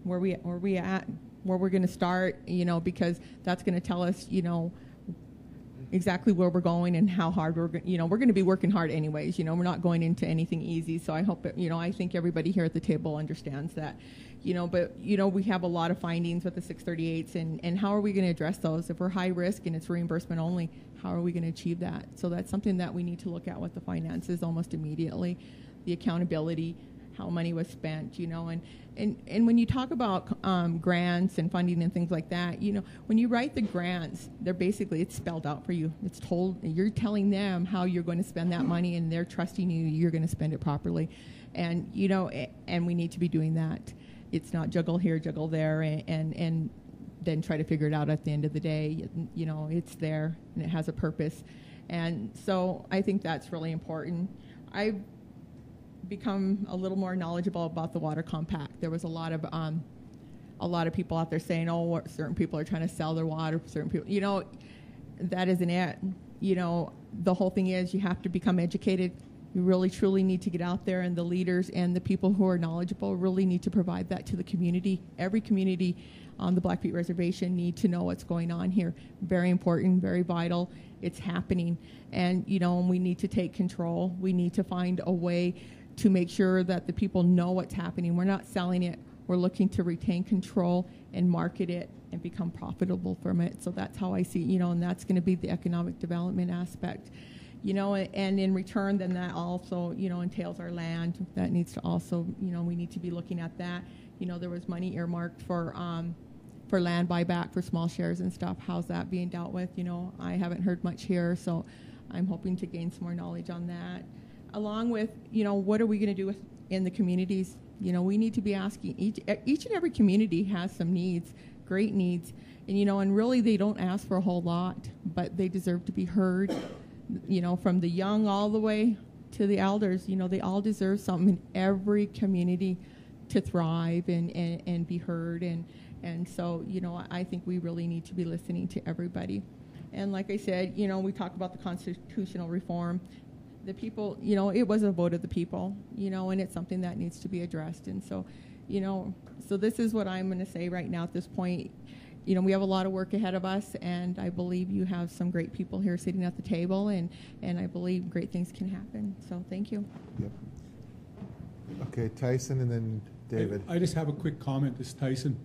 where we at, where we're going to start, you know, because that's going to tell us, you know, exactly where we're going and how hard we're going to be working hard anyways. You know, we're not going into anything easy. So I hope, you know, I think everybody here at the table understands that, you know, but, you know, we have a lot of findings with the 638s, and how are we going to address those? If we're high risk and it's reimbursement only, how are we going to achieve that? So that's something that we need to look at with the finances almost immediately, the accountability, how money was spent, you know, and when you talk about grants and funding and things like that, you know, when you write the grants, they're basically, it's spelled out for you. It's told, you're telling them how you're going to spend that money, and they're trusting you're going to spend it properly. And, you know, and we need to be doing that. It's not juggle here, juggle there, and then try to figure it out at the end of the day. You know, it's there and it has a purpose. And so I think that's really important. I've become a little more knowledgeable about the water compact. There was a lot of people out there saying, oh, certain people are trying to sell their water, certain people, you know, that isn't it. You know, the whole thing is you have to become educated. You really truly need to get out there, and the leaders and the people who are knowledgeable really need to provide that to the community. Every community on the Blackfeet Reservation need to know what's going on here. Very important, very vital. It's happening. And, you know, we need to take control. We need to find a way to make sure that the people know what's happening. We're not selling it. We're looking to retain control and market it and become profitable from it. So that's how I see, and that's going to be the economic development aspect. And in return, then that also, entails our land. That needs to also, we need to be looking at that. There was money earmarked for land buyback for small shares and stuff. How's that being dealt with? I haven't heard much here, so I'm hoping to gain some more knowledge on that. Along with, what are we going to do in the communities? We need to be asking, each and every community has some needs, great needs, and really they don't ask for a whole lot, but they deserve to be heard. From the young all the way to the elders, they all deserve something in every community to thrive and be heard. And so, I think we really need to be listening to everybody. And like I said, we talk about the constitutional reform. The people, it was a vote of the people, and it's something that needs to be addressed. And so, so this is what I'm going to say right now at this point. We have a lot of work ahead of us, and I believe you have some great people here sitting at the table, and I believe great things can happen. So thank you. Yep. Okay, Tyson, and then David. I just have a quick comment. This is Tyson.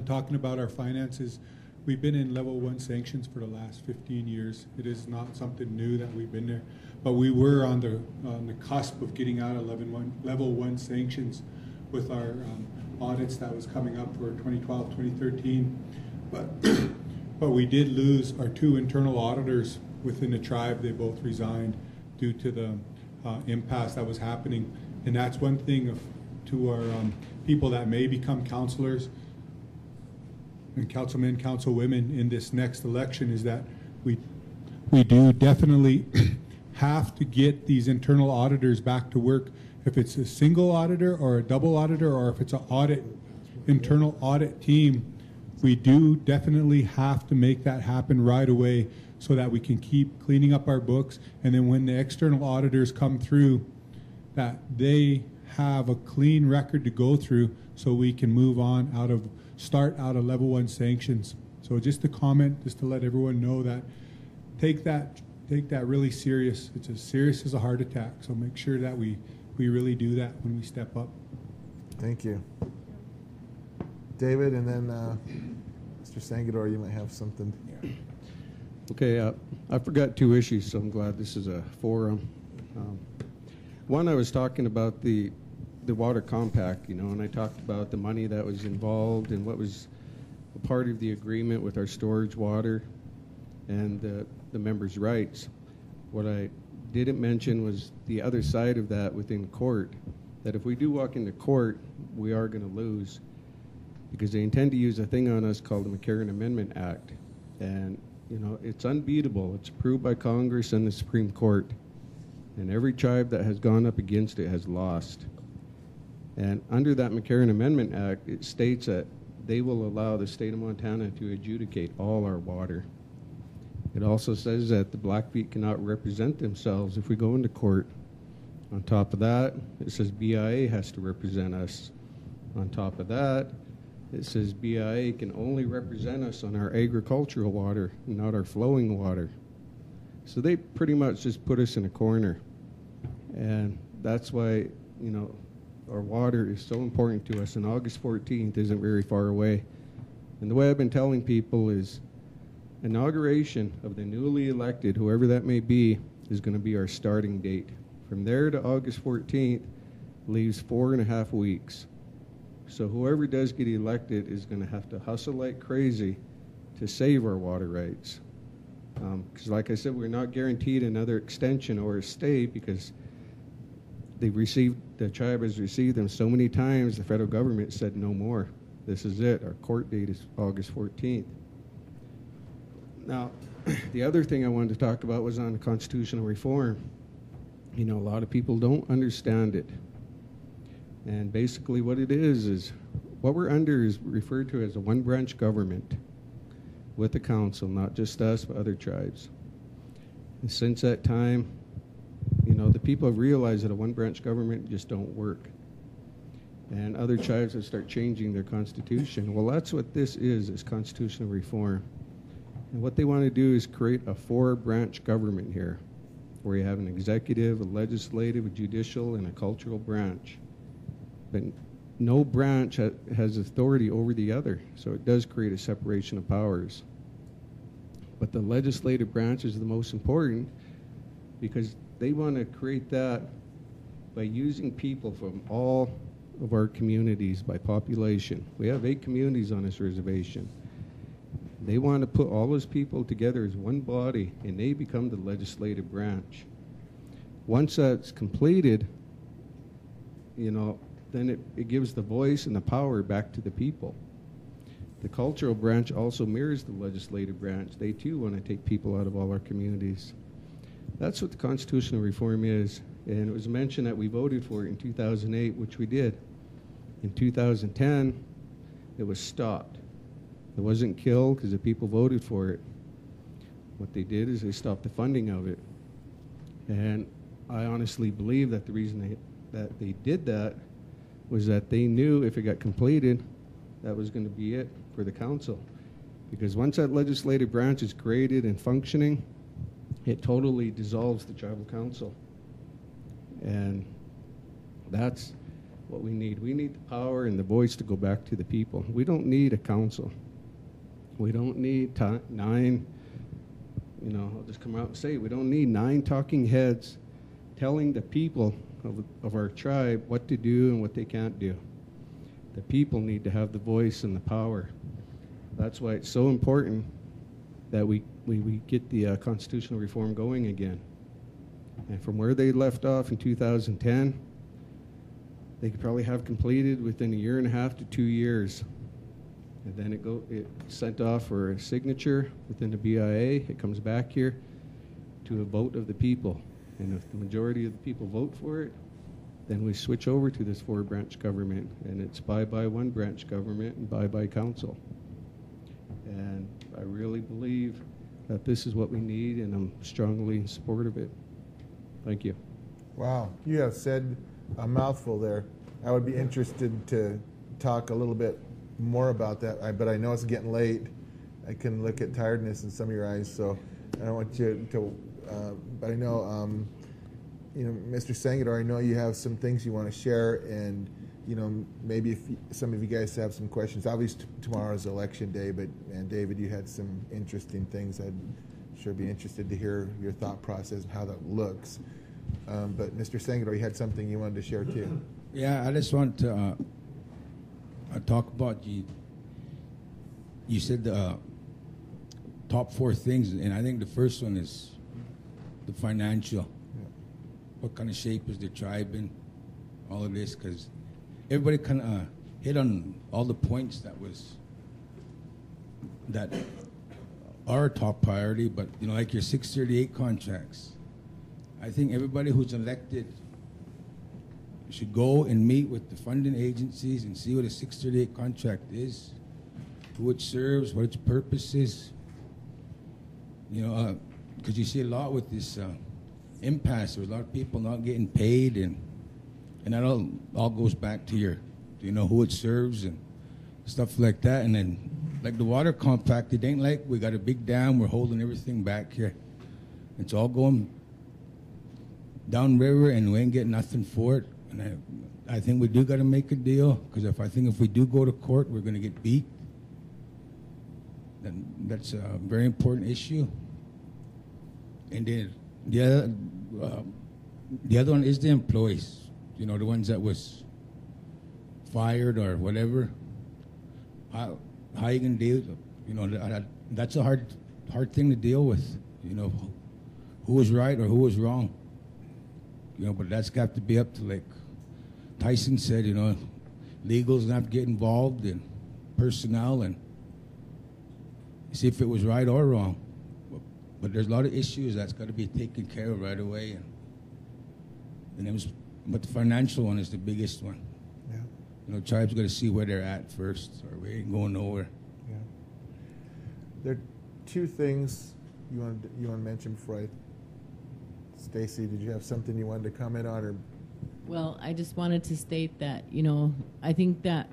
Talking about our finances, we've been in level 1 sanctions for the last 15 years. It is not something new that we've been there, but we were on the cusp of getting out of level 1 sanctions with our audits that was coming up for 2012, 2013. But we did lose our 2 internal auditors within the tribe. They both resigned due to the impasse that was happening. And that's one thing to our people that may become counselors and councilmen, councilwomen in this next election, is that we do definitely have to get these internal auditors back to work. If it's a single auditor or a double auditor, or if it's an internal audit team, we do definitely have to make that happen right away so that we can keep cleaning up our books. And then when the external auditors come through, that they have a clean record to go through so we can move on start out of level 1 sanctions. So just a comment, just to let everyone know that take that really serious. It's as serious as a heart attack. So make sure that we really do that when we step up. Thank you. David, and then Mr. Sangador, you might have something. Okay, I forgot 2 issues, so I'm glad this is a forum. One, I was talking about the water compact, and I talked about the money that was involved and what was a part of the agreement with our storage water and the members' rights. What I didn't mention was the other side of that within court, that if we do walk into court, we are going to lose, because they intend to use a thing on us called the McCarran Amendment Act. And, it's unbeatable. It's approved by Congress and the Supreme Court. And every tribe that has gone up against it has lost. And under that McCarran Amendment Act, it states that they will allow the state of Montana to adjudicate all our water. It also says that the Blackfeet cannot represent themselves if we go into court. On top of that, it says BIA has to represent us. On top of that, it says BIA can only represent us on our agricultural water, not our flowing water. So they pretty much just put us in a corner. And that's why, our water is so important to us, and August 14th isn't very far away. And the way I've been telling people is inauguration of the newly elected, whoever that may be, is going to be our starting date. From there to August 14th leaves 4.5 weeks. So whoever does get elected is going to have to hustle like crazy to save our water rights. Because like I said, we're not guaranteed another extension or a stay, because the tribe has received them so many times, the federal government said no more. This is it. Our court date is August 14th. Now, the other thing I wanted to talk about was on the constitutional reform. A lot of people don't understand it. And basically what it is what we're under is referred to as a one-branch government with the council, not just us, but other tribes. And since that time, the people have realized that a one-branch government just don't work. And other tribes have started changing their constitution. Well, that's what this is constitutional reform. And what they want to do is create a 4-branch government here, where you have an executive, a legislative, a judicial, and a cultural branch. But no branch has authority over the other, so it does create a separation of powers. But the legislative branch is the most important because they want to create that by using people from all of our communities by population. We have 8 communities on this reservation. They want to put all those people together as one body, and they become the legislative branch. Once that's completed, you know, then it gives the voice and the power back to the people. The cultural branch also mirrors the legislative branch. They too want to take people out of all our communities. That's what the constitutional reform is. And it was mentioned that we voted for it in 2008, which we did. In 2010, it was stopped. It wasn't killed because the people voted for it. What they did is they stopped the funding of it. And I honestly believe that the reason that they did that was that they knew if it got completed, that was going to be it for the council. Because once that legislative branch is created and functioning, it totally dissolves the tribal council. And that's what we need. We need the power and the voice to go back to the people. We don't need a council. We don't need 9, you know, I'll just come out and say it. We don't need 9 talking heads telling the people of our tribe what to do and what they can't do. The people need to have the voice and the power. That's why it's so important that we get the constitutional reform going again. And from where they left off in 2010, they could probably have completed within 1.5 to 2 years. And then it's sent off for a signature within the BIA. It comes back here to a vote of the people. And if the majority of the people vote for it, then we switch over to this 4-branch government. And it's bye-bye 1-branch government and bye-bye council. And I really believe that this is what we need, and I'm strongly in support of it. Thank you. Wow, you have said a mouthful there. I would be interested to talk a little bit more about that, but I know it's getting late. I can look at tiredness in some of your eyes, so I don't want you to, but I know, you know, Mr. Sangador, I know you have some things you want to share, and, you know, maybe if some of you guys have some questions. Obviously, tomorrow's election day, but, and David, you had some interesting things. I'd sure be interested to hear your thought process and how that looks. But Mr. Sangador, you had something you wanted to share too. Yeah, I just want to talk about you said the top 4 things, and I think the first one is the financial. Yeah. What kind of shape is the tribe in? All of this, because everybody kind of hit on all the points that are a top priority, but you know, like your 638 contracts. I think everybody who's elected should go and meet with the funding agencies and see what a 638 contract is, who it serves, what its purpose is. You know, because you see a lot with this impasse. There's a lot of people not getting paid, and that all goes back to you know, who it serves and stuff like that. And then, like the water compact, it ain't like we got a big dam, we're holding everything back here. It's all going downriver, and we ain't getting nothing for it. And I think we do got to make a deal, because if we do go to court, we're going to get beat. Then that's a very important issue. And then the other one is the employees. You know, the ones that was fired or whatever. How you gonna deal? You know, that's a hard thing to deal with. You know, who was right or who was wrong. You know, but that's got to be up to, like Tyson said, you know, legals have to get involved in personnel and see if it was right or wrong. But there's a lot of issues that's got to be taken care of right away. But the financial one is the biggest one. Yeah. You know, tribes got to see where they're at first, or we ain't going nowhere. Yeah. There are 2 things you want to mention before I. Stacy, did you have something you wanted to comment on, or? Well, I just wanted to state that, you know, I think that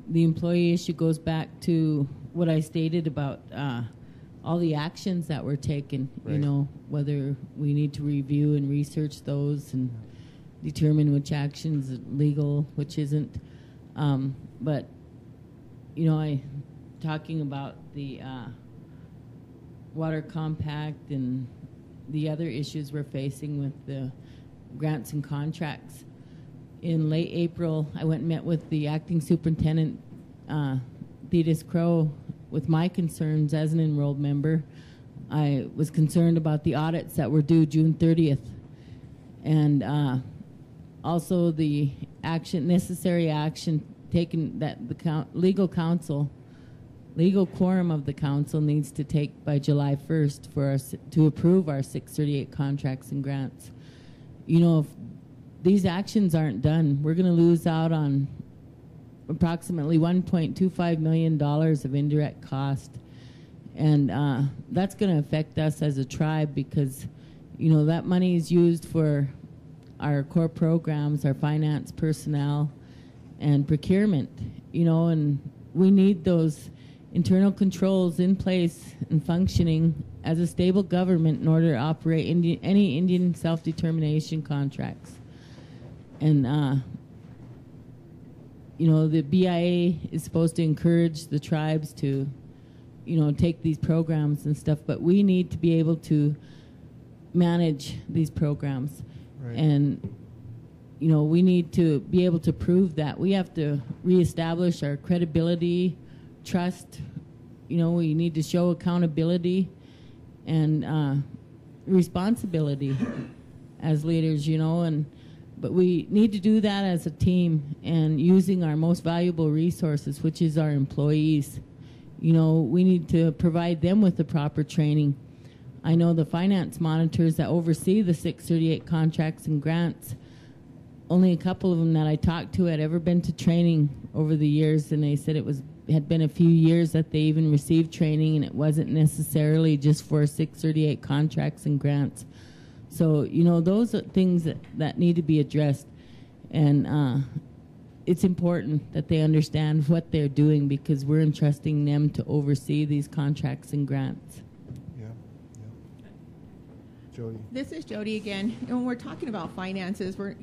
the employee issue goes back to what I stated about all the actions that were taken, right. You know, whether we need to review and research those and determine which actions are legal, which isn't. But, you know, talking about the water compact and the other issues we're facing with the grants and contracts. In late April, I went and met with the acting superintendent, Thetis Crow, with my concerns as an enrolled member. I was concerned about the audits that were due June 30th, and also the necessary action taken that the legal quorum of the council needs to take by July 1st for us to approve our 638 contracts and grants. You know, if these actions aren't done, we're going to lose out on approximately $1.25 million of indirect cost. And that's going to affect us as a tribe because, you know, that money is used for our core programs, our finance personnel, and procurement, you know, and we need those internal controls in place and functioning as a stable government in order to operate any Indian self-determination contracts. And, you know, the BIA is supposed to encourage the tribes to, you know, take these programs and stuff, but we need to be able to manage these programs. Right. And, you know, we need to be able to prove that. We have to reestablish our credibility, trust. You know, we need to show accountability and responsibility as leaders, you know, but we need to do that as a team and using our most valuable resources, which is our employees. You know, we need to provide them with the proper training. I know the finance monitors that oversee the 638 contracts and grants, only a couple of them that I talked to had ever been to training over the years, and they said it had been a few years that they even received training, and it wasn't necessarily just for 638 contracts and grants. So, you know, those are things that need to be addressed, and it's important that they understand what they're doing because we're entrusting them to oversee these contracts and grants. Jody. This is Jody again. And when we're talking about finances, we're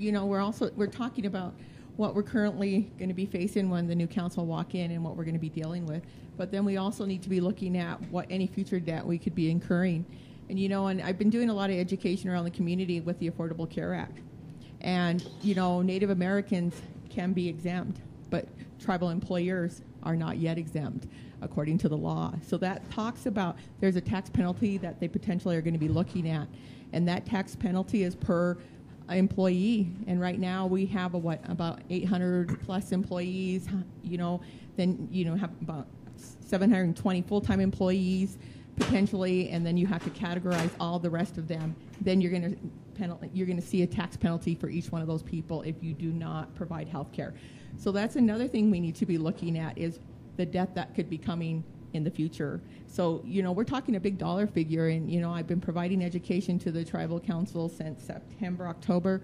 talking about what we're currently going to be facing when the new council walk in and what we're going to be dealing with. But then we also need to be looking at what any future debt we could be incurring. And, you know, and I've been doing a lot of education around the community with the Affordable Care Act. And, you know, Native Americans can be exempt, but tribal employers are not yet exempt according to the law. So that talks about there's a tax penalty that they potentially are going to be looking at. And that tax penalty is per employee. And right now we have about 800 plus employees, you know, then, you know, have about 720 full-time employees potentially, and then you have to categorize all the rest of them. Then you're going to see a tax penalty for each one of those people if you do not provide health care. So that's another thing we need to be looking at is the debt that could be coming in the future. So, you know, we're talking a big dollar figure, and, you know, I've been providing education to the Tribal Council since September, October,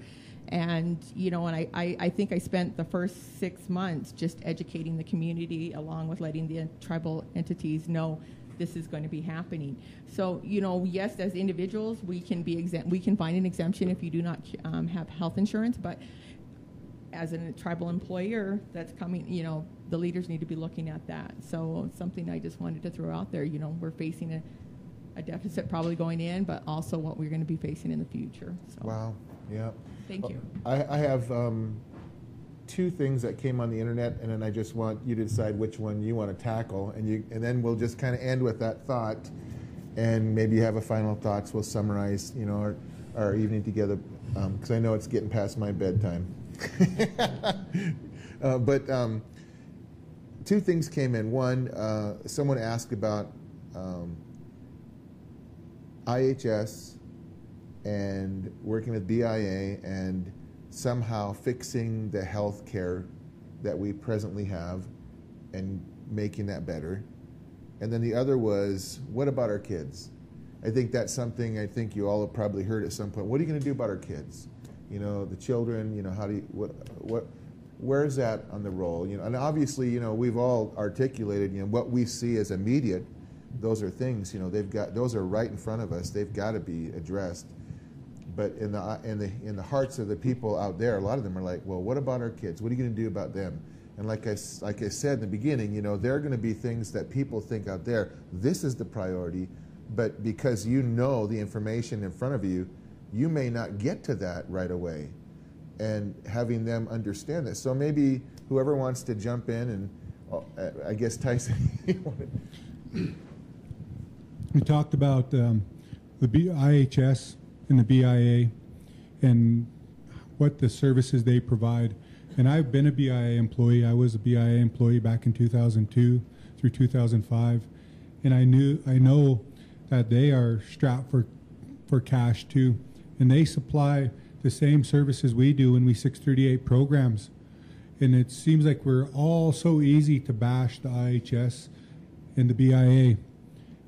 and, you know, and I think I spent the first 6 months just educating the community along with letting the tribal entities know this is going to be happening. So, you know, yes, as individuals, we can be exempt. We can find an exemption if you do not have health insurance, but as a tribal employer that's coming, you know, the leaders need to be looking at that. So it's something I just wanted to throw out there. You know, we're facing a deficit probably going in, but also what we're going to be facing in the future. So. Wow. Yeah. Thank you. I have two things that came on the internet, and then I just want you to decide which one you want to tackle, and then we'll just kind of end with that thought, and maybe you have a final thoughts. We'll summarize, you know, our evening together, because I know it's getting past my bedtime. But two things came in. One, someone asked about IHS and working with BIA and somehow fixing the health care that we presently have and making that better. And then the other was, what about our kids? I think that's something I think you all have probably heard at some point. What are you going to do about our kids? You know, the children, you know, how do you, where's that on the roll? You know, and obviously, you know, we've all articulated, you know, what we see as immediate. Those are things, you know, those are right in front of us. They've got to be addressed. But in the hearts of the people out there, a lot of them are like, well, what about our kids? What are you going to do about them? And like I said in the beginning, you know, there are going to be things that people think out there, this is the priority, but because you know the information in front of you, you may not get to that right away. And having them understand that. So maybe whoever wants to jump in, and I guess Tyson. We talked about the IHS and the BIA and what the services they provide. And I've been a BIA employee. I was a BIA employee back in 2002 through 2005. And I know that they are strapped for cash too. And they supply the same services we do in we 638 programs. And it seems like we're all so easy to bash the IHS and the BIA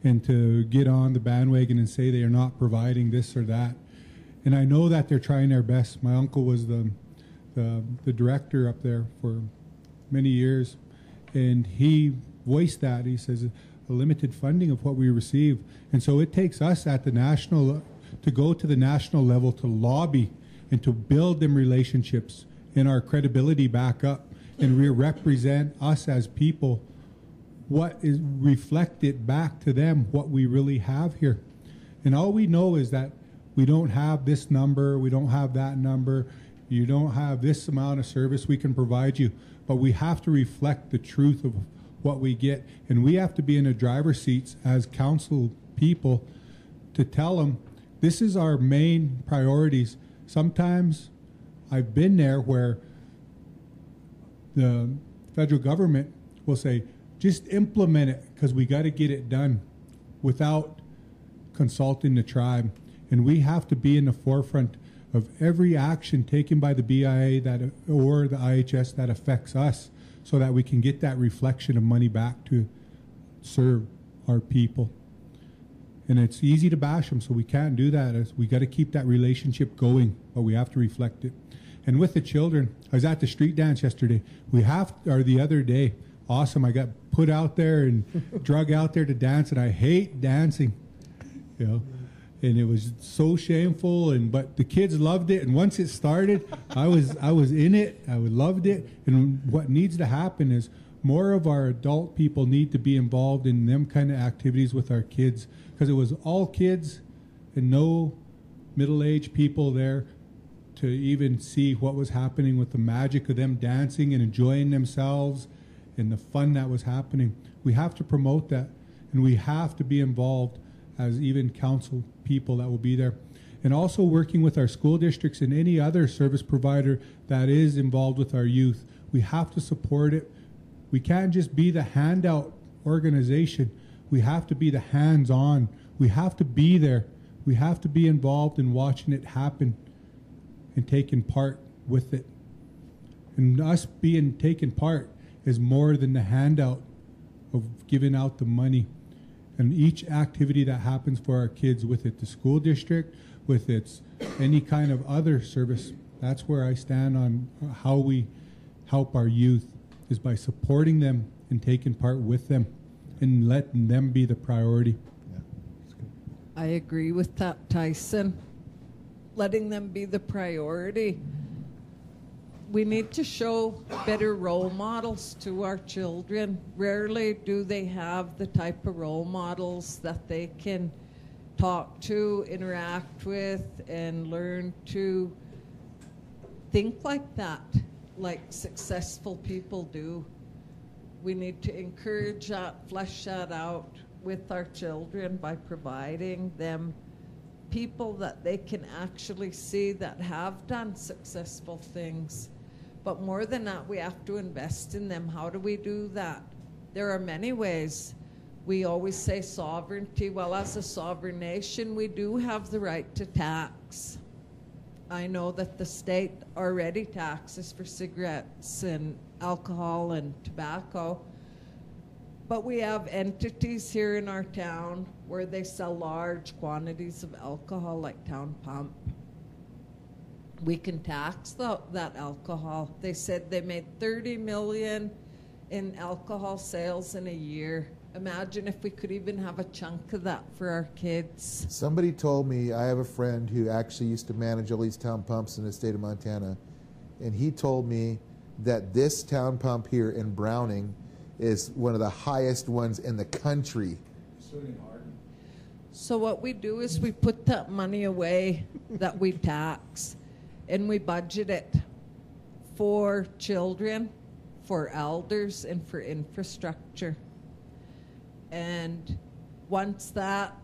and to get on the bandwagon and say they are not providing this or that. And I know that they're trying their best. My uncle was the director up there for many years, and he voiced that. He says a limited funding of what we receive. And so it takes us at the national, to go to the national level to lobby and to build them relationships and our credibility back up and represent us as people, what is reflected back to them, what we really have here. And all we know is that we don't have this number, we don't have that number, you don't have this amount of service we can provide you, but we have to reflect the truth of what we get. And we have to be in the driver's seats as council people to tell them, this is our main priorities. Sometimes I've been there where the federal government will say, just implement it because we got to get it done without consulting the tribe. And we have to be in the forefront of every action taken by the BIA or the IHS that affects us so that we can get that reflection of money back to serve our people. And it's easy to bash them, so we can't do that. We got to keep that relationship going, but we have to reflect it. And with the children, I was at the street dance yesterday. The other day, awesome. I got put out there and drug out there to dance, and I hate dancing, you know. And it was so shameful, but the kids loved it. And once it started, I was in it. I loved it. And what needs to happen is more of our adult people need to be involved in them kind of activities with our kids, because it was all kids and no middle-aged people there to even see what was happening with the magic of them dancing and enjoying themselves and the fun that was happening. We have to promote that, and we have to be involved as even council people that will be there. And also working with our school districts and any other service provider that is involved with our youth. We have to support it. We can't just be the handout organization. We have to be the hands-on. We have to be there. We have to be involved in watching it happen and taking part with it. And us being taking part is more than the handout of giving out the money. And each activity that happens for our kids, with it the school district, with its any kind of other service, that's where I stand on how we help our youth, is by supporting them and taking part with them and letting them be the priority. Yeah, that's good. I agree with that, Tyson. Letting them be the priority. We need to show better role models to our children. Rarely do they have the type of role models that they can talk to, interact with, and learn to think like that, like successful people do. We need to encourage that, flesh that out with our children by providing them people that they can actually see that have done successful things. But more than that, we have to invest in them. How do we do that? There are many ways. We always say sovereignty. Well, as a sovereign nation, we do have the right to tax. I know that the state already taxes for cigarettes and alcohol and tobacco. But we have entities here in our town where they sell large quantities of alcohol, like Town Pump. We can tax that alcohol. They said they made $30 million in alcohol sales in a year. Imagine if we could even have a chunk of that for our kids. Somebody told me, I have a friend who actually used to manage all these Town Pumps in the state of Montana, and he told me that this town pump here in Browning is one of the highest ones in the country. So what we do is we put that money away that we tax, and we budget it for children, for elders, and for infrastructure. And once that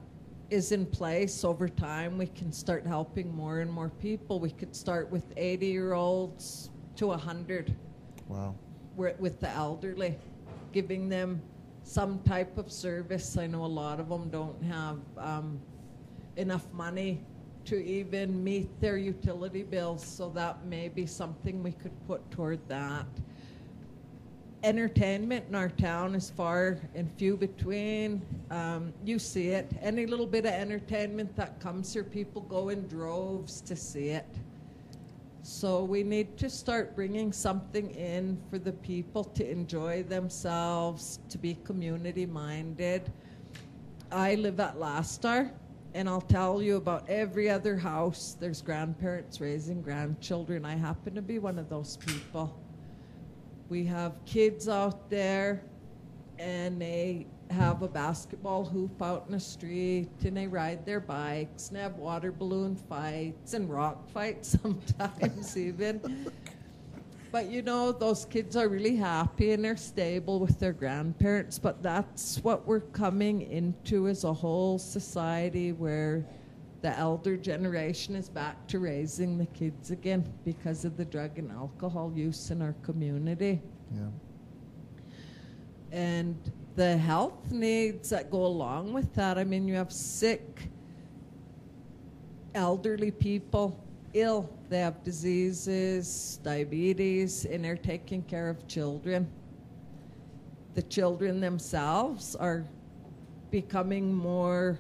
is in place over time, we can start helping more and more people. We could start with 80-year-olds to 100. Wow. With the elderly, giving them some type of service. I know a lot of them don't have enough money to even meet their utility bills, so that may be something we could put toward that. Entertainment in our town is far and few between. You see it. Any little bit of entertainment that comes here, people go in droves to see it. So we need to start bringing something in for the people to enjoy themselves, to be community-minded. I live at Lastar, and I'll tell you about every other house. There's grandparents raising grandchildren. I happen to be one of those people. We have kids out there, and they have a basketball hoop out in the street, and they ride their bikes, and have water balloon fights and rock fights sometimes even. But you know, those kids are really happy and they're stable with their grandparents, but that's what we're coming into as a whole society, where the elder generation is back to raising the kids again because of the drug and alcohol use in our community. Yeah. And the health needs that go along with that. I mean, you have sick, elderly people, ill. They have diseases, diabetes, and they're taking care of children. The children themselves are becoming more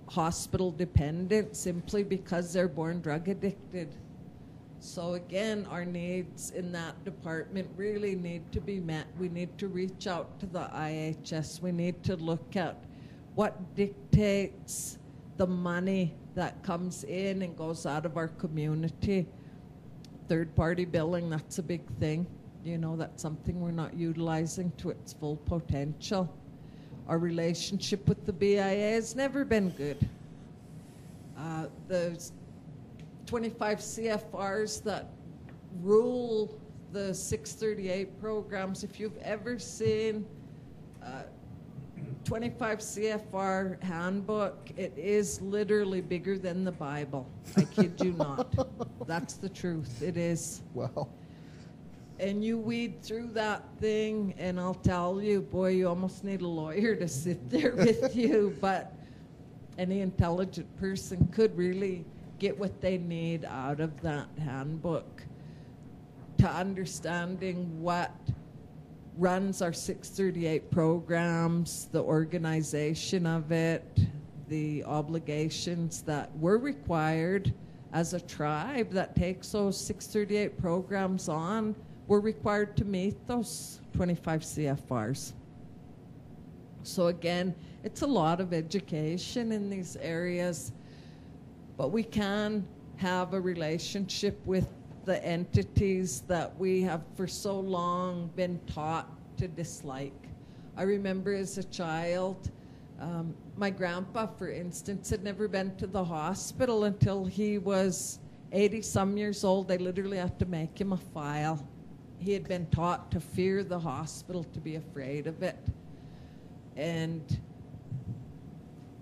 hospital dependent simply because they're born drug addicted. So again, our needs in that department really need to be met. We need to reach out to the IHS. We need to look at what dictates the money that comes in and goes out of our community. Third-party billing, that's a big thing. You know, that's something we're not utilizing to its full potential. Our relationship with the BIA has never been good. There's 25 CFRs that rule the 638 programs. If you've ever seen 25 CFR handbook, it is literally bigger than the Bible. I kid you not. That's the truth. It is. Wow. And you weed through that thing, and I'll tell you, boy, you almost need a lawyer to sit there with you, but any intelligent person could really get what they need out of that handbook, to understanding what runs our 638 programs, the organization of it, the obligations that we're required as a tribe that takes those 638 programs on. We're required to meet those 25 CFRs. So again, it's a lot of education in these areas, but we can have a relationship with the entities that we have for so long been taught to dislike. I remember as a child, my grandpa, for instance, had never been to the hospital until he was 80-some years old. They literally had to make him a file. He had been taught to fear the hospital, to be afraid of it. And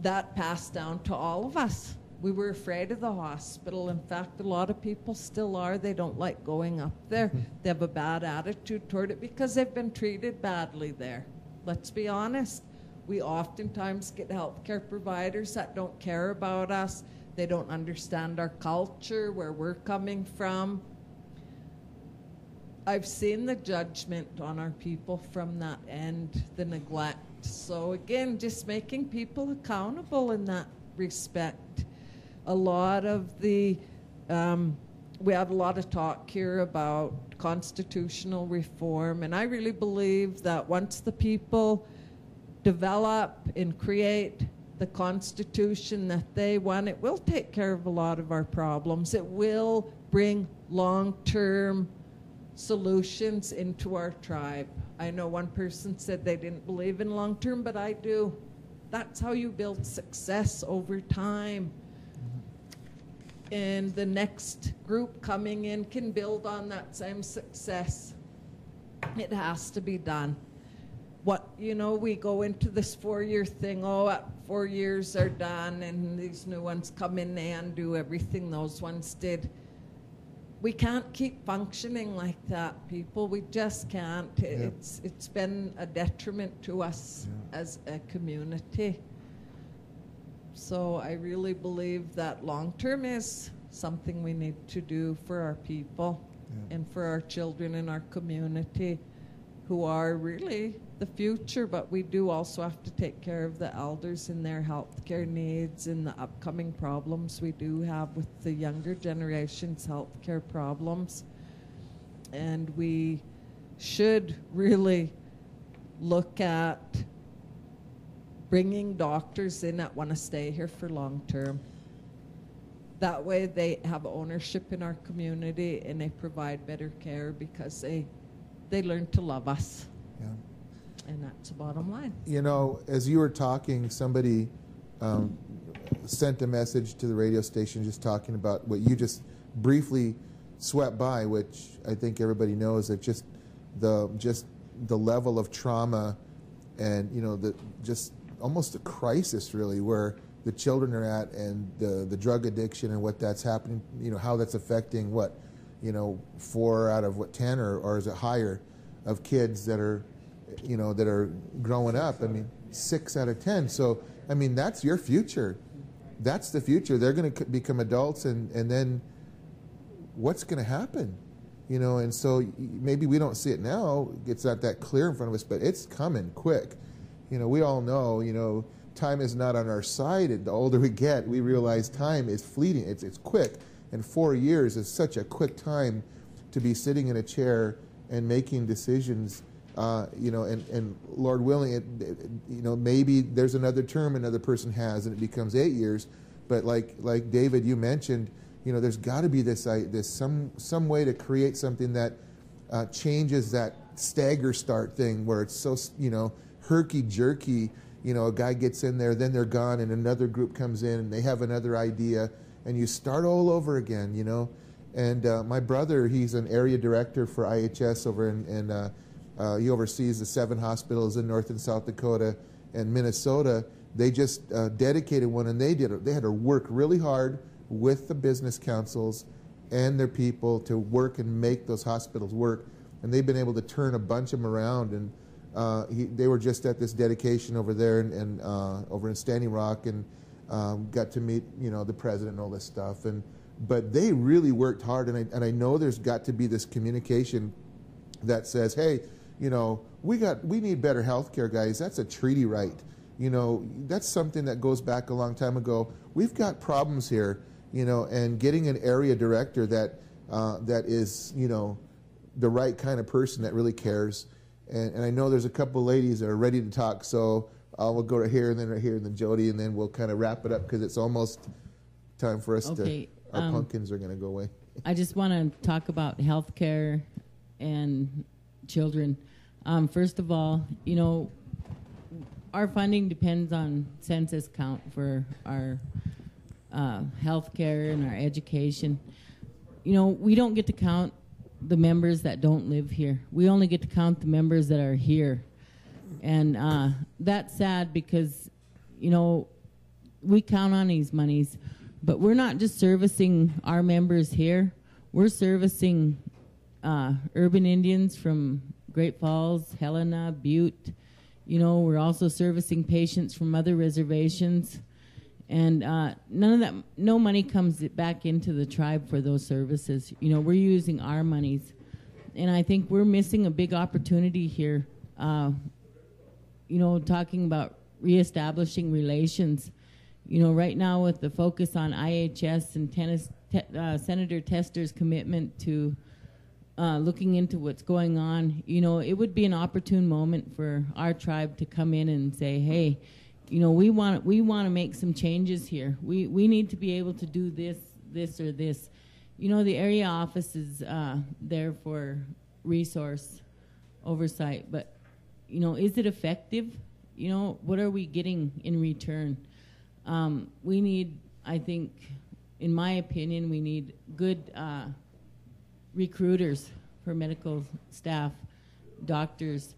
that passed down to all of us. We were afraid of the hospital. In fact, a lot of people still are. They don't like going up there. They have a bad attitude toward it because they've been treated badly there. Let's be honest. We oftentimes get healthcare providers that don't care about us. They don't understand our culture, where we're coming from. I've seen the judgment on our people from that end, the neglect. So again, just making people accountable in that respect. A lot of the, we have a lot of talk here about constitutional reform, and I really believe that once the people develop and create the constitution that they want, it will take care of a lot of our problems. It will bring long-term solutions into our tribe. I know one person said they didn't believe in long-term, but I do. That's how you build success over time. And the next group coming in can build on that same success. It has to be done. We go into this 4-year thing, 4 years are done, and these new ones come in and do everything those ones did. We can't keep functioning like that, people. We just can't. Yeah. It's been a detriment to us as a community. So I really believe that long-term is something we need to do for our people and for our children in our community, who are really the future, but we do also have to take care of the elders and their health care needs and the upcoming problems we do have with the younger generation's health care problems. And we should really look at bringing doctors in that want to stay here for long term. That way they have ownership in our community and they provide better care because they learn to love us. Yeah. And that's the bottom line. As you were talking, somebody sent a message to the radio station just talking about what you just briefly swept by, which I think everybody knows, that just the level of trauma and just almost a crisis really where the children are at, and the drug addiction and what that's happening, how that's affecting 4 out of 10 or is it higher of kids that are growing up. 6 out of 10. So that's your future. That's the future. They're going to become adults, and then what's going to happen? And so maybe we don't see it now. It's not that clear in front of us, but it's coming quick. We all know, time is not on our side. The older we get, we realize time is fleeting. It's quick. And 4 years is such a quick time to be sitting in a chair and making decisions, and Lord willing, maybe there's another term another person has and it becomes 8 years. But like David, you mentioned, there's got to be this some way to create something that changes that stagger start thing where it's so, herky-jerky. A guy gets in there, then they're gone, and another group comes in, and they have another idea, and you start all over again, And my brother, he's an area director for IHS over in he oversees the 7 hospitals in North and South Dakota and Minnesota. They just dedicated one, and they had to work really hard with the business councils and their people to work and make those hospitals work. And they've been able to turn a bunch of them around, and they were just at this dedication over there and over in Standing Rock, and got to meet the president and all this stuff. But they really worked hard, and I know there's got to be this communication that says, hey, we need better health care, guys. That's a treaty right. That's something that goes back a long time ago. We've got problems here, and getting an area director that is the right kind of person that really cares. And I know there's a couple ladies that are ready to talk, so we'll go right here, and then Jody, and then we'll kind of wrap it up because it's almost time for us to. Our pumpkins are going to go away. I just want to talk about health care and children. First of all, our funding depends on census count for our health care and our education. We don't get to count the members that don't live here. We only get to count the members that are here. And that's sad because, we count on these monies, but we're not just servicing our members here. We're servicing urban Indians from Great Falls, Helena, Butte. We're also servicing patients from other reservations. And no money comes back into the tribe for those services. We're using our monies. And I think we're missing a big opportunity here, talking about reestablishing relations. Right now with the focus on IHS and Senator Tester's commitment to looking into what's going on, it would be an opportune moment for our tribe to come in and say, hey, we want to make some changes here. We need to be able to do this or this. The area office is there for resource oversight. But, you know, is it effective? You know, what are we getting in return? We need, I think, in my opinion, we need good recruiters for medical staff, doctors.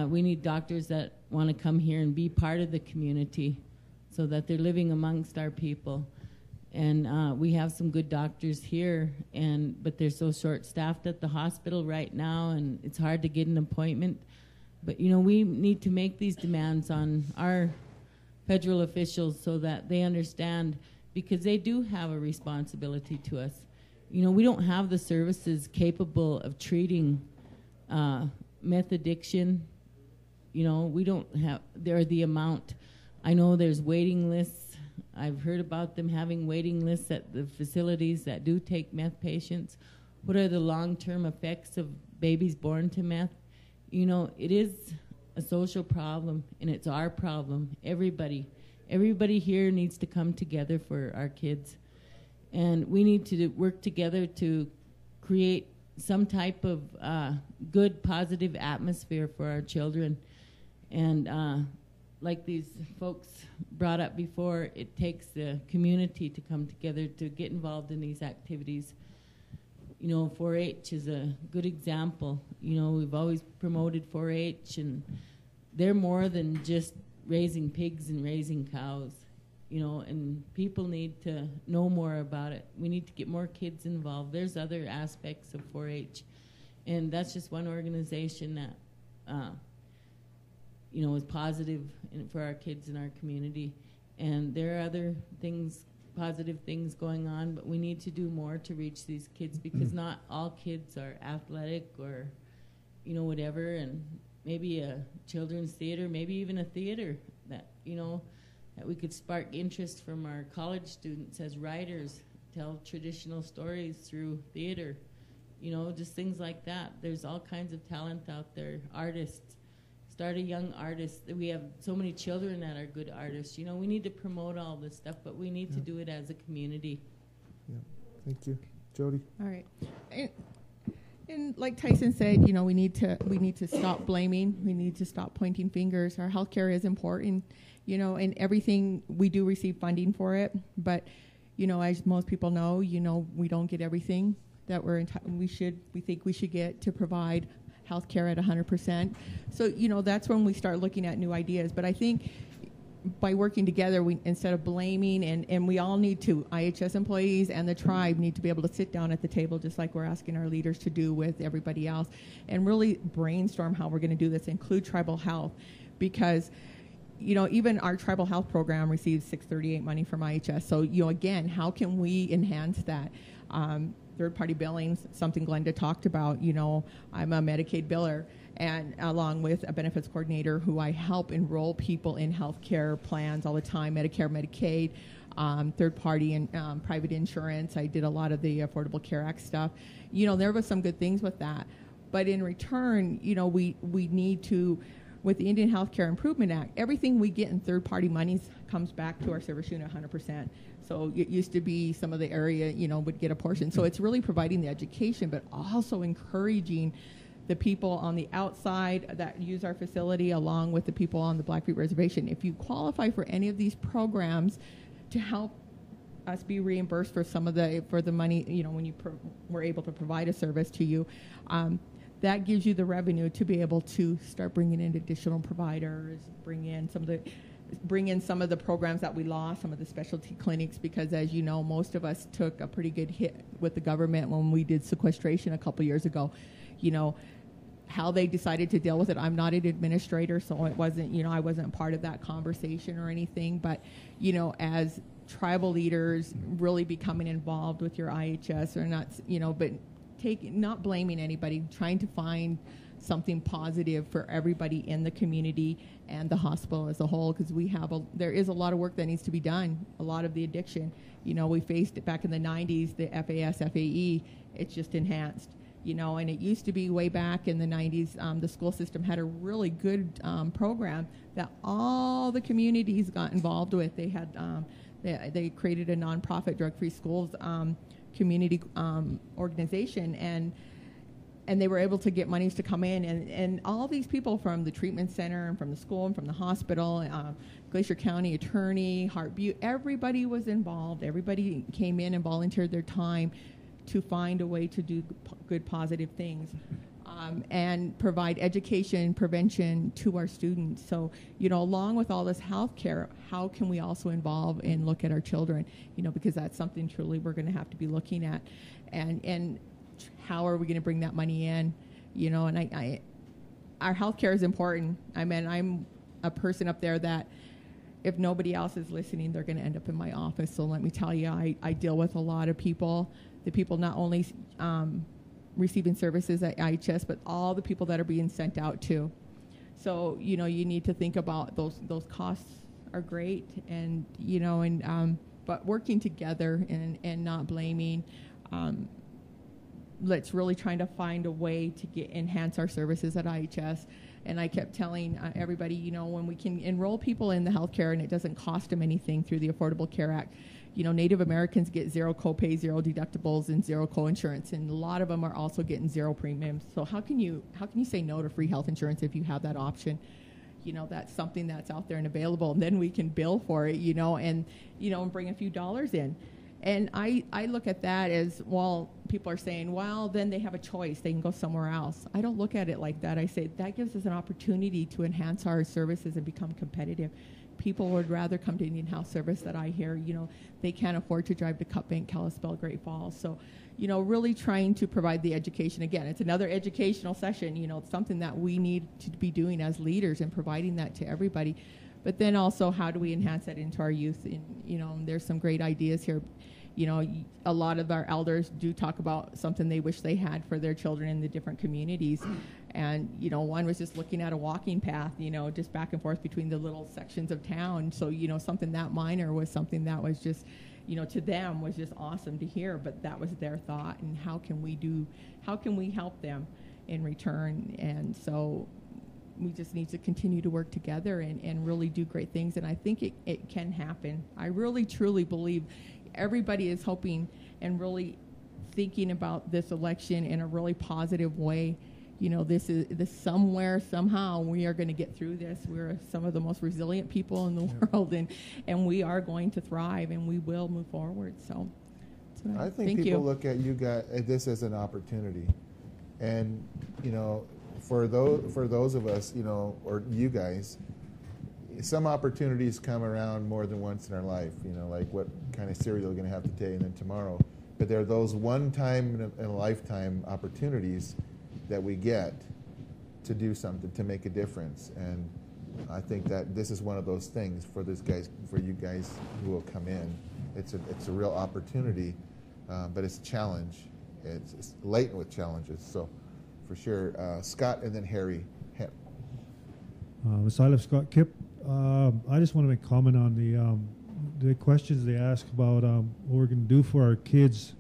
We need doctors that want to come here and be part of the community so that they're living amongst our people. And we have some good doctors here, but they're so short-staffed at the hospital right now, and it's hard to get an appointment. But, you know, we need to make these demands on our federal officials so that they understand, because they do have a responsibility to us. You know, we don't have the services capable of treating meth addiction. You know, we don't have, the amount. I know there's waiting lists. I've heard about them having waiting lists at the facilities that do take meth patients. What are the long-term effects of babies born to meth? You know, it is a social problem, and it's our problem. Everybody here needs to come together for our kids. And we need to work together to create some type of good, positive atmosphere for our children. And like these folks brought up before, it takes the community to come together to get involved in these activities. You know, 4-H is a good example. You know, we've always promoted 4-H, and they're more than just raising pigs and raising cows. You know, and people need to know more about it. We need to get more kids involved. There's other aspects of 4-H, and that's just one organization that, you know, is positive for our kids in our community. And there are other things, positive things going on, but we need to do more to reach these kids, because not all kids are athletic or, you know, whatever. And maybe a children's theater, maybe even a theater that, you know, that we could spark interest from our college students as writers, tell traditional stories through theater, you know, just things like that. There's all kinds of talent out there, artists. Start a young artist. We have so many children that are good artists. You know, we need to promote all this stuff, but we need to do it as a community. Yeah, thank you. Jody? All right. And like Tyson said, you know, we need to stop blaming. We need to stop pointing fingers. Our healthcare is important, you know, and everything, we do receive funding for it. But, you know, as most people know, you know, we don't get everything that we think we should get to provide healthcare at 100%. So, you know, that's when we start looking at new ideas. But I think by working together, we, instead of blaming, and we all need to, IHS employees and the tribe need to be able to sit down at the table, just like we're asking our leaders to do with everybody else, and really brainstorm how we're going to do this, include tribal health, because, you know, even our tribal health program receives 638 money from IHS. So, you know, again, how can we enhance that? Third-party billings, something Glenda talked about. You know, I'm a Medicaid biller, and along with a benefits coordinator who I help enroll people in healthcare plans all the time, Medicare, Medicaid, third-party and private insurance. I did a lot of the Affordable Care Act stuff. You know, there was some good things with that. But in return, you know, we need to, with the Indian Healthcare Improvement Act, everything we get in third-party monies comes back to our service unit 100%. So it used to be some of the area, you know, would get a portion. So it's really providing the education, but also encouraging the people on the outside that use our facility, along with the people on the Blackfeet Reservation. If you qualify for any of these programs to help us be reimbursed for some of the money, you know, when we're able to provide a service to you, that gives you the revenue to be able to start bringing in additional providers, bring in some of the programs that we lost, some of the specialty clinics, because as you know, most of us took a pretty good hit with the government when we did sequestration a couple years ago. You know, how they decided to deal with it. I'm not an administrator, so it wasn't, you know, I wasn't part of that conversation or anything, but, you know, as tribal leaders really becoming involved with your IHS or not, you know, but not blaming anybody, trying to find something positive for everybody in the community and the hospital as a whole, because there is a lot of work that needs to be done. A lot of the addiction, you know, we faced it back in the 90s, the FAS, FAE, it's just enhanced, you know, and it used to be way back in the 90s, the school system had a really good program that all the communities got involved with. They had, they created a nonprofit drug-free schools community organization, and and they were able to get monies to come in, and all these people from the treatment center and from the school and from the hospital, Glacier County attorney, Heart Butte, everybody was involved. Everybody came in and volunteered their time to find a way to do good, positive things. And provide education, prevention to our students. So, along with all this health care, how can we also involve and look at our children? Because that's something truly we're going to have to be looking at. And how are we going to bring that money in? And our health care is important. I mean, I'm a person up there that if nobody else is listening, they're going to end up in my office. So let me tell you, I deal with a lot of people. The people not only receiving services at IHS, but all the people that are being sent out too. So, you need to think about those costs are great, and, but working together and not blaming. Let's really trying to find a way to enhance our services at IHS. And I kept telling everybody, when we can enroll people in the healthcare and it doesn't cost them anything through the Affordable Care Act, Native Americans get zero copay, zero deductibles, and zero coinsurance, and a lot of them are also getting zero premiums. So how can you say no to free health insurance if you have that option? That's something that's out there and available, and then we can bill for it, and bring a few dollars in. And I look at that as, well, people are saying, well, then they have a choice. They can go somewhere else. I don't look at it like that. I say that gives us an opportunity to enhance our services and become competitive. People would rather come to Indian Health Service that I hear, they can't afford to drive to Cut Bank, Kalispell, Great Falls. So, really trying to provide the education. Again, it's another educational session, it's something that we need to be doing as leaders and providing that to everybody. But then also, how do we enhance that into our youth? And, there's some great ideas here. A lot of our elders do talk about something they wish they had for their children in the different communities. And, one was just looking at a walking path, just back and forth between the little sections of town. So, something that minor was something that was just, to them was just awesome to hear. But that was their thought. And how can we help them in return? And so we just need to continue to work together and really do great things. And I think it can happen. I really, truly believe everybody is hoping and really thinking about this election in a really positive way. This somewhere, somehow, we are going to get through this. We're some of the most resilient people in the world, and we are going to thrive, and we will move forward. So that's what I think people look at you guys this as an opportunity. And, for those of us, or you guys, some opportunities come around more than once in our life, like what kind of cereal you're going to have today and then tomorrow. But there are those one-time in a lifetime opportunities that we get to do something, to make a difference. And I think that this is one of those things for you guys who will come in. It's a real opportunity, but it's a challenge. It's laden with challenges. So for sure, Scott and then Harry. Silent Scott Kipp. I just want to make a comment on the questions they ask about what we're going to do for our kids.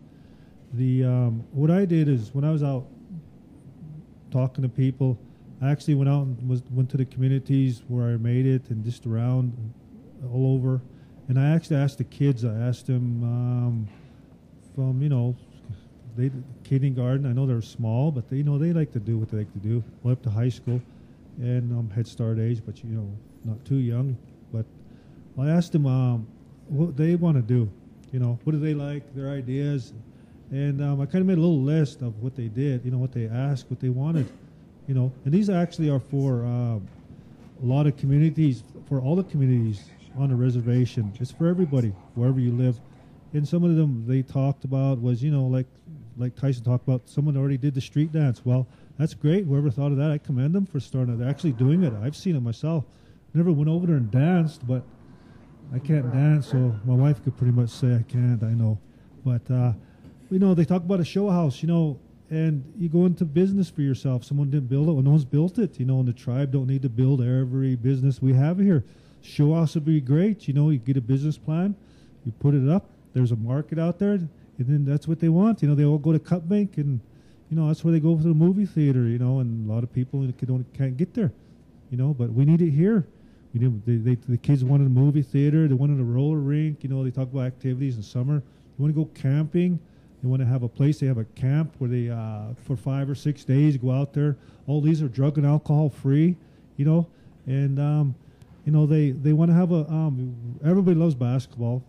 What I did is when I was out talking to people, I actually went out and went to the communities where I made it and just around all over. And I actually asked the kids. I asked them from kindergarten. I know they're small, but they like to do what they like to do. Well, up to high school and Head Start age, but not too young. But I asked them what they want to do. What do they like, their ideas. And I kind of made a little list of what they did, what they asked, what they wanted, And these actually are for a lot of communities, for all the communities on the reservation. It's for everybody, wherever you live. And some of them they talked about was, like Tyson talked about, someone already did the street dance. Well, that's great. Whoever thought of that, I commend them for starting it. They're actually doing it. I've seen it myself. Never went over there and danced, but I can't dance, so my wife could pretty much say I can't, I know. But, they talk about a show house, and you go into business for yourself. Someone didn't build it. Well, no one's built it, and the tribe don't need to build every business we have here. Show house would be great. You get a business plan, you put it up, there's a market out there, and then that's what they want. They all go to Cut Bank, and, that's where they go to the movie theater, and a lot of people can't get there, but we need it here. The kids wanted a movie theater, they wanted a roller rink, they talk about activities in summer. They want to go camping. They want to have a place. They have a camp where they, for 5 or 6 days, go out there. All these are drug and alcohol free, you know, and you know, they want to have a. Everybody loves basketball.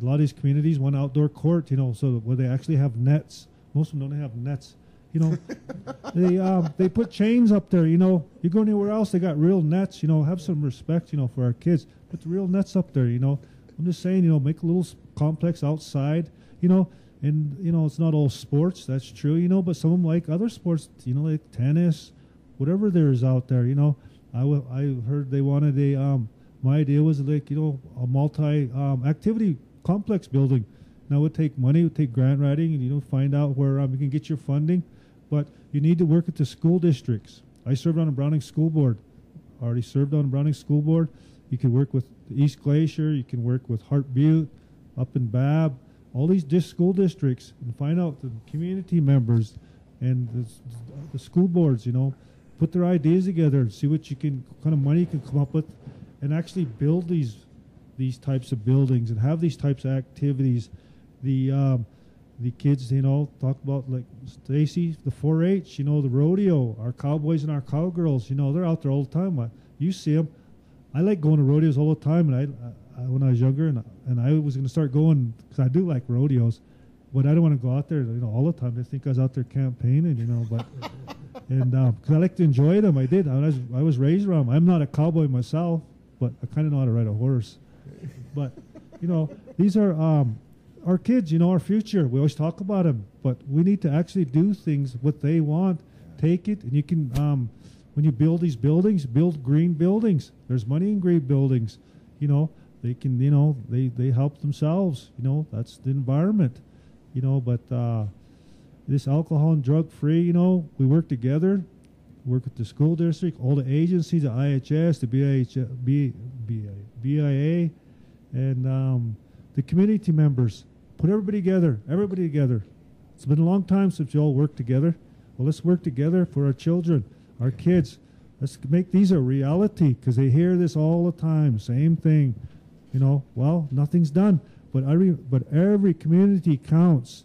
A lot of these communities want outdoor court, you know, so where they actually have nets. Most of them don't have nets. You know, they put chains up there. You know, you go anywhere else, they got real nets. You know, have some respect, you know, for our kids. Put the real nets up there. You know, I'm just saying, you know, make a little complex outside. You know, and you know, it's not all sports. That's true. You know, but some of them like other sports. You know, like tennis, whatever there is out there. You know, I heard they wanted a. My idea was like, you know, a multi activity complex building. Now it would take money, it would take grant writing, and you know, find out where you can get your funding. But you need to work at the school districts. I served on a Browning school board. Already served on a Browning school board. You can work with East Glacier. You can work with Hart Butte, up in Bab, all these school districts, and find out the community members and the school boards. You know, put their ideas together and see what kind of money you can come up with, and actually build these types of buildings and have these types of activities. The kids, you know, talk about like Stacy, the 4-H, you know, the rodeo, our cowboys and our cowgirls, you know, they're out there all the time. You see them. I like going to rodeos all the time, and I when I was younger, and I was going to start going because I do like rodeos, but I don't want to go out there, you know, all the time. They think I was out there campaigning, you know, but and because I like to enjoy them, I did. I was raised around them. I'm not a cowboy myself, but I kind of know how to ride a horse. But you know, these are our kids, you know, our future. We always talk about them, but we need to actually do things what they want. Take it, and you can, when you build these buildings, build green buildings. There's money in green buildings. You know, they can, you know, they help themselves. You know, that's the environment. You know, but this alcohol and drug free, you know, we work together, work with the school district, all the agencies, the IHS, the BIA, and the community members. Put everybody together, It's been a long time since you all worked together. Well, let's work together for our children, our kids. Let's make these a reality, because they hear this all the time, same thing. You know, well, nothing's done. But every community counts.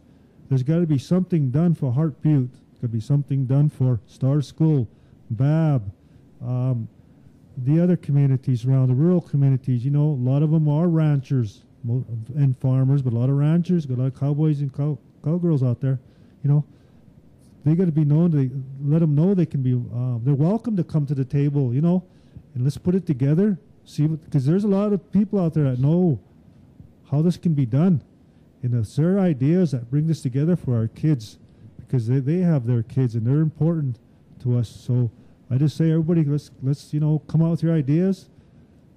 There's got to be something done for Hart Butte. There's got to be something done for Star School, Bab, the other communities around, the rural communities. You know, a lot of them are ranchers and farmers, but a lot of ranchers, got a lot of cowboys and cowgirls out there. You know, they got to be known. Let them know they can be. They're welcome to come to the table. You know, and let's put it together. See, because there's a lot of people out there that know how this can be done, and it's their ideas that bring this together for our kids, because they have their kids and they're important to us. So I just say, everybody, let's you know, come out with your ideas,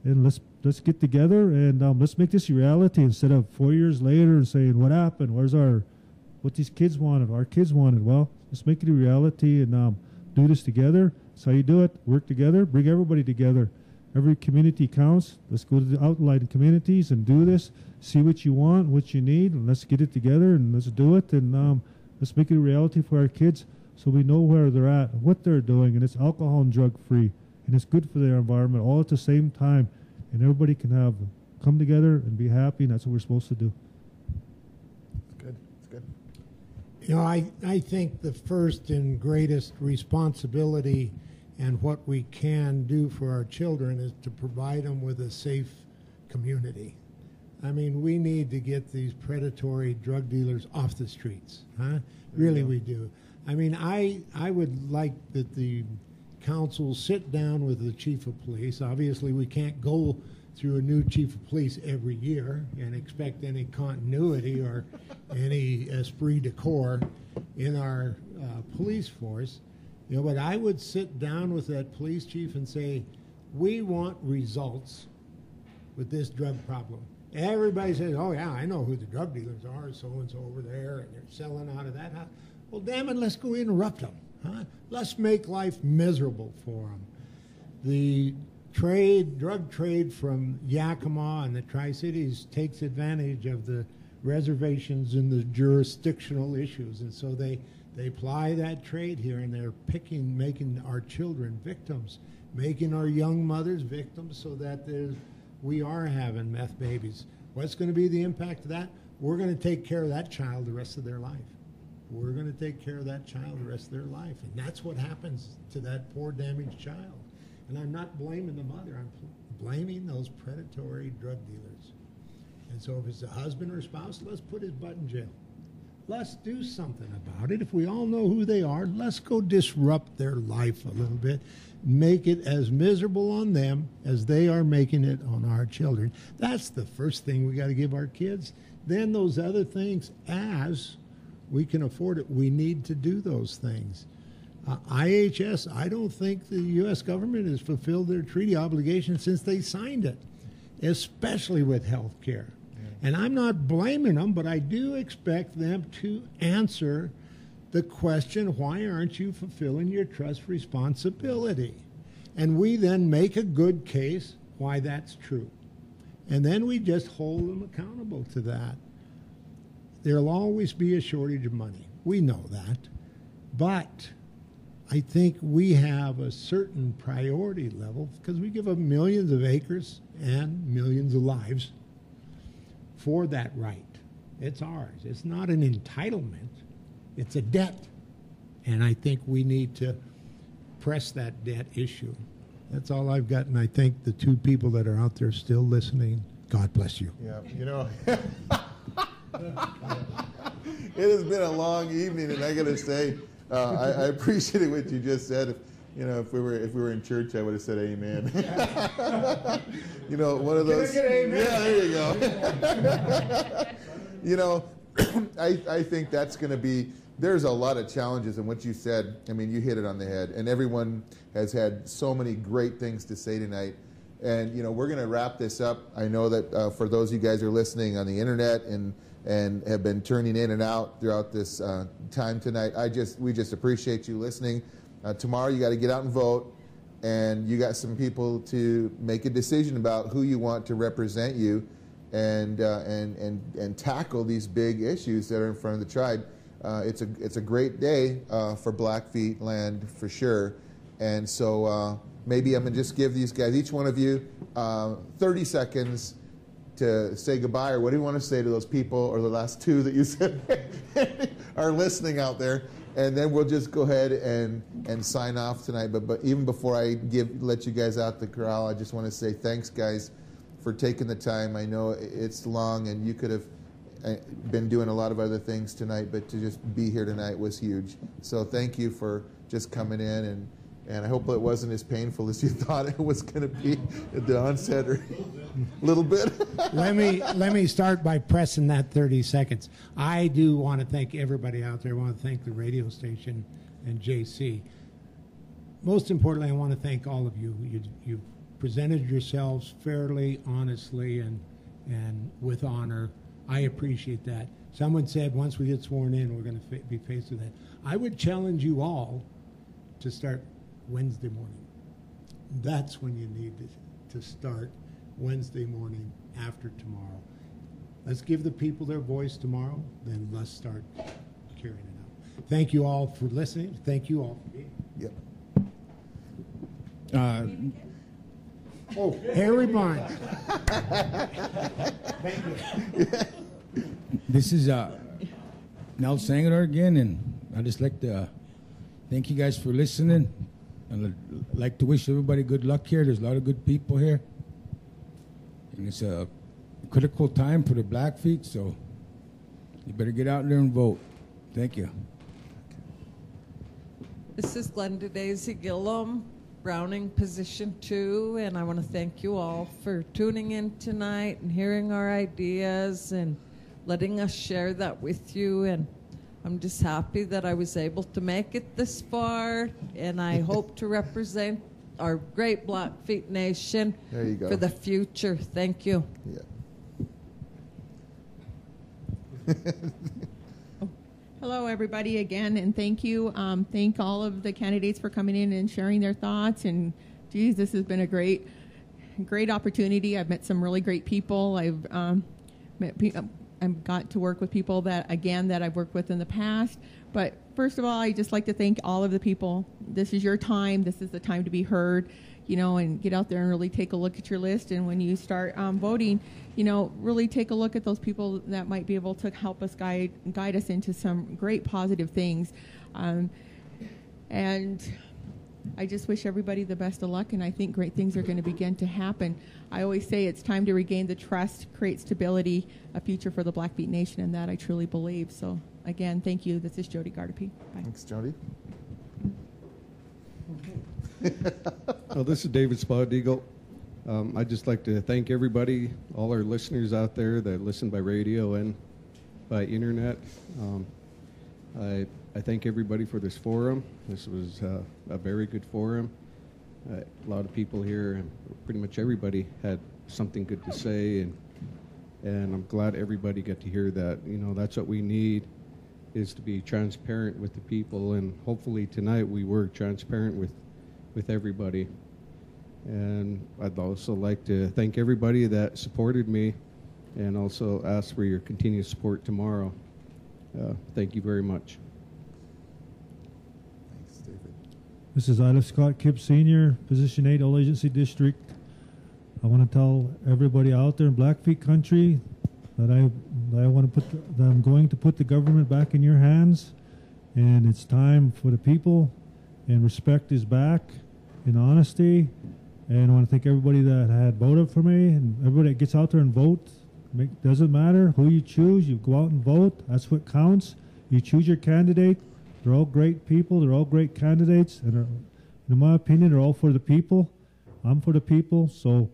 and let's get together and let's make this a reality, instead of 4 years later and saying, what happened? Where's what these kids wanted, our kids wanted? Well, let's make it a reality and do this together. That's how you do it. Work together, bring everybody together. Every community counts. Let's go to the outlying communities and do this. See what you want, what you need, and let's get it together and let's do it. And let's make it a reality for our kids, so we know where they're at, what they're doing, and it's alcohol and drug free, and it's good for their environment all at the same time. And everybody can come together and be happy, and that's what we're supposed to do. It's good. It's good. You know, I think the first and greatest responsibility and what we can do for our children is to provide them with a safe community. I mean, we need to get these predatory drug dealers off the streets, huh? Really, we do. I mean, I would like that the council sit down with the chief of police. Obviously, we can't go through a new chief of police every year and expect any continuity or any esprit de corps in our police force. You know, but I would sit down with that police chief and say, we want results with this drug problem. Everybody says, oh yeah, I know who the drug dealers are, so-and-so over there, and they're selling out of that house. Well, damn it, let's go interrupt them. Huh? Let's make life miserable for them. The drug trade from Yakima and the Tri-Cities takes advantage of the reservations and the jurisdictional issues, and so they ply that trade here, and they're making our children victims, making our young mothers victims, so that we are having meth babies. What's going to be the impact of that? we're going to take care of that child the rest of their life. We're going to take care of that child the rest of their life. And that's what happens to that poor damaged child. And I'm not blaming the mother. I'm blaming those predatory drug dealers. And so if it's a husband or spouse, let's put his butt in jail. Let's do something about it. If we all know who they are, let's go disrupt their life a little bit. Make it as miserable on them as they are making it on our children. That's the first thing we got to give our kids. Then those other things, as we can afford it, we need to do those things. IHS, I don't think the U.S. government has fulfilled their treaty obligation since they signed it, especially with health care. And I'm not blaming them, but I do expect them to answer the question, why aren't you fulfilling your trust responsibility? And we then make a good case why that's true. And then we just hold them accountable to that. There'll always be a shortage of money. We know that. But I think we have a certain priority level because we give up millions of acres and millions of lives for that right. It's ours. It's not an entitlement. It's a debt. And I think we need to press that debt issue. That's all I've got, and I thank the two people that are out there still listening. God bless you. Yeah, you know, it has been a long evening, and I got to say, I appreciate what you just said. If we were in church, I would have said amen. You know, one of those. Yeah, there you go. You know, I think that's going to be. There's a lot of challenges in what you said. I mean, you hit it on the head, and everyone has had so many great things to say tonight. And you know, we're going to wrap this up. I know that for those of you guys who are listening on the internet and have been turning in and out throughout this time tonight, we just appreciate you listening. Tomorrow you got to get out and vote, and you got some people to make a decision about who you want to represent you, and tackle these big issues that are in front of the tribe. It's a great day for Blackfeet land for sure, and so maybe I'm gonna just give these guys, each one of you, 30 seconds to say goodbye, or what do you want to say to those people, or the last two that you said are listening out there. And then we'll just go ahead and sign off tonight. But even before I let you guys out the corral, I just want to say thanks, guys, for taking the time. I know it's long, and you could have been doing a lot of other things tonight, but to just be here tonight was huge. So thank you for just coming in, and I hope it wasn't as painful as you thought it was going to be at the onset, or a little bit. Let me start by pressing that 30 seconds. I do want to thank everybody out there. I want to thank the radio station and JC. Most importantly, I want to thank all of you. You've presented yourselves fairly, honestly, and with honor. I appreciate that. Someone said once we get sworn in, we're going to be faced with that. I would challenge you all to start Wednesday morning. That's when you need to start, Wednesday morning after tomorrow. Let's give the people their voice tomorrow, then let's start carrying it out. Thank you all for listening. Thank you all for being here. Yep. Harry Barnes. Thank you. This is Nell Sangador again, and I'd just like to thank you guys for listening. I'd like to wish everybody good luck here. There's a lot of good people here. And it's a critical time for the Blackfeet, so you better get out there and vote. Thank you. This is Glenda Daisy Gillum, Browning Position 2, and I want to thank you all for tuning in tonight and hearing our ideas and letting us share that with you. And I'm just happy that I was able to make it this far, and I hope to represent our great Blackfeet Nation for the future. Thank you. Yeah. Hello, everybody, again, and thank you. Thank all of the candidates for coming in and sharing their thoughts. And, geez, this has been a great opportunity. I've met some really great people. I've got to work with people that I've worked with in the past. But first of all, I just like to thank all of the people. This is your time. This is the time to be heard. and get out there and really take a look at your list. And when you start voting, really take a look at those people that might be able to help us guide us into some great positive things. And I just wish everybody the best of luck, and I think great things are going to begin to happen. I always say it's time to regain the trust, create stability, a future for the Blackfeet Nation, and that I truly believe. So, again, thank you. This is Jody Gardapi. Bye. Thanks, Jody. Well, this is David Spot Eagle. I'd just like to thank everybody, all our listeners out there that listen by radio and by internet. I thank everybody for this forum. This was a very good forum. A lot of people here, and pretty much everybody had something good to say, and I'm glad everybody got to hear that. That's what we need, is to be transparent with the people, and hopefully tonight we were transparent with everybody. And I'd also like to thank everybody that supported me, and also ask for your continued support tomorrow. Thank you very much. Thanks, David. This is Isla Scott Kipp Sr., Position 8, All Agency District. I want to tell everybody out there in Blackfeet country that I'm going to put the government back in your hands, and it's time for the people, and respect is back, and honesty. And I want to thank everybody that had voted for me, and everybody that gets out there and vote. Doesn't matter who you choose, you go out and vote. That's what counts. You choose your candidate. They're all great people. They're all great candidates. And in my opinion, they're all for the people. I'm for the people. So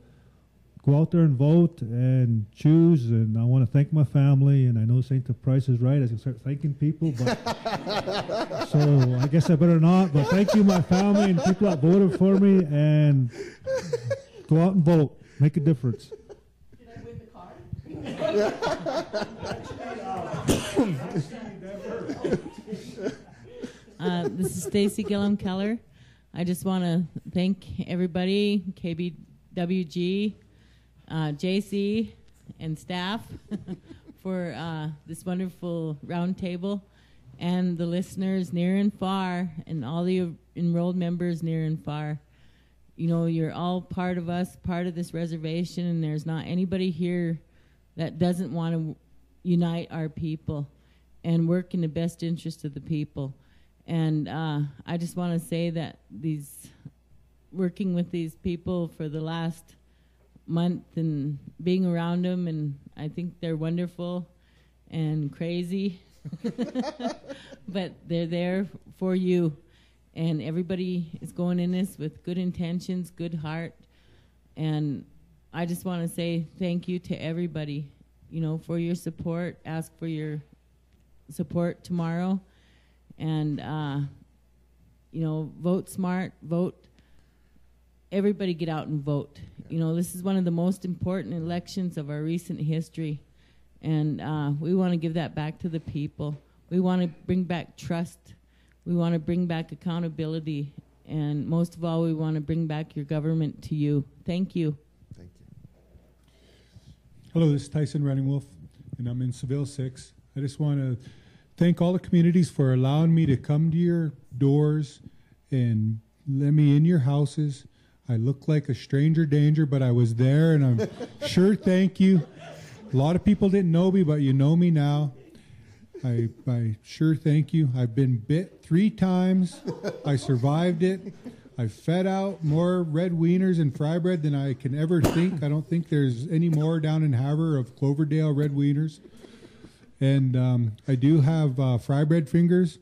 go out there and vote and choose. And I want to thank my family. And I know St. The Price is right. I can start thanking people. But so I guess I better not. But thank you, my family and people that voted for me. And go out and vote. Make a difference. Did I win the car? This is Stacy Gillum Keller. I just want to thank everybody, KBWG, JC, and staff for this wonderful roundtable, and the listeners near and far, and all the enrolled members near and far. You're all part of us, part of this reservation, and there's not anybody here that doesn't want to unite our people and work in the best interest of the people. And I just want to say that working with these people for the last month and being around them, and I think they're wonderful and crazy, but they're there for you. And everybody is going in this with good intentions, good heart. And I just want to say thank you to everybody, for your support. Ask for your support tomorrow. And, vote smart, vote. Everybody get out and vote. This is one of the most important elections of our recent history. And we want to give that back to the people. We want to bring back trust. We want to bring back accountability. And most of all, we want to bring back your government to you. Thank you. Thank you. Hello, this is Tyson Running Wolf, and I'm in Seville 6. I just want to thank all the communities for allowing me to come to your doors and let me in your houses. I look like a stranger danger, but I was there, and I'm sure thank you. A lot of people didn't know me, but you know me now. I sure thank you. I've been bit 3 times. I survived it. I've fed out more red wieners and fry bread than I can ever think. I don't think there's any more down in Havre of Cloverdale red wieners. And I do have fry bread fingers.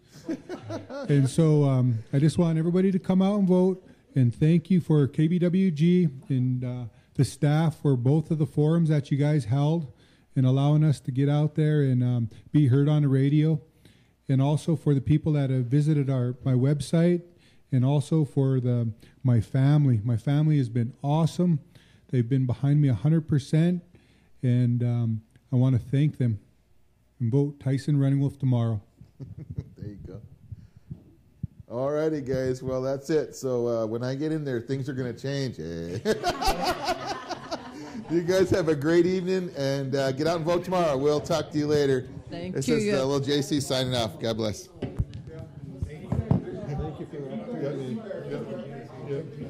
And so I just want everybody to come out and vote. And thank you for KBWG and the staff for both of the forums that you guys held, and allowing us to get out there and be heard on the radio. And also for the people that have visited my website, and also for my family. My family has been awesome. They've been behind me 100%, and I want to thank them. And vote Tyson Running Wolf tomorrow. There you go. All righty, guys. Well, that's it. So when I get in there, things are going to change. You guys have a great evening, and get out and vote tomorrow. We'll talk to you later. Thank this you. This is little JC signing off. God bless. Thank you for